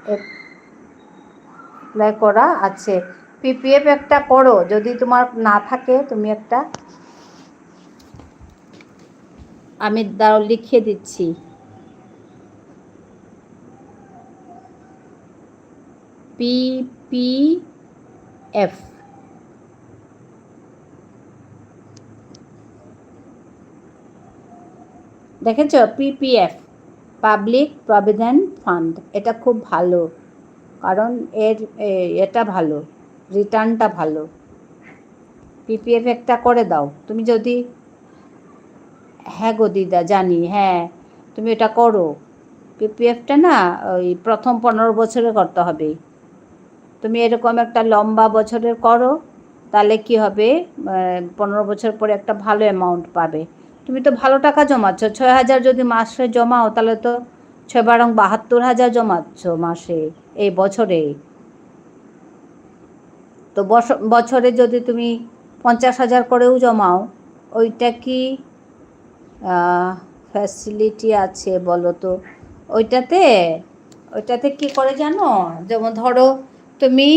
অ্যাপ্লাই করা আছে। PPF একটা করো, যদি তোমার না থাকে তুমি একটা, আমি দাও লিখিয়ে দিচ্ছি। PPF, দেখেছ? PPF, পাবলিক প্রভিডেন্ট ফান্ড, এটা খুব ভালো, কারণ এর এটা ভালো, রিটার্নটা ভালো। PPF একটা করে দাও তুমি যদি। হ্যাঁ গো দিদা, জানি, হ্যাঁ তুমি এটা করো। PPFটা না ওই প্রথম 15 বছরে করতে হবে। তুমি এরকম একটা লম্বা বছরের করো, তাহলে কি হবে, 15 বছর পরে একটা ভালো অ্যামাউন্ট পাবে। তুমি তো ভালো টাকা জমাচ্ছ, 6,000 যদি মাসে জমাও তাহলে তো 6 × 72 হাজার জমাচ্ছ মাসে, এই বছরে। তো বছরে যদি তুমি 50,000 করেও জমাও, ওইটা কি ফ্যাসিলিটি আছে বলো তো? ওইটাতে, ওইটাতে কি করে জানো, যেমন ধরো তুমি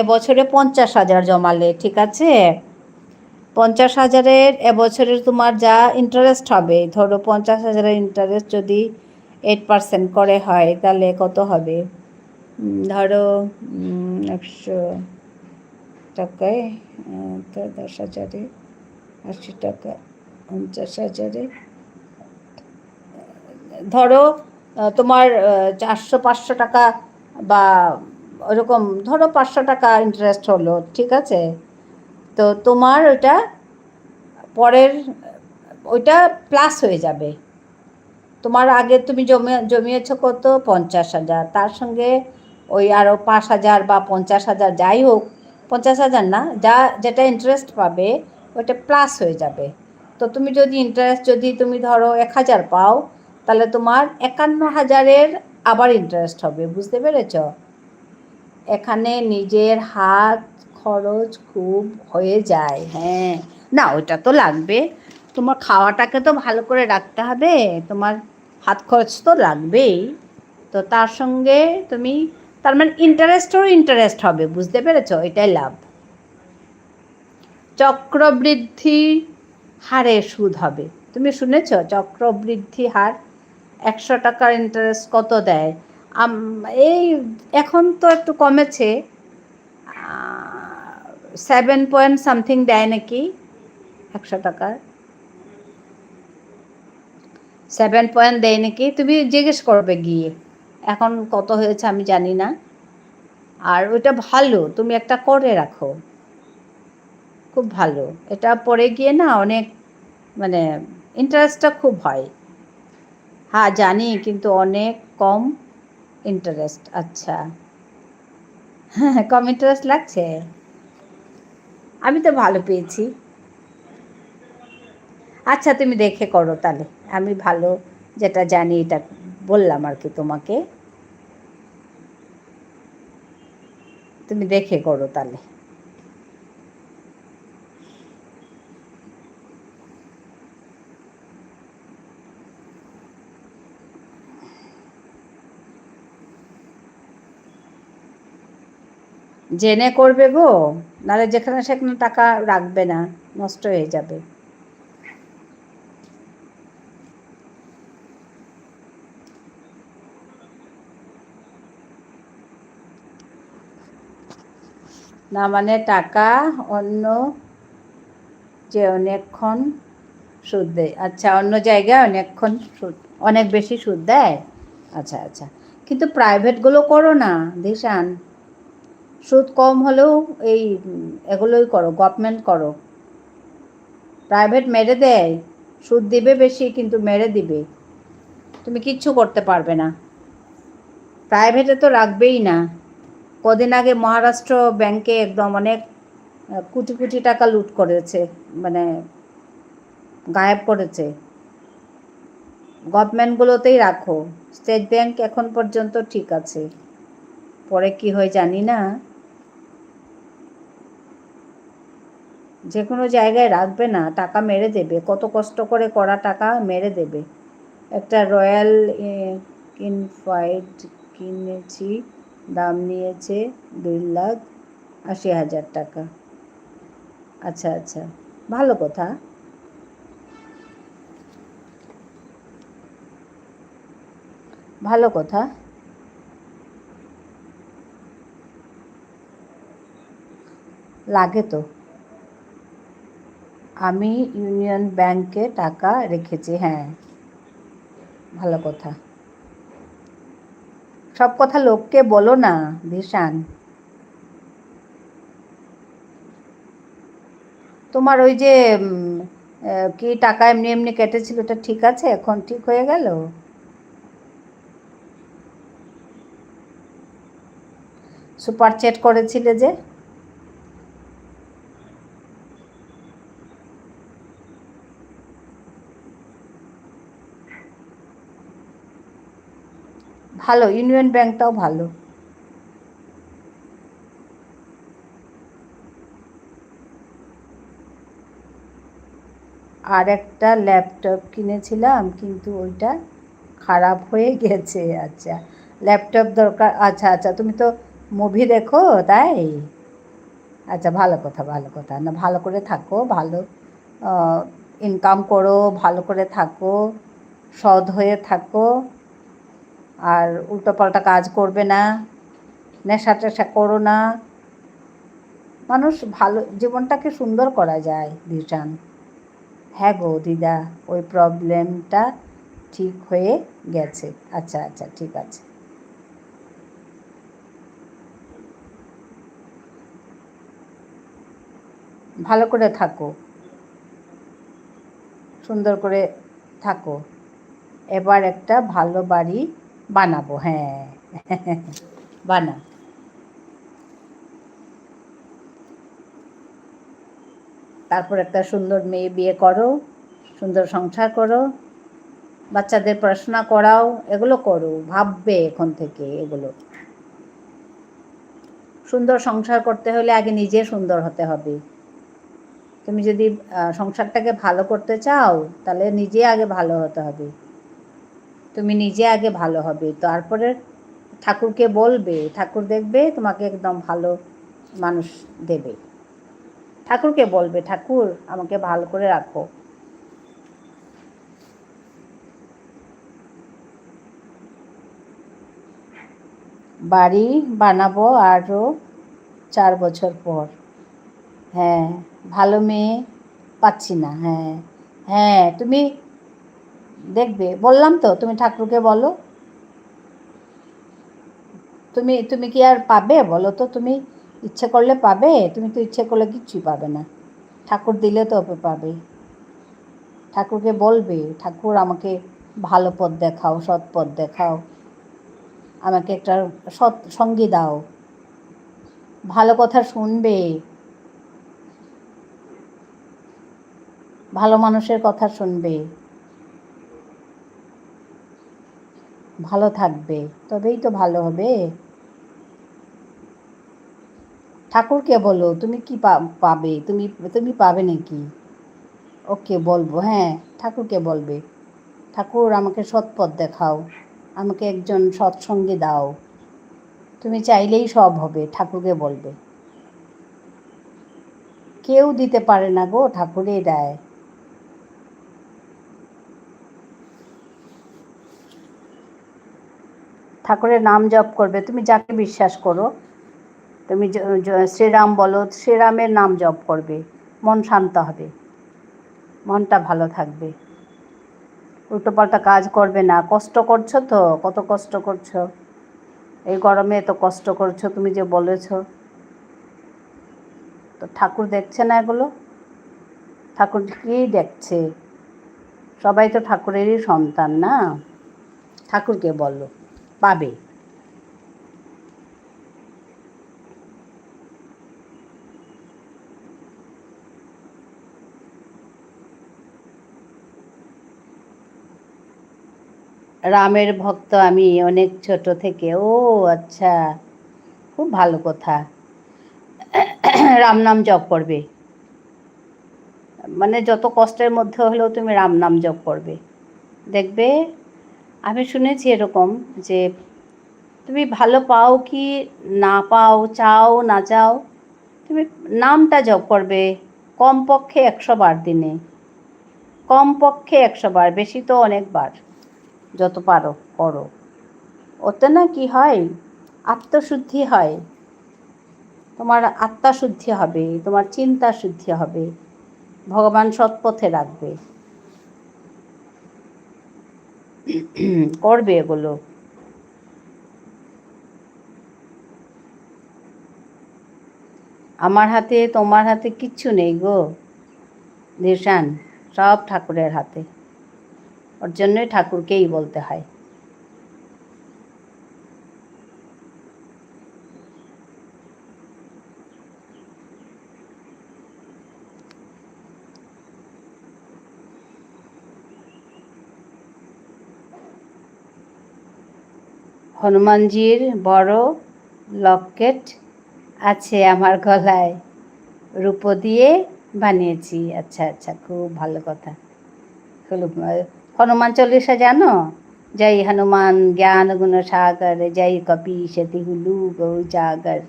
এবছরে 50,000 জমালে, ঠিক আছে, 50,000-এর এবছরের তোমার যা ইন্টারেস্ট হবে, ধরো 50,000-এর ইন্টারেস্ট যদি 8% করে হয়, তাহলে কত হবে? ধরো 100 টাকায়, তো 10,000-এ 80 টাকা, 50,000-এ ধরো তোমার 400-500 টাকা, বা ওরকম ধরো 500 টাকা ইন্টারেস্ট হলো, ঠিক আছে। তো তোমার ওইটা পরের, ওইটা প্লাস হয়ে যাবে। তোমার আগে তুমি জমিয়েছো কত? 50,000, তার সঙ্গে ওই আরও 5,000 বা 50,000 যাই হোক, 50,000 না, যেটা ইন্টারেস্ট পাবে ওটা প্লাস হয়ে যাবে। তো তুমি যদি ইন্টারেস্ট যদি তুমি ধরো 1,000 পাও, তাহলে তোমার 51,000-এর আবার ইন্টারেস্ট হবে। বুঝতে পেরেছ? এখানে নিজের হাত খরচ খুব হয়ে যায়। হ্যাঁ, না ওইটা তো লাগবে, তোমার খাওয়াটাকে তো ভালো করে রাখতে হবে, তোমার হাত খরচ তো লাগবেই। তো তার সঙ্গে তুমি তার মানে ইন্টারেস্ট হবে। বুঝতে পেরেছ? এটাই লাভ। চক্রবৃদ্ধি হারে সুদ হবে। তুমি শুনেছ চক্রবৃদ্ধি হার? 100 টাকার ইন্টারেস্ট কত দেয়? এই এখন তো একটু কমেছে, 7 পয়েন্ট সামথিং দেয় নাকি 100 টাকার, 7 পয়েন্ট দেয় নাকি। তুমি জিজ্ঞেস করবে গিয়ে, এখন কত হয়েছে আমি জানি না। আর ওইটা ভালো, তুমি একটা করে রাখো, খুব ভালো। এটা পরে গিয়ে না অনেক মানে ইন্টারেস্টটা খুব হয়। হ্যাঁ জানি, কিন্তু অনেক কম ইন্টারেস্ট। আচ্ছা, হ্যাঁ কম ইন্টারেস্ট লাগছে, আমি তো ভালো পেয়েছি। আচ্ছা তুমি দেখে করো তাহলে, আমি ভালো যেটা জানি এটা বললাম আর কি তোমাকে, তুমি দেখে করো তাহলে। জেনে করবে গো, নাহলে যেখানে সেখানে টাকা রাখবে না, নষ্ট হয়ে যাবে। না মানে টাকা অন্য যে অনেকক্ষণ সুদ দেয়। আচ্ছা, অন্য জায়গায় অনেকক্ষণ সুদ, অনেক বেশি সুদ দেয়। আচ্ছা আচ্ছা, কিন্তু প্রাইভেটগুলো করো না দিশান, সুদ কম হলেও এই এগুলোই করো, গভর্নমেন্ট করো। প্রাইভেট মেরে দেয়, সুদ দিবে বেশি কিন্তু মেরে দিবে, তুমি কিচ্ছু করতে পারবে না। প্রাইভেটে তো রাখবেই না। কদিন আগে মহারাষ্ট্র ব্যাংকে একদম অনেক কোটি কোটি টাকা লুট করেছে, মানে গায়েব করেছে। গভর্নমেন্টগুলোতেই রাখো। স্টেট ব্যাংক এখন পর্যন্ত ঠিক আছে, পরে কি হয় জানি না। যে কোনো জায়গায় রাখবে না, টাকা মেরে দেবে, কত কষ্ট করে করা টাকা মেরে দেবে। একটা রয়্যাল এনফিল্ড কিনেছি, দাম নিয়েছে 2,80,000 টাকা। আচ্ছা আচ্ছা, ভালো কথা। ভালো কথা, লাগে তো। আমি ইউনিয়ন ব্যাংকে টাকা রেখেছি। হ্যাঁ, ভালো কথা। সব কথা লোককে বলো না ভিশান। তোমার ওই যে কি টাকা এমনি এমনি কেটেছিল, ওটা ঠিক আছে এখন? ঠিক হয়ে গেল? সুপার চ্যাট করেছিলে যে? ভালো, ইউনিয়ন ব্যাংকটাও ভালো। আর একটা ল্যাপটপ কিনেছিলাম, কিন্তু ওইটা খারাপ হয়ে গেছে। আচ্ছা, ল্যাপটপ দরকার। আচ্ছা আচ্ছা, তুমি তো মুভি দেখো তাই? আচ্ছা, ভালো কথা ভালো কথা। না ভালো করে থাকো, ভালো ইনকাম করো, ভালো করে থাকো, সৎ হয়ে থাকো, আর উল্টোপাল্টা কাজ করবে না, নেশা টেশা করো না। মানুষ ভালো জীবনটাকে সুন্দর করা যায় ভীষণ। হ্যাঁ গো দিদা, ওই প্রবলেমটা ঠিক হয়ে গেছে। আচ্ছা আচ্ছা, ঠিক আছে। ভালো করে থাকো, সুন্দর করে থাকো। এবার একটা ভালো বাড়ি বানাবো। হ্যাঁ বানা। তারপর একটা সুন্দর মেয়ে বিয়ে করো, সুন্দর সংসার করো, বাচ্চাদের পড়াশোনা করাও, এগুলো করো, ভাববে এখন থেকে এগুলো। সুন্দর সংসার করতে হলে আগে নিজে সুন্দর হতে হবে। তুমি যদি সংসারটাকে ভালো করতে চাও তাহলে নিজে আগে ভালো হতে হবে। তুমি নিজে আগে ভালো হবে, তারপরে ঠাকুরকে বলবে, ঠাকুর দেখবে তোমাকে একদম ভালো মানুষ দেবে। ঠাকুরকে বলবে, ঠাকুর আমাকে ভালো করে রাখো। বাড়ি বানাবো আরও 4 বছর পর। হ্যাঁ, ভালো মেয়ে পাচ্ছি না। হ্যাঁ হ্যাঁ, তুমি দেখবে, বললাম তো, তুমি ঠাকুরকে বলো। তুমি তুমি কি আর পাবে বলো তো? তুমি ইচ্ছে করলে পাবে? তুমি তো ইচ্ছে করলে কিচ্ছুই পাবে না। ঠাকুর দিলে তো পাবে। ঠাকুরকে বলবে, ঠাকুর আমাকে ভালো পথ দেখাও, সৎ পথ দেখাও, আমাকে একটা সৎ সঙ্গী দাও, ভালো কথা শুনবে, ভালো মানুষের কথা শুনবে, ভালো থাকবে, তবেই তো ভালো হবে। ঠাকুরকে বলো, তুমি কি পাবে? তুমি তুমি পাবে নাকি? ওকে বলবো, হ্যাঁ, ঠাকুরকে বলবে, ঠাকুর আমাকে সৎ পথ দেখাও, আমাকে একজন সৎসঙ্গী দাও। তুমি চাইলেই সব হবে, ঠাকুরকে বলবে। কেউ দিতে পারে না গো, ঠাকুরই দেয়। ঠাকুরের নাম জপ করবে, তুমি যাকে বিশ্বাস করো। তুমি শ্রীরাম বলো, শ্রীরামের নাম জপ করবে, মন শান্ত হবে, মনটা ভালো থাকবে, উল্টোপাল্টা কাজ করবে না। কষ্ট করছো তো, কত কষ্ট করছো, এই গরমে এত কষ্ট করছো, তুমি যে বলেছো, তো ঠাকুর দেখছে না এগুলো? ঠাকুর কি দেখছে? সবাই তো ঠাকুরেরই সন্তান না? ঠাকুরকে বলো, পাবে। রামের ভক্ত আমি অনেক ছোট থেকে। ও আচ্ছা, খুব ভালো কথা। রাম নাম জপ করবে, মানে যত কষ্টের মধ্যে হলেও তুমি রাম নাম জপ করবে, দেখবে। আমি শুনেছি এরকম যে তুমি ভালো পাও কি না পাও, চাও না চাও, তুমি নামটা জপ করবে কমপক্ষে 100 বার দিনে, কমপক্ষে 100 বার, বেশি তো অনেকবার, যত পারো করো। ওতে না কি হয়, আত্মশুদ্ধি হয়, তোমার আত্মা শুদ্ধি হবে, তোমার চিন্তা শুদ্ধি হবে, ভগবান সৎপথে রাখবে। করবে এগুলো। আমার হাতে তোমার হাতে কিচ্ছু নেই গো নিশান, সব ঠাকুরের হাতে। ওর জন্যই ঠাকুরকেই বলতে হয়। হনুমানজির বড় লকেট আছে আমার গলায়, রূপো দিয়ে বানিয়েছি। আচ্ছা আচ্ছা, খুব ভালো কথা। হনুমান চল্লিশা জানো? জয় হনুমান জ্ঞান গুণ সাগর, জয় কপীশ তিহু লুগ উজাগর,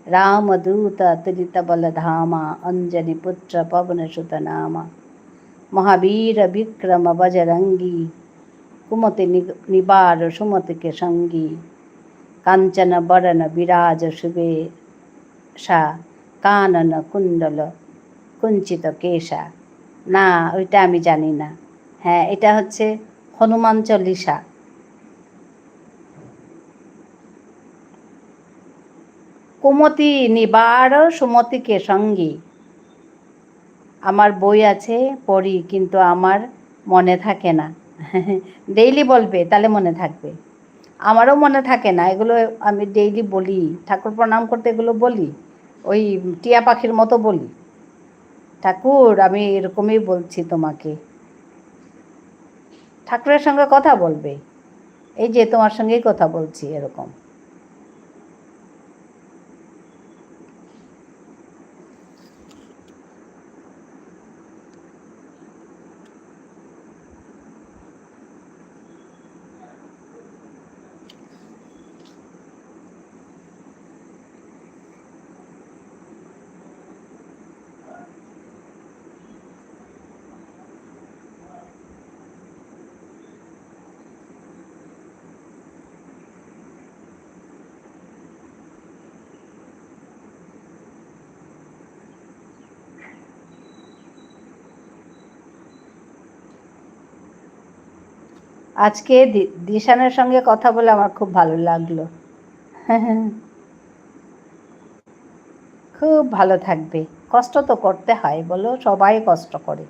रामदूत अतुलित बलधामा, अंजनी पुत्र पवन सुत नामा, महावीर विक्रम बजरंगी, कुमति निवार सुमति के संगी, कांचन बरन विराज सुबेशा, कानन कुंडल कुंचित केशा। না, ওইটা আমি জানি না। হ্যাঁ, এটা হচ্ছে হনুমান চল্লিশা। কুমতি নিবার সুমতিকে সঙ্গী, আমার বই আছে, পড়ি, কিন্তু আমার মনে থাকে না। ডেইলি বলবে, তাহলে মনে থাকবে। আমারও মনে থাকে না, এগুলো আমি ডেইলি বলি, ঠাকুর প্রণাম করতে এগুলো বলি, ওই টিয়া পাখির মতো বলি, ঠাকুর আমি এরকমই বলছি তোমাকে। ঠাকুরের সঙ্গে কথা বলবে, এই যে তোমার সঙ্গেই কথা বলছি এরকম। আজকে দিশানের সঙ্গে কথা বলে আমার খুব ভালো লাগলো। খুব ভালো থাকবে। কষ্ট তো করতে হয় বলো, সবাই কষ্ট করে।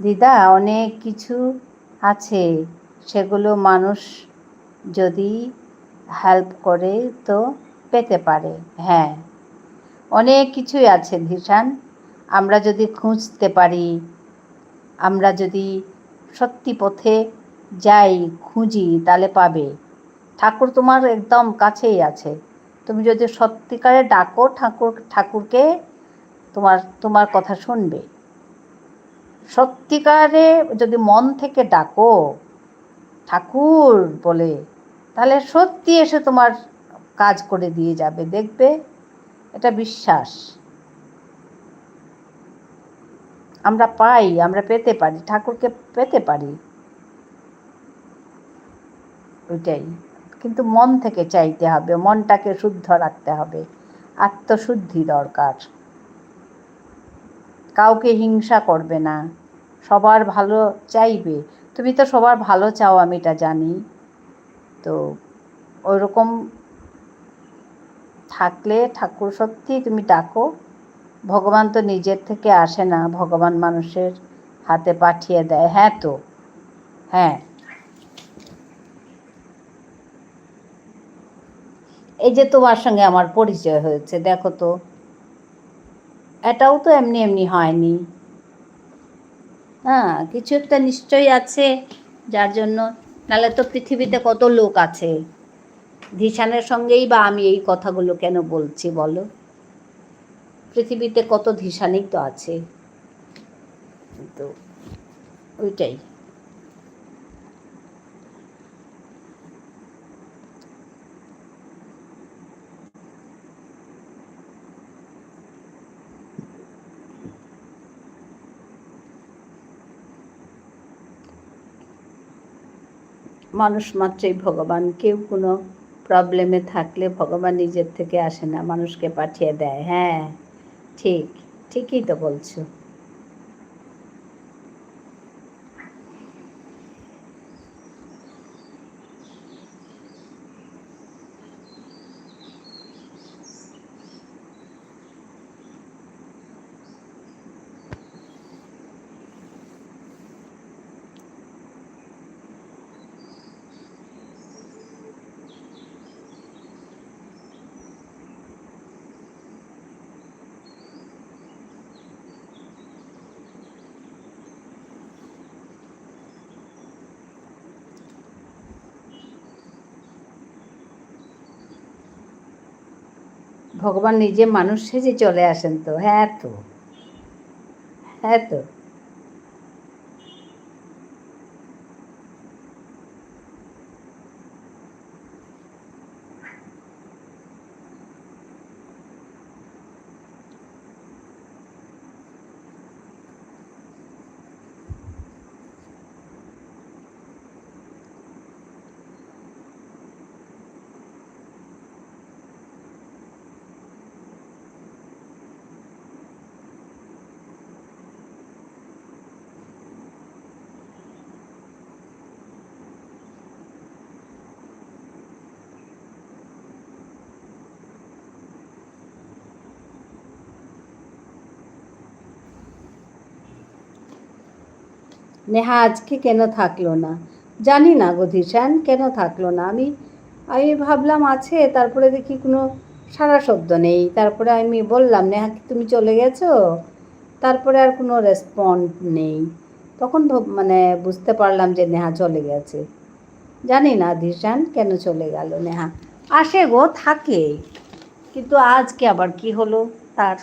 দিদা অনেক কিছু আছে, সেগুলো মানুষ যদি হেল্প করে তো পেতে পারে। হ্যাঁ, অনেক কিছুই আছে ধিশান, আমরা যদি খুঁজতে পারি, আমরা যদি সত্যি পথে যাই, খুঁজি, তাহলে পাবে। ঠাকুর তোমার একদম কাছেই আছে, তুমি যদি সত্যিকারে ডাকো ঠাকুরকে, তোমার কথা শুনবে। সত্যিকারে যদি মন থেকে ডাকো ঠাকুর বলে, তাহলে সত্যি এসে তোমার কাজ করে দিয়ে যাবে, দেখবে। এটা বিশ্বাস। আমরা পাই, আমরা পেতে পারি, ঠাকুরকে পেতে পারি, ওইটাই। কিন্তু মন থেকে চাইতে হবে, মনটাকে শুদ্ধ রাখতে হবে, আত্মশুদ্ধি দরকার। কাউকে হিংসা করবে না, সবার ভালো চাইবে। তুমি তো সবার ভালো চাও, আমি এটা জানি। তো ওইরকম থাকলে ঠাকুর সত্যি তুমি ডাকো, ভগবান তো নিজের থেকে আসে না, ভগবান মানুষের হাতে পাঠিয়ে দেয়। হ্যাঁ তো, হ্যাঁ। এই যে তোমার সঙ্গে আমার পরিচয় হয়েছে, দেখো তো, এটাও তো এমনি এমনি হয়নি। হ্যাঁ, কিছু একটা নিশ্চয়ই আছে যার জন্য, নাহলে তো পৃথিবীতে কত লোক আছে। ধিশানের সঙ্গেই বা আমি এই কথাগুলো কেন বলছি বলো? পৃথিবীতে কত ধিশানই তো আছে, তো ওইটাই। মানুষ মাত্রই ভগবান, কেউ কোনো প্রবলেমে থাকলে ভগবান নিজের থেকে আসে না, মানুষকে পাঠিয়ে দেয়। হ্যাঁ ঠিক, ঠিকই তো বলছো। ভগবান নিজে মানুষ সেজে চলে আসেন তো। হ্যাঁ তো, হ্যাঁ তো। নেহা আজকে কেন থাকলো না? জানি না গো ধিশান কেন থাকলো না। আমি আমি ভাবলাম আছে, তারপরে দেখি কোনো সাড়া শব্দ নেই। তারপরে আমি বললাম, নেহা কি তুমি চলে গেছো? তারপরে আর কোনো রেসপন্ড নেই। তখন মানে বুঝতে পারলাম যে নেহা চলে গেছে। জানি না ধিশান কেন চলে গেল নেহা। আসে গো, থাকে, কিন্তু আজকে আবার কি হলো তার।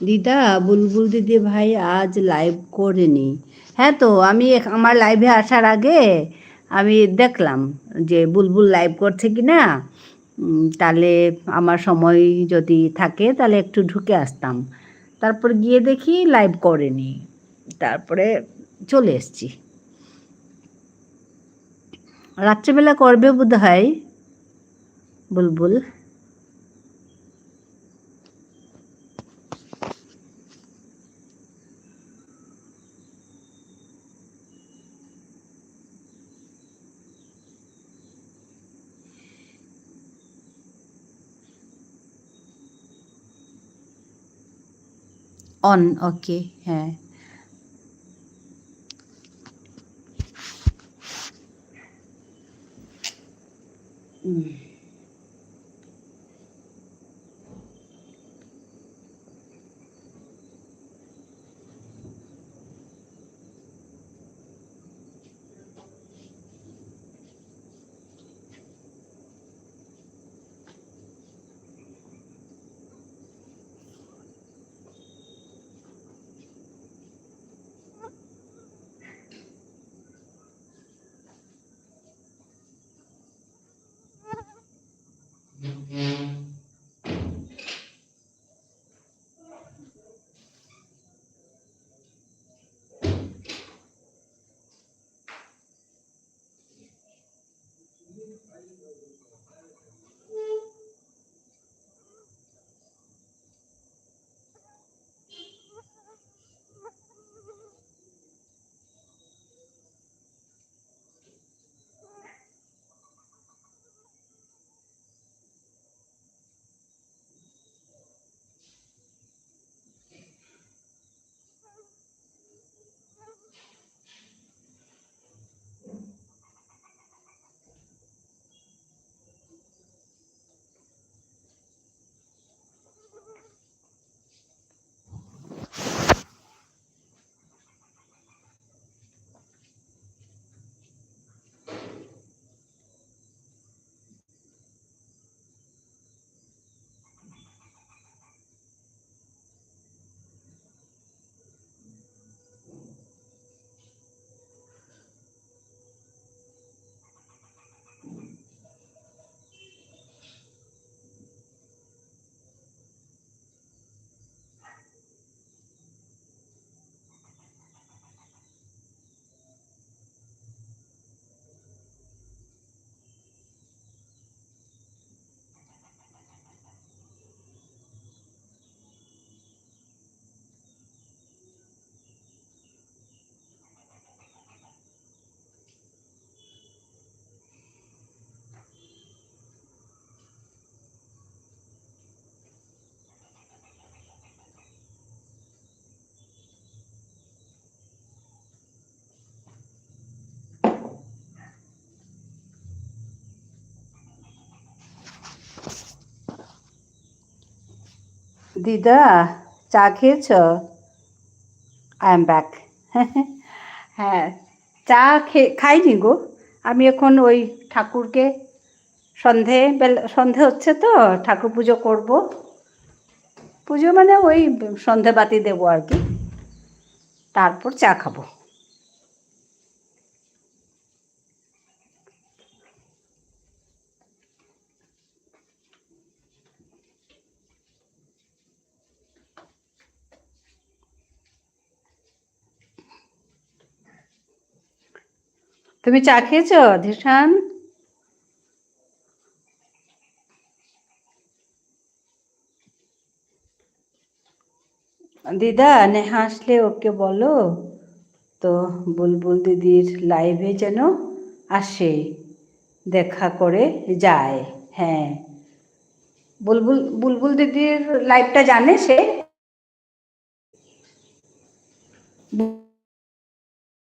দিদা, বুলবুল দিদি ভাই আজ লাইভ করেনি। হ্যাঁ, তো আমি আমার লাইভে আসার আগে আমি দেখলাম যে বুলবুল লাইভ করছে কি না। তাহলে আমার সময় যদি থাকে তাহলে একটু ঢুকে আসতাম। তারপর গিয়ে দেখি লাইভ করেনি। তারপরে চলে এসছি। রাত্রেবেলা করবে বোধ হয় বুলবুল। অন, ওকে, হ্যাঁ। দিদা, চা খেয়েছ? I am back. হ্যাঁ, চা খাইনি গো। আমি এখন ওই ঠাকুরকে সন্ধে হচ্ছে তো, ঠাকুর পুজো করব। পুজো মানে ওই সন্ধে বাতি দেবো আর কি, তারপর চা খাবো। তুমি চা খেয়েছো ধিশান? দিদা, নেহা আসলে ওকে বলো তো বুলবুল দিদির লাইভে যেন আসে, দেখা করে যায়। হ্যাঁ, বুলবুল বুলবুল দিদির লাইভটা জানে সে?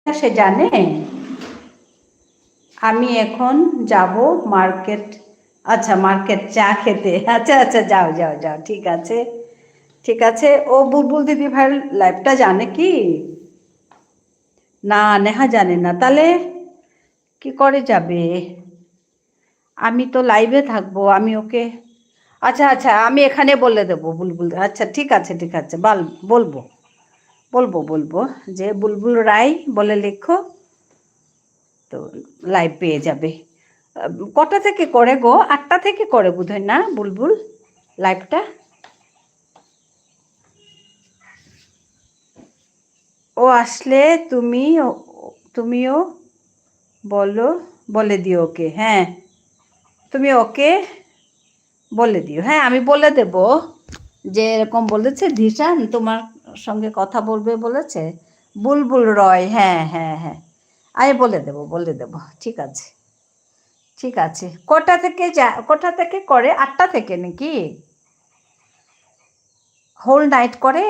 সে জানে? আমি এখন যাব মার্কেট। আচ্ছা, মার্কেট চা খেতে। আচ্ছা আচ্ছা, যাও যাও যাও, ঠিক আছে ঠিক আছে। ও বুলবুল দিদি ভাইয়ের লাইভটা জানে কি? না, নেহা জানে না। তাহলে কি করে যাবে? আমি তো লাইভে থাকবো, আমি ওকে। আচ্ছা আচ্ছা, আমি এখানে বলে দেবো বুলবুল। আচ্ছা ঠিক আছে ঠিক আছে, বলবো বলবো বলবো যে বুলবুল রায় বলে লেখো, তো লাইভ পেয়ে যাবে। কটা থেকে করে গো? 8টা থেকে করে বোধহয় না বুলবুল লাইভটা? ও আসলে তুমি তুমিও বলো, বলে দিও ওকে। হ্যাঁ, তুমি ওকে বলে দিও। হ্যাঁ, আমি বলে দেব যে এরকম বলেছে ধিশান তোমার সঙ্গে কথা বলবে বলেছে, বুলবুল রয়। হ্যাঁ হ্যাঁ হ্যাঁ, আমি বলে দেব। ঠিক আছে ঠিক আছে। কটা থেকে করে? 8টা থেকে নাকি? হোল নাইট করে?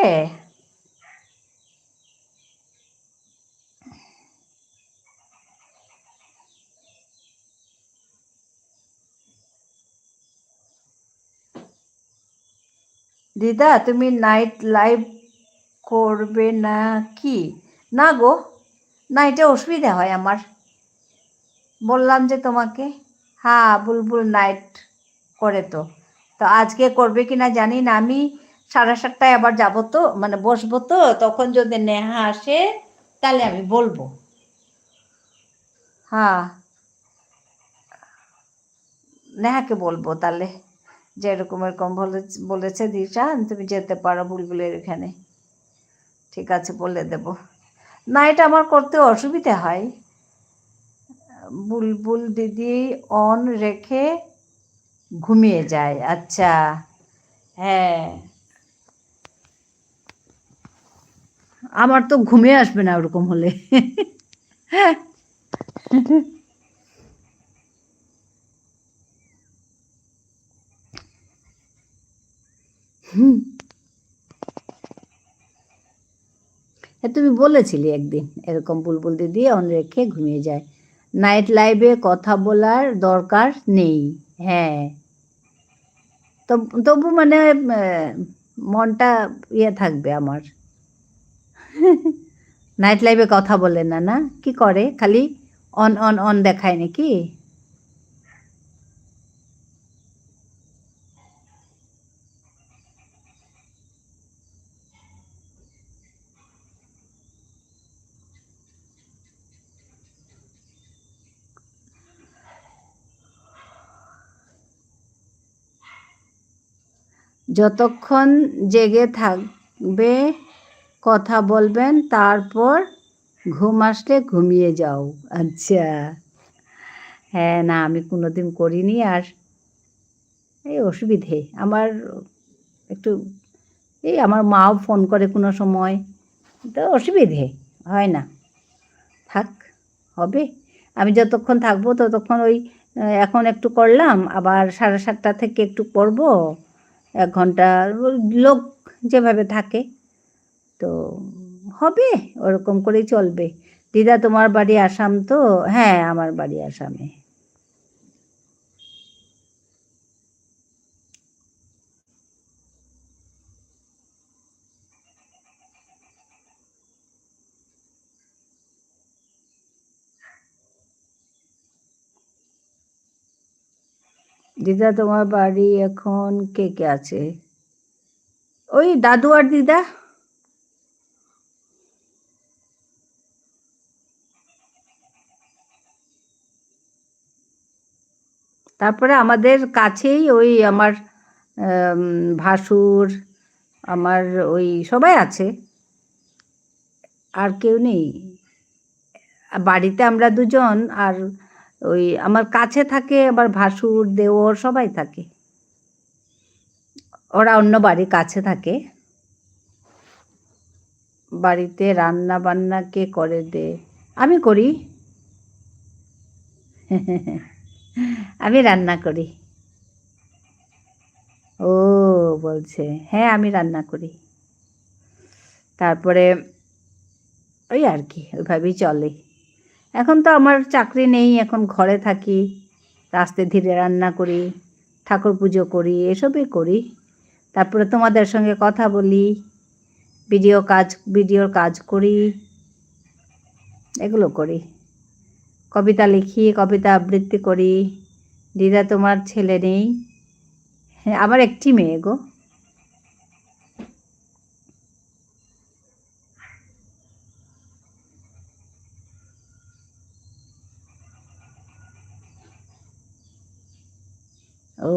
দিদা, তুমি নাইট লাইভ করবে না কি? না গো, নাইটে অসুবিধা হয় আমার। বললাম যে তোমাকে। হ্যাঁ, বুলবুল নাইট করে তো। তো আজকে করবে কি না জানি না। আমি 7:30টায় আবার যাবো তো, মানে বসবো তো, তখন যদি নেহা আসে তাহলে আমি বলবো। হ্যাঁ, নেহাকে বলবো তাহলে যে এরকম এরকম বলেছে দিশান, তুমি যেতে পারো বুলবুলের এখানে। ঠিক আছে, বলে দেব। নাইট আমার করতে অসুবিধা হয়, বুলবুল দিদি অন রেখে ঘুমিয়ে যায়। আচ্ছা, হ্যাঁ, আমার তো ঘুমিয়ে আসবে না ওরকম হলে। হ্যাঁ, তুমি বলেছিলে একদিন এরকম বুলবুল দিদি অন রেখে ঘুমিয়ে যায়, নাইট লাইভে কথা বলার দরকার নেই। হ্যাঁ, তবু মানে মনটা ইয়ে থাকবে আমার। নাইট লাইভে কথা বলে না? না, কি করে? খালি অন অন অন দেখায় নাকি? যতক্ষণ জেগে থাকবে কথা বলবেন, তারপর ঘুম আসলে ঘুমিয়ে যাও। আচ্ছা, হ্যাঁ, না আমি কোনোদিন করিনি। আর এই অসুবিধে আমার একটু, এই আমার মাও ফোন করে কোনো সময়, তো অসুবিধে হয় না। থাক, হবে। আমি যতক্ষণ থাকবো ততক্ষণ ওই এখন একটু করলাম, আবার 7:30 থেকে একটু করব, 1 ঘন্টা। ওই লোক যেভাবে থাকে, তো হবে, ওরকম করেই চলবে। দিদা, তোমার বাড়ি আসাম তো? হ্যাঁ, আমার বাড়ি আসামে। দিদা তোমার বাড়ি এখন কে কে আছে? ওই দাদু আর দিদা। তারপরে আমাদের কাছেই ওই আমার ভাসুর, আমার ওই সবাই আছে, আর কেউ নেই। বাড়িতে আমরা দুজন, আর ওই আমার কাছে থাকে আবার ভাসুর, দেওর সবাই থাকে। ওরা অন্য বাড়ি কাছে থাকে। বাড়িতে রান্না বান্না কে করে দে? আমি করি। আমি রান্না করি। ও বলছে, হ্যাঁ আমি রান্না করি। তারপরে ওই আর কি, ওইভাবেই চলে। এখন তো আমার চাকরি নেই, এখন ঘরে থাকি, আস্তে ধীরে রান্না করি, ঠাকুর পুজো করি, এসবই করি। তারপরে তোমাদের সঙ্গে কথা বলি, ভিডিওর কাজ করি, এগুলো করি। কবিতা লিখি, কবিতা আবৃত্তি করি। দিদা তোমার ছেলে নেই? হ্যাঁ, আমার একটি মেয়ে গো। ও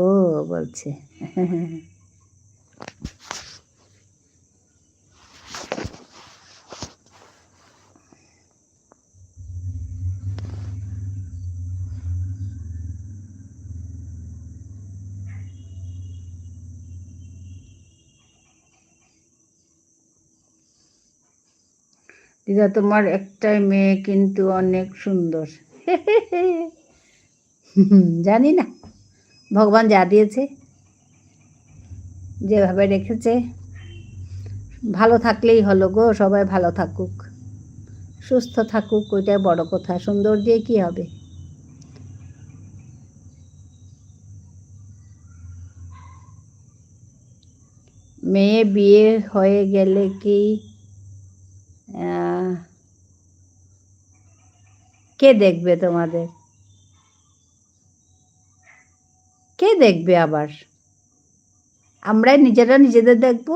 বলছে। দিদা তোমার একটাই মেয়ে কিন্তু অনেক সুন্দর। জানি না, ভগবান যা দিয়েছে, যেভাবে রেখেছে। ভালো থাকলেই হলো গো, সবাই ভালো থাকুক, সুস্থ থাকুক, ওইটাই বড় কথা। সুন্দর দিয়ে কি হবে? মেয়ে বিয়ে হয়ে গেলে কি কে দেখবে তোমাদের? কে দেখবে আবার? আমরাই নিজেরা নিজেদের দেখবো।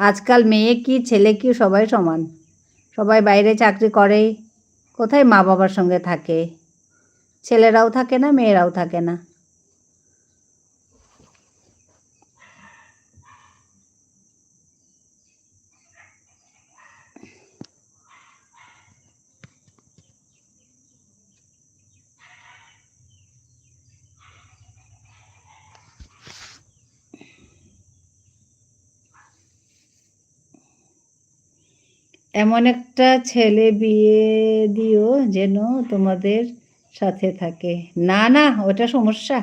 আজকাল মেয়ে কি ছেলে কি সবাই সমান। সবাই বাইরে চাকরি করে, কোথায় মা বাবার সঙ্গে থাকে? ছেলেরাও থাকে না, মেয়েরাও থাকে না। এমন একটা ছেলে বিয়ে দিও যেন তোমাদের সাথে থাকে। না না, ওটা সমস্যা।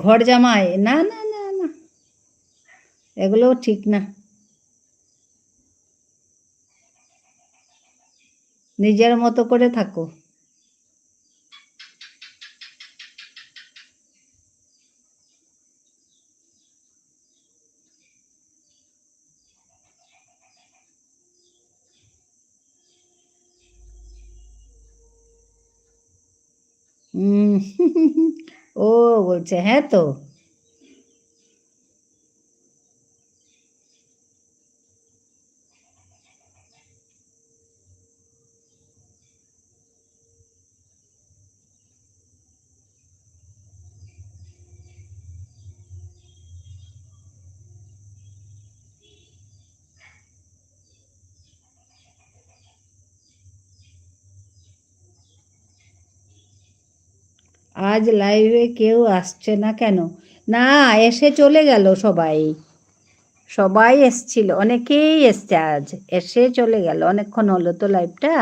ঘর জামাই, না না না না, এগুলো ঠিক না। নিজের মতো করে থাকো। উম, ও বলছে হ্যাঁ তো। আজ লাইভে কেউ আসছে না কেন? না, এসে চলে গেল সবাই। সবাই এসছিল, অনেকেই এসছে আজ, এসে চলে গেল। অনেকক্ষণ হলো তো লাইভটা,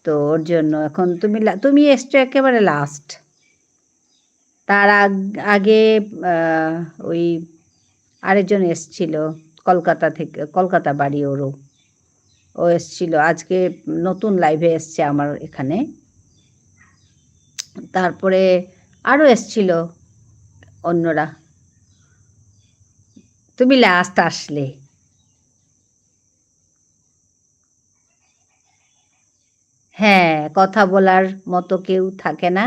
তো ওর জন্য। এখন তুমি এসছো একেবারে লাস্ট। তার আগে আহ, ওই আরেকজন এসছিল, কলকাতা থেকে, কলকাতা বাড়ি ওরও। ও এসছিল আজকে, নতুন লাইভে এসছে আমার এখানে। তারপরে আরও এসছিল অন্যরা। তুমি লাস্ট আসলে। হ্যাঁ, কথা বলার মতো কেউ থাকে না,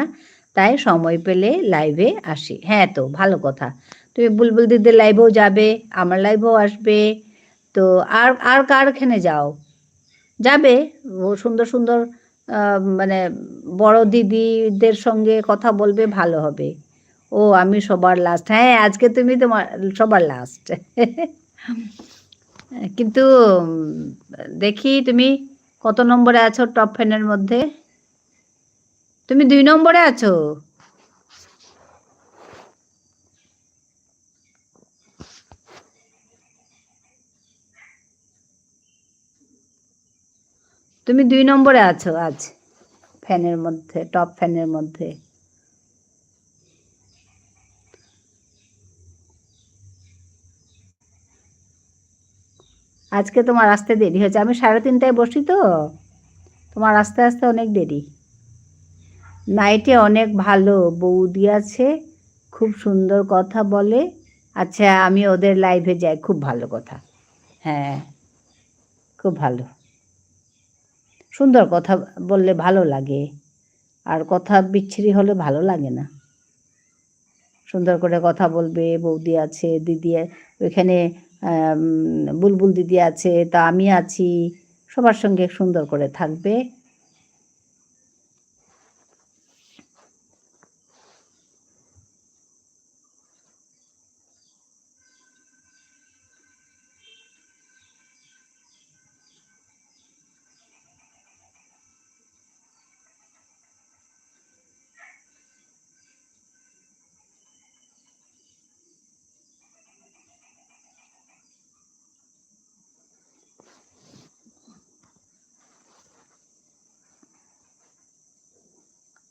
তাই সময় পেলে লাইভে আসি। হ্যাঁ, তো ভালো কথা। তুমি বুলবুল দিদির লাইভেও যাবে, আমার লাইভেও আসবে। তো আর আর কারখানে যাও, যাবে। ও সুন্দর সুন্দর মানে বড় দিদিদের সঙ্গে কথা বলবে, ভালো হবে। ও আমি সবার লাস্ট। হ্যাঁ, আজকে তুমি তোমার সবার লাস্ট। কিন্তু দেখি তুমি কত নম্বরে আছো টপ ফ্যানের মধ্যে? তুমি 2 নম্বরে আছো। তুমি 2 নম্বরে আছো আজ ফ্যানের মধ্যে, টপ ফ্যানের মধ্যে। আজকে তোমার আসতে দেরি হয়েছে। আমি 3:30টায় বসি তো, তোমার আসতে আসতে অনেক দেরি। নাইটে অনেক ভালো বৌদি আছে, খুব সুন্দর কথা বলে। আচ্ছা, আমি ওদের লাইভে যাই, খুব ভালো কথা। হ্যাঁ, খুব ভালো। সুন্দর কথা বললে ভালো লাগে, আর কথা বিচ্ছিরি হলে ভালো লাগে না। সুন্দর করে কথা বলবে, বৌদি আছে, দিদি ওইখানে বুলবুল দিদি আছে, তা আমি আছি, সবার সঙ্গে সুন্দর করে থাকবে।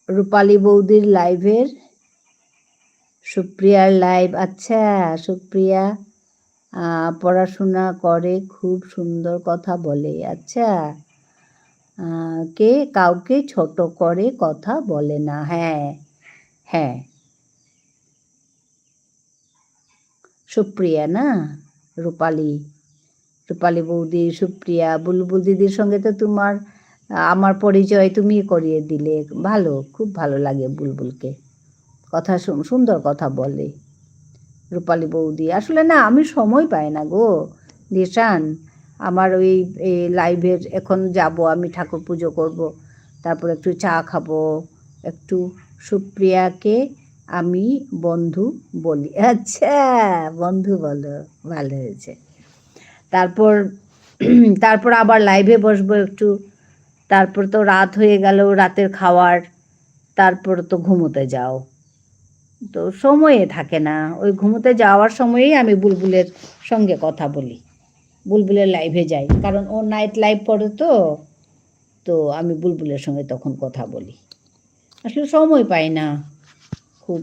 রূপালী বৌদির লাইভের, সুপ্রিয়ার লাইভ। আচ্ছা, সুপ্রিয়া পড়াশোনা করে, খুব সুন্দর কথা বলে। আচ্ছা, কে কাউকে ছোট করে কথা বলে না। হ্যাঁ হ্যাঁ, সুপ্রিয়া না, রূপালী, রূপালী বৌদি, সুপ্রিয়া, বুলবুল দিদির সঙ্গে তো তোমার আমার পরিচয় তুমি করিয়ে দিলে। ভালো, খুব ভালো লাগে বুলবুলকে, কথা সুন্দর কথা বলে রূপালী বৌদি। আসলে না, আমি সময় পাই না গো নিশান। আমার ওই লাইভের এখন যাব, আমি ঠাকুর পুজো করব, তারপর একটু চা খাবো, একটু সুপ্রিয়াকে আমি বন্ধু বলি। আচ্ছা, বন্ধু বলো, ভালো হয়েছে। তারপর তারপর আবার লাইভে বসবো একটু, তারপর তো রাত হয়ে গেল, রাতের খাওয়ার, তারপর তো ঘুমোতে যাও, তো সময়ে থাকে না। ওই ঘুমোতে যাওয়ার সময়েই আমি বুলবুলের সঙ্গে কথা বলি, বুলবুলের লাইভে যাই, কারণ ও নাইট লাইভ করে তো, তো আমি বুলবুলের সঙ্গে তখন কথা বলি। আসলে সময় পাই না খুব,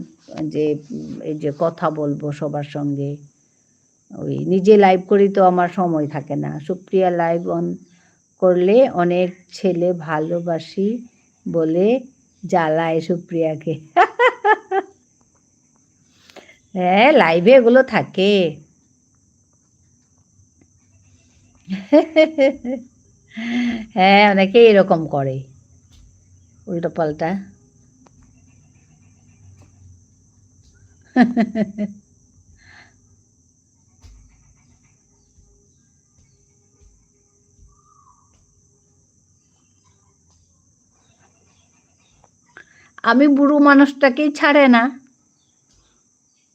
যে এই যে কথা বলবো সবার সঙ্গে, ওই নিজে লাইভ করি তো আমার সময় থাকে না। সুপ্রিয়া লাইভ অন করলে অনেক ছেলে ভালোবাসি বলে জ্বালায় সুপ্রিয়াকে। হ্যাঁ, লাইভে এগুলো থাকে। হ্যাঁ, অনেকেই এরকম করে, উল্টো পাল্টা। আমি বুড়ো মানুষটাকেই ছাড়ে না,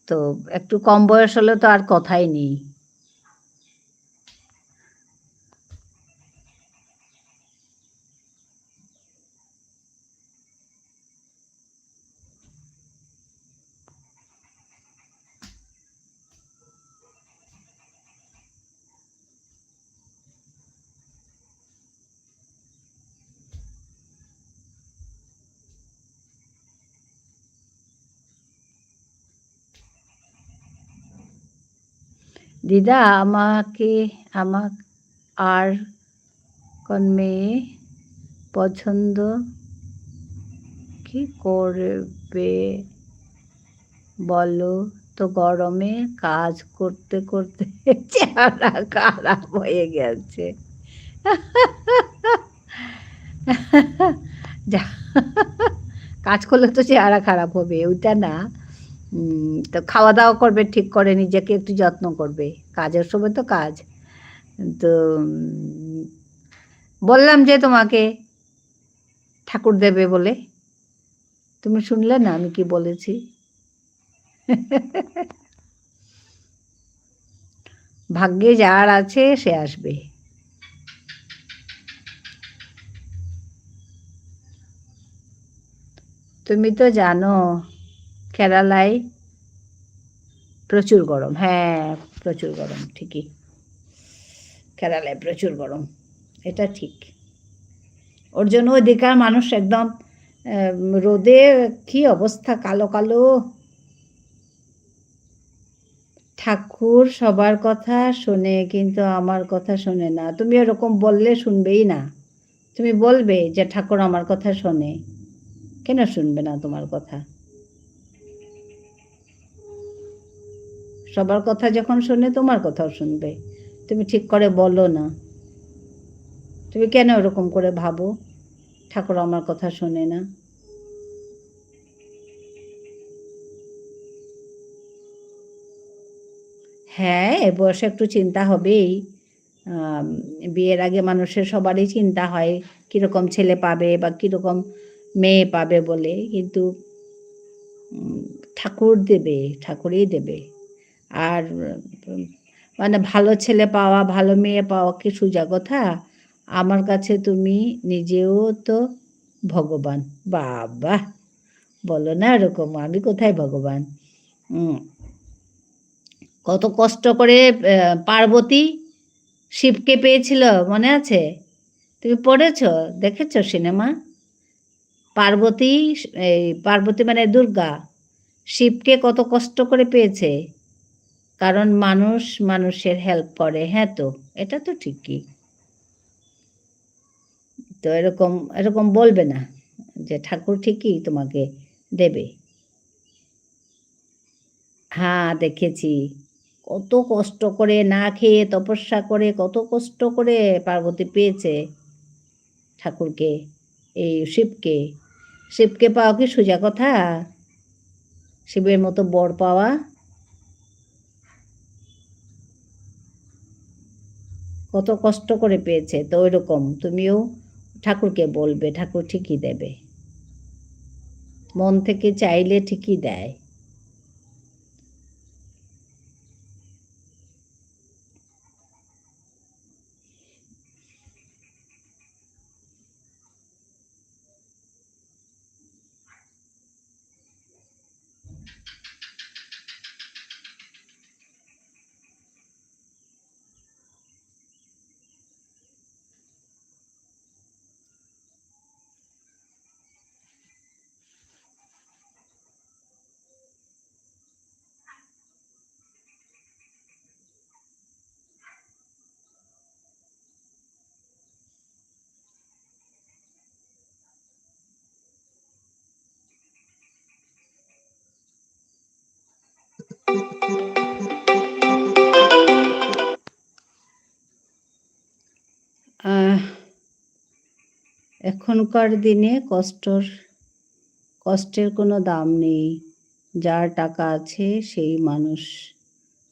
তো একটু কম বয়স হলে তো আর কথাই নেই। দিদা, আমার আর কোন মেয়ে পছন্দ, কি করবে বলো তো, গরমে কাজ করতে করতে চেহারা খারাপ হয়ে গেছে। যা কাজ করলে তো চেহারা খারাপ হবে, ওইটা না। তো খাওয়া দাওয়া করবে ঠিক করে, নিজেকে একটু যত্ন করবে, কাজের সময় তো কাজ। তো বললাম যে তোমাকে ঠাকুর দেবে বলে, তুমি শুনলে না আমি কি বলেছি? ভাগ্যে যার আছে সে আসবে। তুমি তো জানো কেরালায় প্রচুর গরম। হ্যাঁ, প্রচুর গরম, ঠিকই। কেরালায় প্রচুর গরম, এটা ঠিক। ওর জন্য ওদিকার মানুষ একদম রোদে কি অবস্থা, কালো কালো। ঠাকুর সবার কথা শোনে, কিন্তু আমার কথা শোনে না। তুমি এরকম বললে শুনবেই না। তুমি বলবে যে ঠাকুর আমার কথা শোনে, কেন শুনবে না তোমার কথা? সবার কথা যখন শোনে, তোমার কথাও শুনবে। তুমি ঠিক করে বলো না। তুমি কেন ওরকম করে ভাবো ঠাকুর আমার কথা শোনে না? হ্যাঁ, এ বয়সে একটু চিন্তা হবেই। আম বিয়ের আগে মানুষের সবারই চিন্তা হয় কীরকম ছেলে পাবে বা কীরকম মেয়ে পাবে বলে। কিন্তু ঠাকুর দেবে, ঠাকুরই দেবে। আর মানে ভালো ছেলে পাওয়া, ভালো মেয়ে পাওয়া কি সোজা কথা? আমার কাছে তুমি নিজেও তো ভগবান। বাবা! বলো না এরকম, আমি কোথায় ভগবান? উম কত কষ্ট করে পার্বতী শিবকে পেয়েছিল, মনে আছে? তুমি পড়েছ, দেখেছ সিনেমা? পার্বতী, এই পার্বতী মানে দুর্গা, শিবকে কত কষ্ট করে পেয়েছে। কারণ মানুষ মানুষের হেল্প করে। হ্যাঁ, তো এটা তো ঠিকই। তো এরকম এরকম বলবে না যে ঠাকুর ঠিকই তোমাকে দেবে। হ্যাঁ, দেখেছি। কত কষ্ট করে না খেয়ে তপস্যা করে কত কষ্ট করে পার্বতী পেয়েছে ঠাকুরকে, এই শিবকে। শিবকে পাওয়া কি সোজা কথা? শিবের মতো বর পাওয়া কত কষ্ট করে পেয়েছে। তো ওইরকম তুমিও ঠাকুরকে বলবে, ঠাকুর ঠিকই দেবে। মন থেকে চাইলে ঠিকই দেয়। এখনকার দিনে কষ্টের কোনো দাম নেই। যার টাকা আছে সেই মানুষ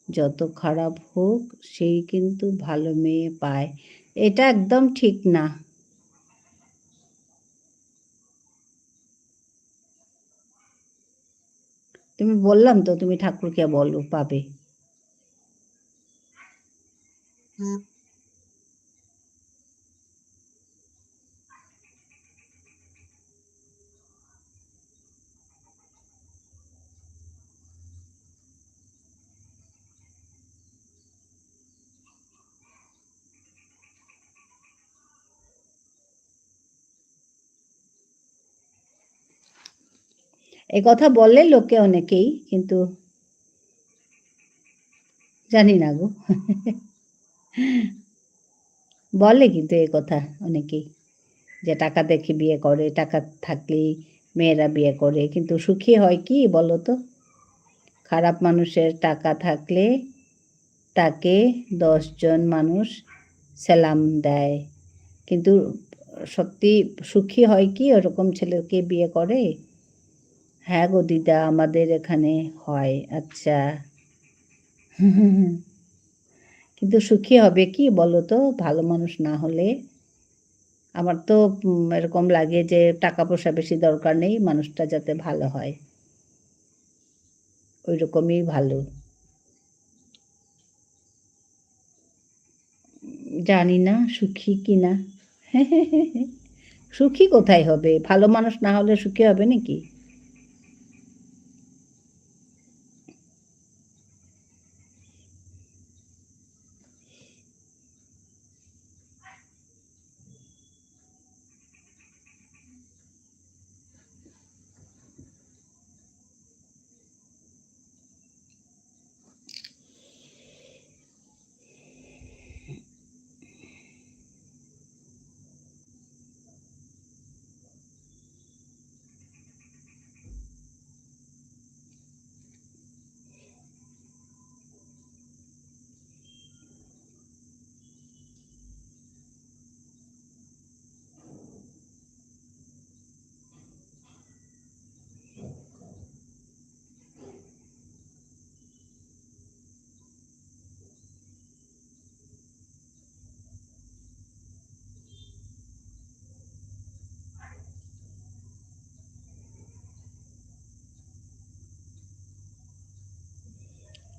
যত খারাপ হোক সেই কিন্তু ভালো মেয়ে পায়। এটা একদম ঠিক না। তুমি বললাম তো, তুমি ঠাকুরকে বলো, পাবে। এ কথা বলে লোকে অনেকেই, কিন্তু জানি না গো। বলে কিন্তু এ কথা অনেকেই, যে টাকা দেখে বিয়ে করে, টাকা থাকলেই মেয়েরা বিয়ে করে। কিন্তু সুখী হয় কি বলো তো? খারাপ মানুষের টাকা থাকলে তাকে 10 জন মানুষ সেলাম দেয়, কিন্তু সত্যি সুখী হয় কি ওরকম ছেলেকে বিয়ে করে? হ্যাঁ গো দিদা, আমাদের এখানে হয়। আচ্ছা। কিন্তু সুখী হবে কি বলো তো, ভালো মানুষ না হলে? আমার তো এরকম লাগে যে টাকা পয়সা বেশি দরকার নেই, মানুষটা যাতে ভালো হয়, ওই রকমই ভালো। জানি না সুখী কি না। সুখী কোথায় হবে? ভালো মানুষ না হলে সুখী হবে নাকি?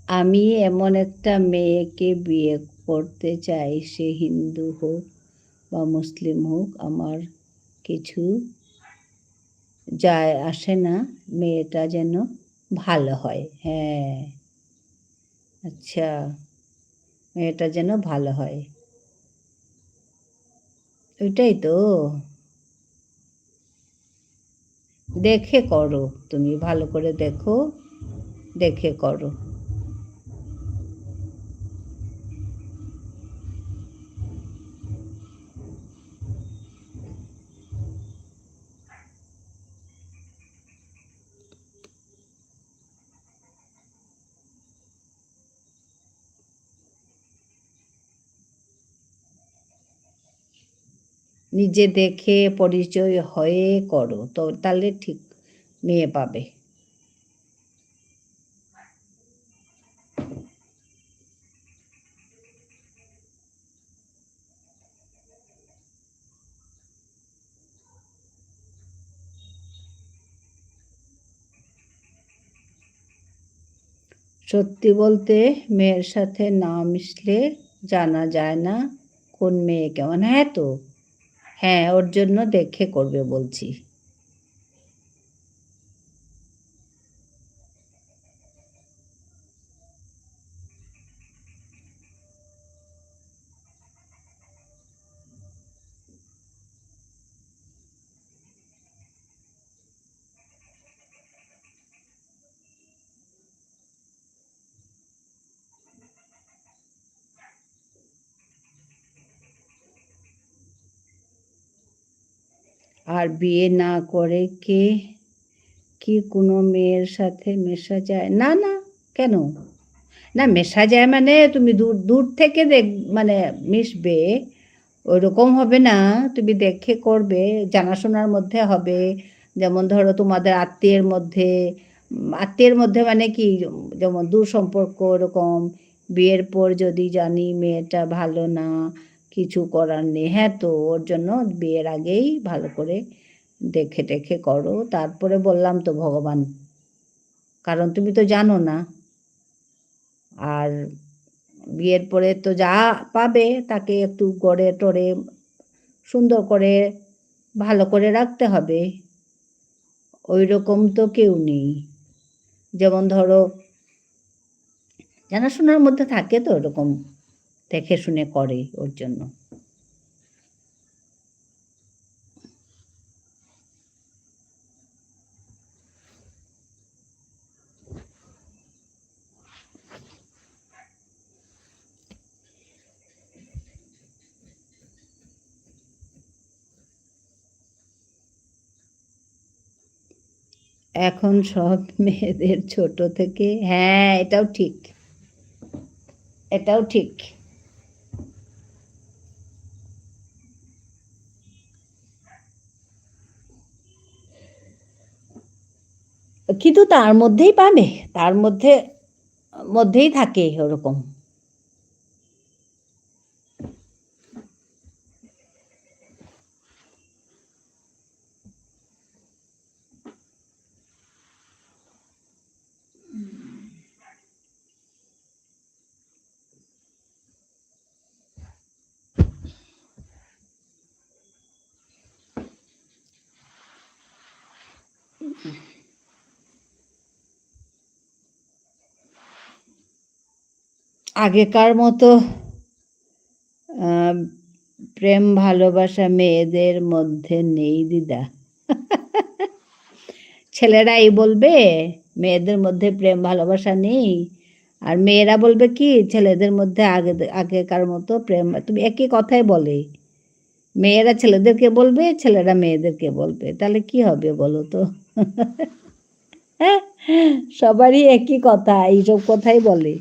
আমি এমন একটা মেয়েকে বিয়ে করতে চাই, সে হিন্দু হোক বা মুসলিম হোক, আমার কিছু যায় আসে না, মেয়েটা যেন ভালো হয়। হ্যাঁ, আচ্ছা, মেয়েটা যেন ভালো হয়। ওইটাই তো। দেখে করো, তুমি ভালো করে দেখো, দেখে করো। নিজে দেখে পরিচয় হয়ে করো, তো তাহলে ঠিক মেয়ে পাবে। সত্যি বলতে, মেয়ের সাথে না মিশলে জানা যায় না কোন মেয়ে কেমন। হ্যাঁ তো, হ্যাঁ, ওর জন্য দেখে করবে বলছি। আর বিয়ে না করে কি কোনো মেয়ের সাথে মেশা যায়? না না, কেন? না, মেশা যায় মানে তুমি দূর দূর থেকে মানে মিশবে, ওইরকম হবে না। তুমি দেখে করবে, জানাশোনার মধ্যে হবে। যেমন ধরো তোমাদের আত্মীয়ের মধ্যে, আত্মীয়ের মধ্যে মানে কি, যেমন দূর সম্পর্ক ওরকম। বিয়ের পর যদি জানি মেয়েটা ভালো না, কিছু করার নেই, হ্যাঁ তো ওর জন্য বিয়ের আগেই ভালো করে দেখে টেখে করো। তারপরে বললাম তো ভগবান, কারণ তুমি তো জানো না। আর বিয়ের পরে তো যা পাবে তাকে একটু গড়ে টড়ে সুন্দর করে ভালো করে রাখতে হবে। ওই রকম তো কেউ নেই। যেমন ধরো জানাশোনার মধ্যে থাকে তো ওরকম দেখে শুনে করে ওর জন্য। এখন সব মেয়েদের ছোট থেকে, হ্যাঁ এটাও ঠিক, এটাও ঠিক। কিন্তু তার মধ্যেই পাবে, তার মধ্যেই থাকে ওরকম। আগেকার মতো প্রেম ভালোবাসা মেয়েদের মধ্যে নেই দিদা। ছেলেরাই বলবে মেয়েদের মধ্যে প্রেম ভালোবাসা নেই, আর মেয়েরা বলবে কি ছেলেদের মধ্যে আগেকার মতো প্রেম। তুমি একই কথাই বলে, মেয়েরা ছেলেদেরকে বলবে, ছেলেরা মেয়েদেরকে বলবে, তাহলে কি হবে বলো তো? সবারই একই কথা, এইসব কথাই বলে।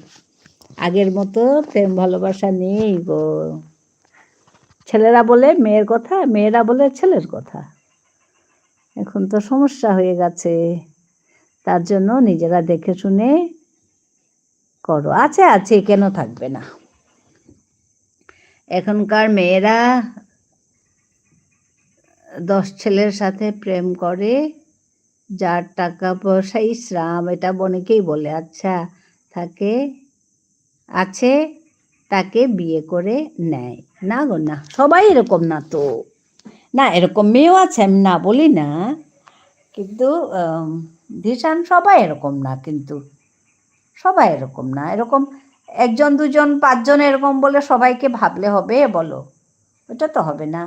আগের মতো প্রেম ভালোবাসা নেই গো। ছেলেরা বলে মেয়ের কথা, মেয়েরা বলে ছেলের কথা। এখন তো সমস্যা হয়ে গেছে, তার জন্য নিজেরা দেখে শুনে করো। আছে, কেন থাকবে না? এখনকার মেয়েরা 10 ছেলের সাথে প্রেম করে, যার টাকা পয়সা ইসরাম, এটা অনেকেই বলে, আচ্ছা থাকে আছে, তাকে বিয়ে করে নেয়। না গো না, সবাই এরকম না তো। না, এরকম মেয়েও আছে, আমি না বলি না, কিন্তু ধিসান সবাই এরকম না, কিন্তু সবাই এরকম না। এরকম 1 জন 2 জন 5 জন এরকম বলে সবাইকে ভাবলে হবে বলো? ওটা তো হবে না।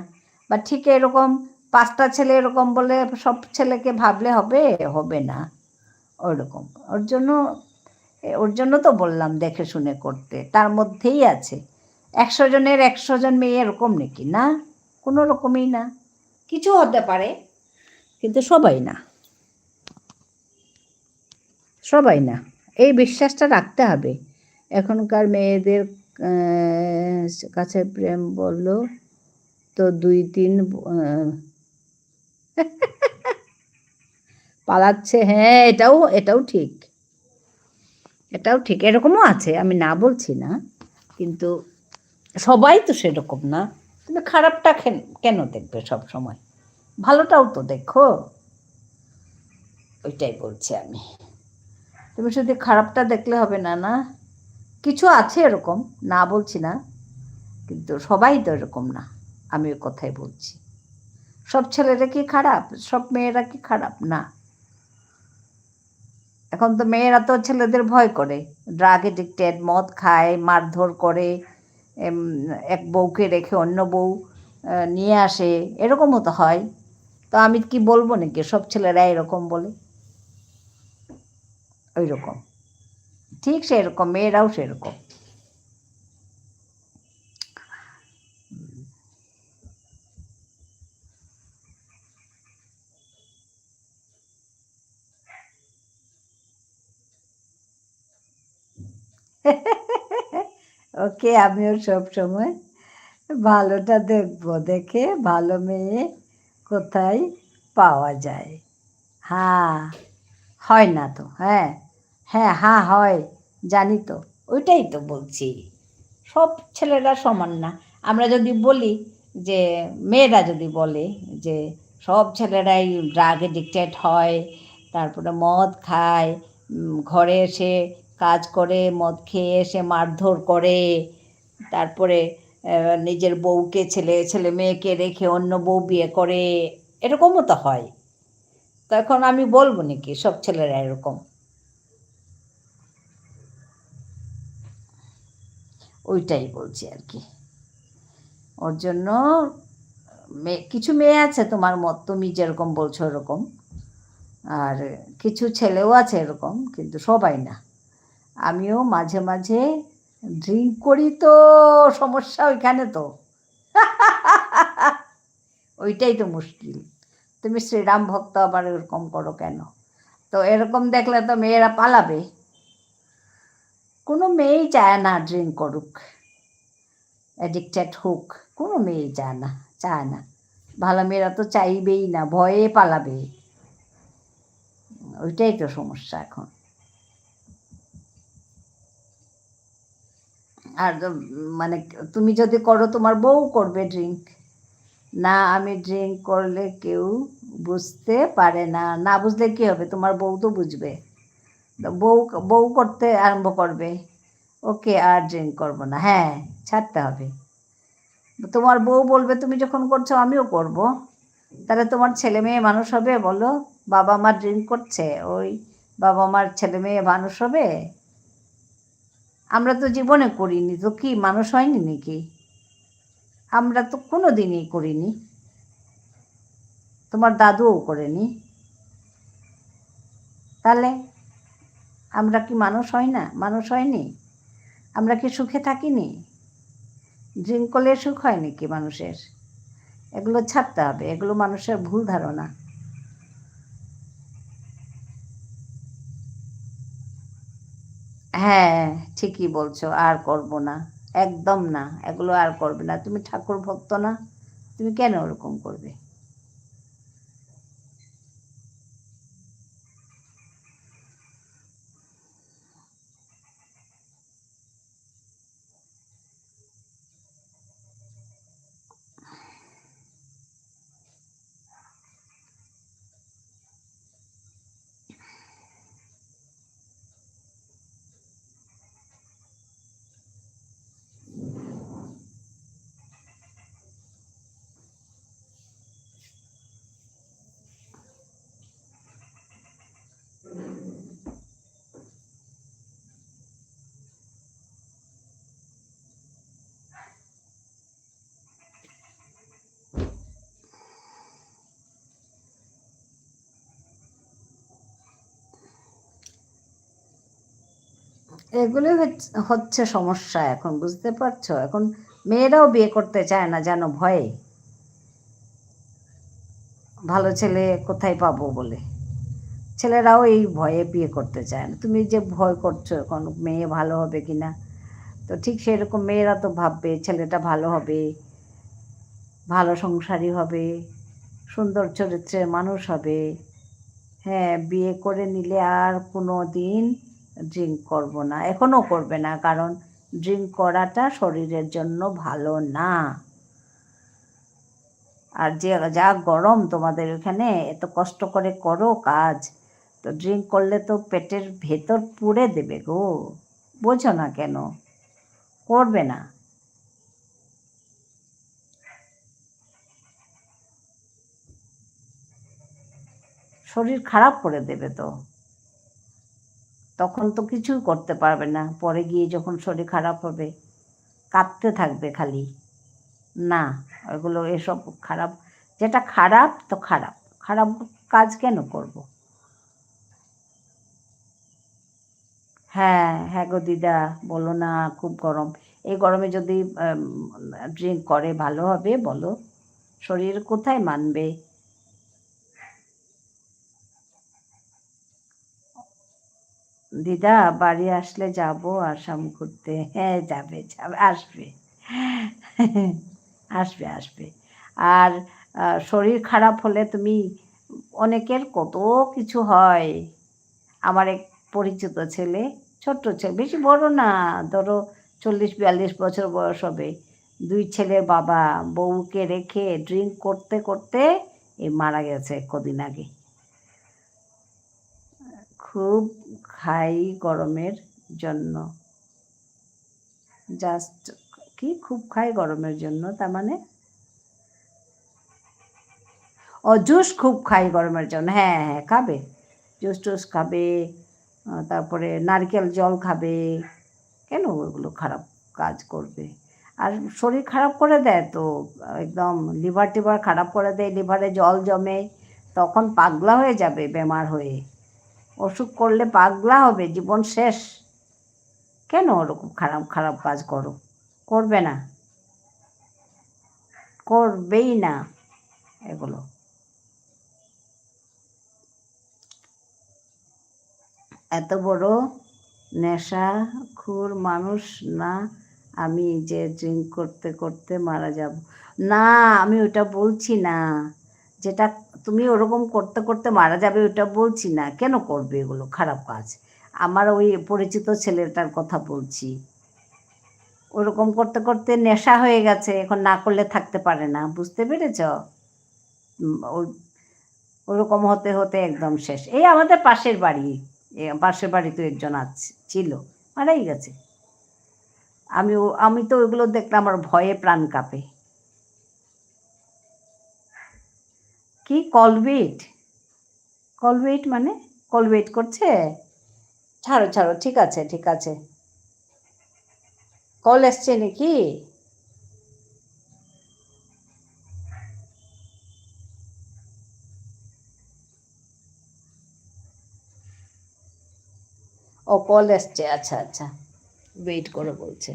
বা ঠিক এরকম 5টা ছেলে এরকম বলে সব ছেলেকে ভাবলে হবে? হবে না। ওরকম ওর জন্য তো বললাম দেখে শুনে করতে। তার মধ্যেই আছে 100 জনের 100 জন মেয়ে এরকম নাকি? না, কোনো রকমই না। কিছু হতে পারে, কিন্তু সবাই না, সবাই না। এই বিশ্বাসটা রাখতে হবে। এখনকার মেয়েদের কাছে প্রেম বললো তো 2-3 পালাচ্ছে। হ্যাঁ, এটাও ঠিক, এটাও ঠিক। এরকমও আছে, আমি না বলছি না, কিন্তু সবাই তো সেরকম না। তুমি খারাপটা কেন দেখবে সব সময়? ভালোটাও তো দেখো। ওইটাই বলছি আমি। তুমি শুধু খারাপটা দেখলে হবে না, না? কিছু আছে এরকম, না বলছি না, কিন্তু সবাই তো এরকম না। আমি ওই কথাই বলছি। সব ছেলেরা কি খারাপ? সব মেয়েরা কি খারাপ? না। এখন তো মেয়েরা তো ছেলেদের ভয় করে, ড্রাগ এডিক্টেড, মদ খায়, মারধর করে, এক বউকে রেখে অন্য বউ নিয়ে আসে, এরকমও তো হয়। তো আমি কি বলবো নাকি সব ছেলেরা এরকম বলে? ওই রকম, ঠিক সেরকম মেয়েরাও সেরকম। ওকে, আমিও সব সময় ভালোটা দেখবো, দেখে ভালো মেয়ে কোথায় পাওয়া যায়। হ্যাঁ, হয় না তো? হ্যাঁ, হ্যাঁ, হ্যাঁ, হয়, জানি তো। ওইটাই তো বলছি, সব ছেলেরা সমান না। আমরা যদি বলি যে, মেয়েরা যদি বলে যে সব ছেলেরাই ড্রাগ এডিক্টেড হয়, তারপরে মদ খায়, ঘরে এসে কাজ করে, মদ খেয়ে এসে মারধর করে, তারপরে নিজের বউকে ছেলে মেয়েকে রেখে অন্য বউ বিয়ে করে, এরকমও তো হয়। তখন আমি বলবো নাকি সব ছেলেরা এরকম? ওইটাই বলছি আর কি। ওর জন্য কিছু মেয়ে আছে তোমার মত, তুমি যেরকম বলছো ওরকম, আর কিছু ছেলেও আছে এরকম, কিন্তু সবাই না। আমিও মাঝে মাঝে ড্রিঙ্ক করি, তো সমস্যা ওইখানে তো। ওইটাই তো মুশকিল। তুমি শ্রীরাম ভক্ত, আবার এরকম করো কেন? তো এরকম দেখলে তো মেয়েরা পালাবে। কোনো মেয়েই চায় না ড্রিঙ্ক করুক, অ্যাডিক্টেড হোক, কোনো মেয়েই চায় না। ভালো মেয়েরা তো চাইবেই না, ভয়ে পালাবে। ওইটাই তো সমস্যা এখন। আর মানে তুমি যদি করো তোমার বউ করবে ড্রিঙ্ক। না, আমি ড্রিঙ্ক করলে কেউ বুঝতে পারে না। না বুঝলে কী হবে, তোমার বউ তো বুঝবে। বউ বউ করতে আরম্ভ করবে, ওকে আর ড্রিঙ্ক করবো না, হ্যাঁ ছাড়তে হবে। তোমার বউ বলবে তুমি যখন করছো আমিও করব। তাহলে তোমার ছেলে মেয়ে মানুষ হবে বলো? বাবা মা ড্রিঙ্ক করছে, ওই বাবা মার ছেলে মেয়ে মানুষ হবে? আমরা তো জীবনে করিনি, তো কি মানুষ হয়নি নাকি? আমরা তো কোনো দিনই করিনি, তোমার দাদুও করেনি। তাহলে আমরা কি মানুষ হয় না? মানুষ হয়নি? আমরা কি সুখে থাকিনি? ড্রিঙ্ক করলে সুখ হয় নাকি মানুষের? এগুলো ছাড়তে হবে, এগুলো মানুষের ভুল ধারণা। হ্যাঁ, ঠিকই বলছো, আর করব না, একদম না, এগুলো আর করবে না। তুমি ঠাকুর ভক্ত না, তুমি কেন ওরকম করবে? এগুলোই হচ্ছে সমস্যা এখন, বুঝতে পারছো? এখন মেয়েরাও বিয়ে করতে চায় না জানো, ভয়ে। ভালো ছেলে কোথায় পাবো বলে ছেলেরাও এই ভয়ে বিয়ে করতে চায় না। তুমি যে ভয় করছো এখন মেয়ে ভালো হবে কি না, তো ঠিক সেরকম মেয়েরা তো ভাববে ছেলেটা ভালো হবে, ভালো সংসারী হবে, সুন্দর চরিত্রের মানুষ হবে। হ্যাঁ, বিয়ে করে নিলে আর কোনো দিন ড্রিঙ্ক করবো না, এখনও করবে না, কারণ ড্রিঙ্ক করাটা শরীরের জন্য ভালো না। আর যে যা গরম তোমাদের ওখানে, এত কষ্ট করে করো কাজ, তো ড্রিঙ্ক করলে তো পেটের ভেতর পুড়ে দেবে গো। বোঝো না কেন? করবে না। শরীর খারাপ করে দেবে তো, তখন তো কিছুই করতে পারবে না। পরে গিয়ে যখন শরীর খারাপ হবে কাঁদতে থাকবে খালি। না, ওগুলো এসব খারাপ, যেটা খারাপ তো খারাপ, খারাপ কাজ কেন করব? হ্যাঁ হ্যাঁ গো দিদা, বলো না, খুব গরম। এই গরমে যদি ড্রিঙ্ক করে ভালো হবে বলো? শরীর কোথায় মানবে? দিদা বাড়ি আসলে যাব আসাম ঘুরতে। হ্যাঁ যাবে যাবে, আসবে আসবে আসবে। আর শরীর খারাপ হলে তুমি, অনেকের কত কিছু হয়। আমার এক পরিচিত ছেলে, ছোট্ট ছেলে, বেশি বড় না, ধরো 40-42 বছর বয়স হবে। 2 ছেলের বাবা, বউকে রেখে ড্রিঙ্ক করতে করতে মারা গেছে কদিন আগে। খুব খাই গরমের জন্য। জাস্ট কি খুব খাই গরমের জন্য, তার মানে? ও জুস খুব খাই গরমের জন্য, হ্যাঁ হ্যাঁ খাবে, জুস টুস খাবে, তারপরে নারকেল জল খাবে। কেন ওগুলো খারাপ কাজ করবে? আর শরীর খারাপ করে দেয় তো, একদম লিভার টিভার খারাপ করে দেয়, লিভারে জল জমে, তখন পাগলা হয়ে যাবে বেমার হয়ে। অসুখ করলে পাগলা হবে, জীবন শেষ। কেন ওরকম খারাপ খারাপ কাজ করো? করবে না, করবেই না এগুলো। এত বড় নেশাখোর মানুষ না আমি, যে ড্রিঙ্ক করতে করতে মারা যাব। না, আমি ওটা বলছি না। যেটা তুমি ওরকম করতে করতে মারা যাবে ওটা বলছি না, কেন করবে এগুলো খারাপ কাজ। আমার ওই পরিচিত ছেলেটার কথা বলছি, ওরকম করতে করতে নেশা হয়ে গেছে, এখন না করলে থাকতে পারে না, বুঝতে পেরেছ? ওরকম হতে হতে একদম শেষ। এই আমাদের পাশের বাড়ি, পাশের বাড়িতে একজন ছিল, মারাই গেছে। আমি তো ওইগুলো দেখলে আমার ভয়ে প্রাণ কাঁপে। কি কলবেট? কলবেট মানে? কলবেট করছে? ছাড়ো ছাড়ো, ঠিক আছে ঠিক আছে। কল এসছে নাকি? ও কল এসছে, আচ্ছা আচ্ছা, ওয়েট করে বলছে।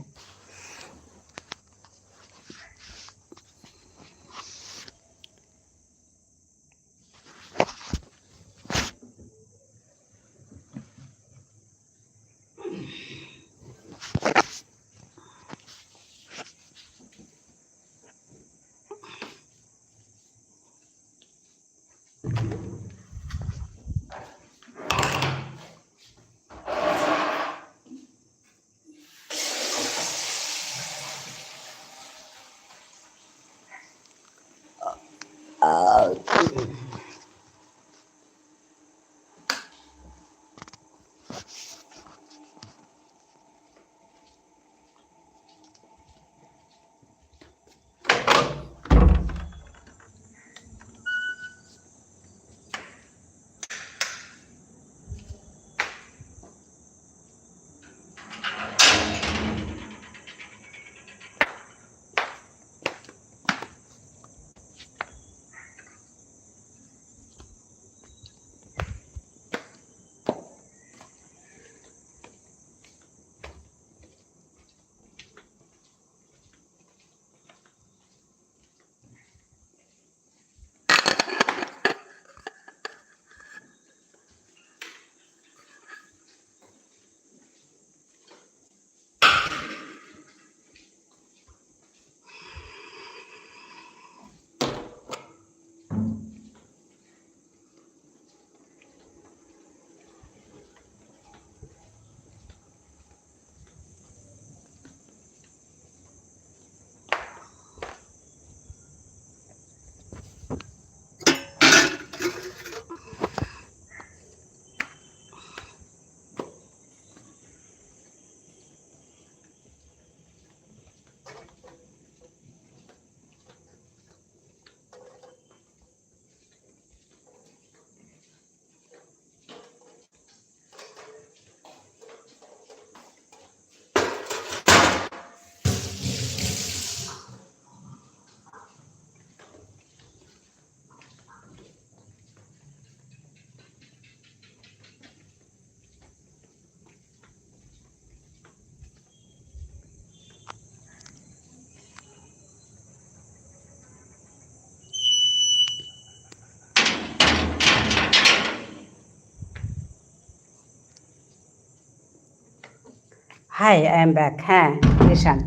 Hi, I am back. হ্যাঁ ঈশান,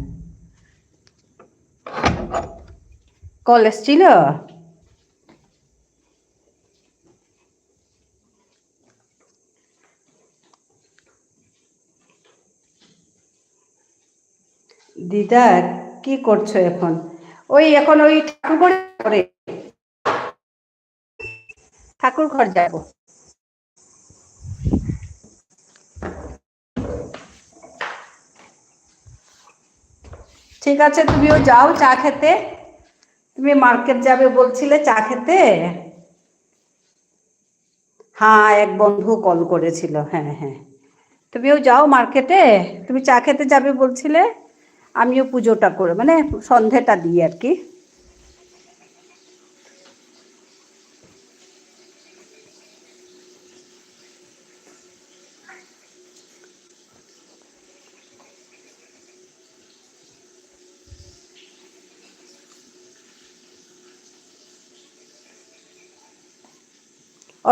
কল এসছিল। দিদা কি করছো এখন? ওই এখন ওই ঠাকুর ঘরে, ঠাকুর ঘর যাবো। ঠিক আছে, তুমিও যাও চা খেতে। তুমি মার্কেট যাবে বলছিলে চা খেতে। হ্যাঁ, এক বন্ধু কল করেছিল। হ্যাঁ হ্যাঁ, তুমিও যাও মার্কেটে। তুমি চা খেতে যাবে বলছিলে, আমিও পুজোটা করে মানে সন্ধেটা দিই আর কি।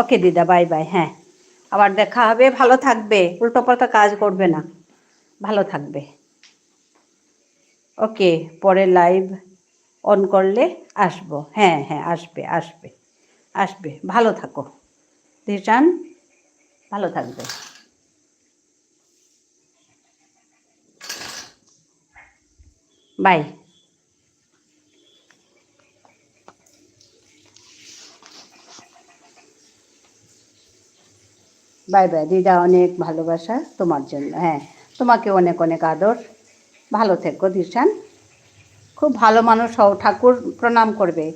ওকে দিদা, বাই বাই। হ্যাঁ, আবার দেখা হবে। ভালো থাকবে, উল্টোপাল্টা কাজ করবে না, ভালো থাকবে। ওকে, পরে লাইভ অন করলে আসবো। হ্যাঁ হ্যাঁ, আসবে আসবে। আসবে। ভালো থাকো দিশান, ভালো থাকবে। বাই। বাই বাই দিদা, অনেক ভালোবাসা তোমার জন্য। হ্যাঁ, তোমাকে অনেক অনেক আদর। ভালো থেকো দিশান, খুব ভালো মানুষ হও, ঠাকুর প্রণাম করবে।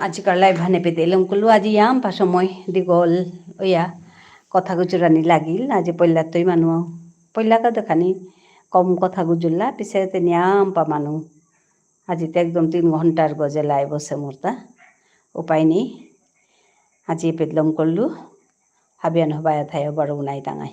Ajikarlay bhanepedilong kulu aji yam pasomoy digol oya কথা গুজরানি লাগিল আজি পল্লাতই মানুহ পল্লাকা দেখানি কম কথা গুজুল্লা পিছে তেনিয়াম পা মানুহ আজিতে একদম 3 ঘন্টার গজে লাই বসে মোরতা উপায় নেই আজি পেদলম করলু হাবিয়ান হবায় থায় বড় নাই টাঙাই।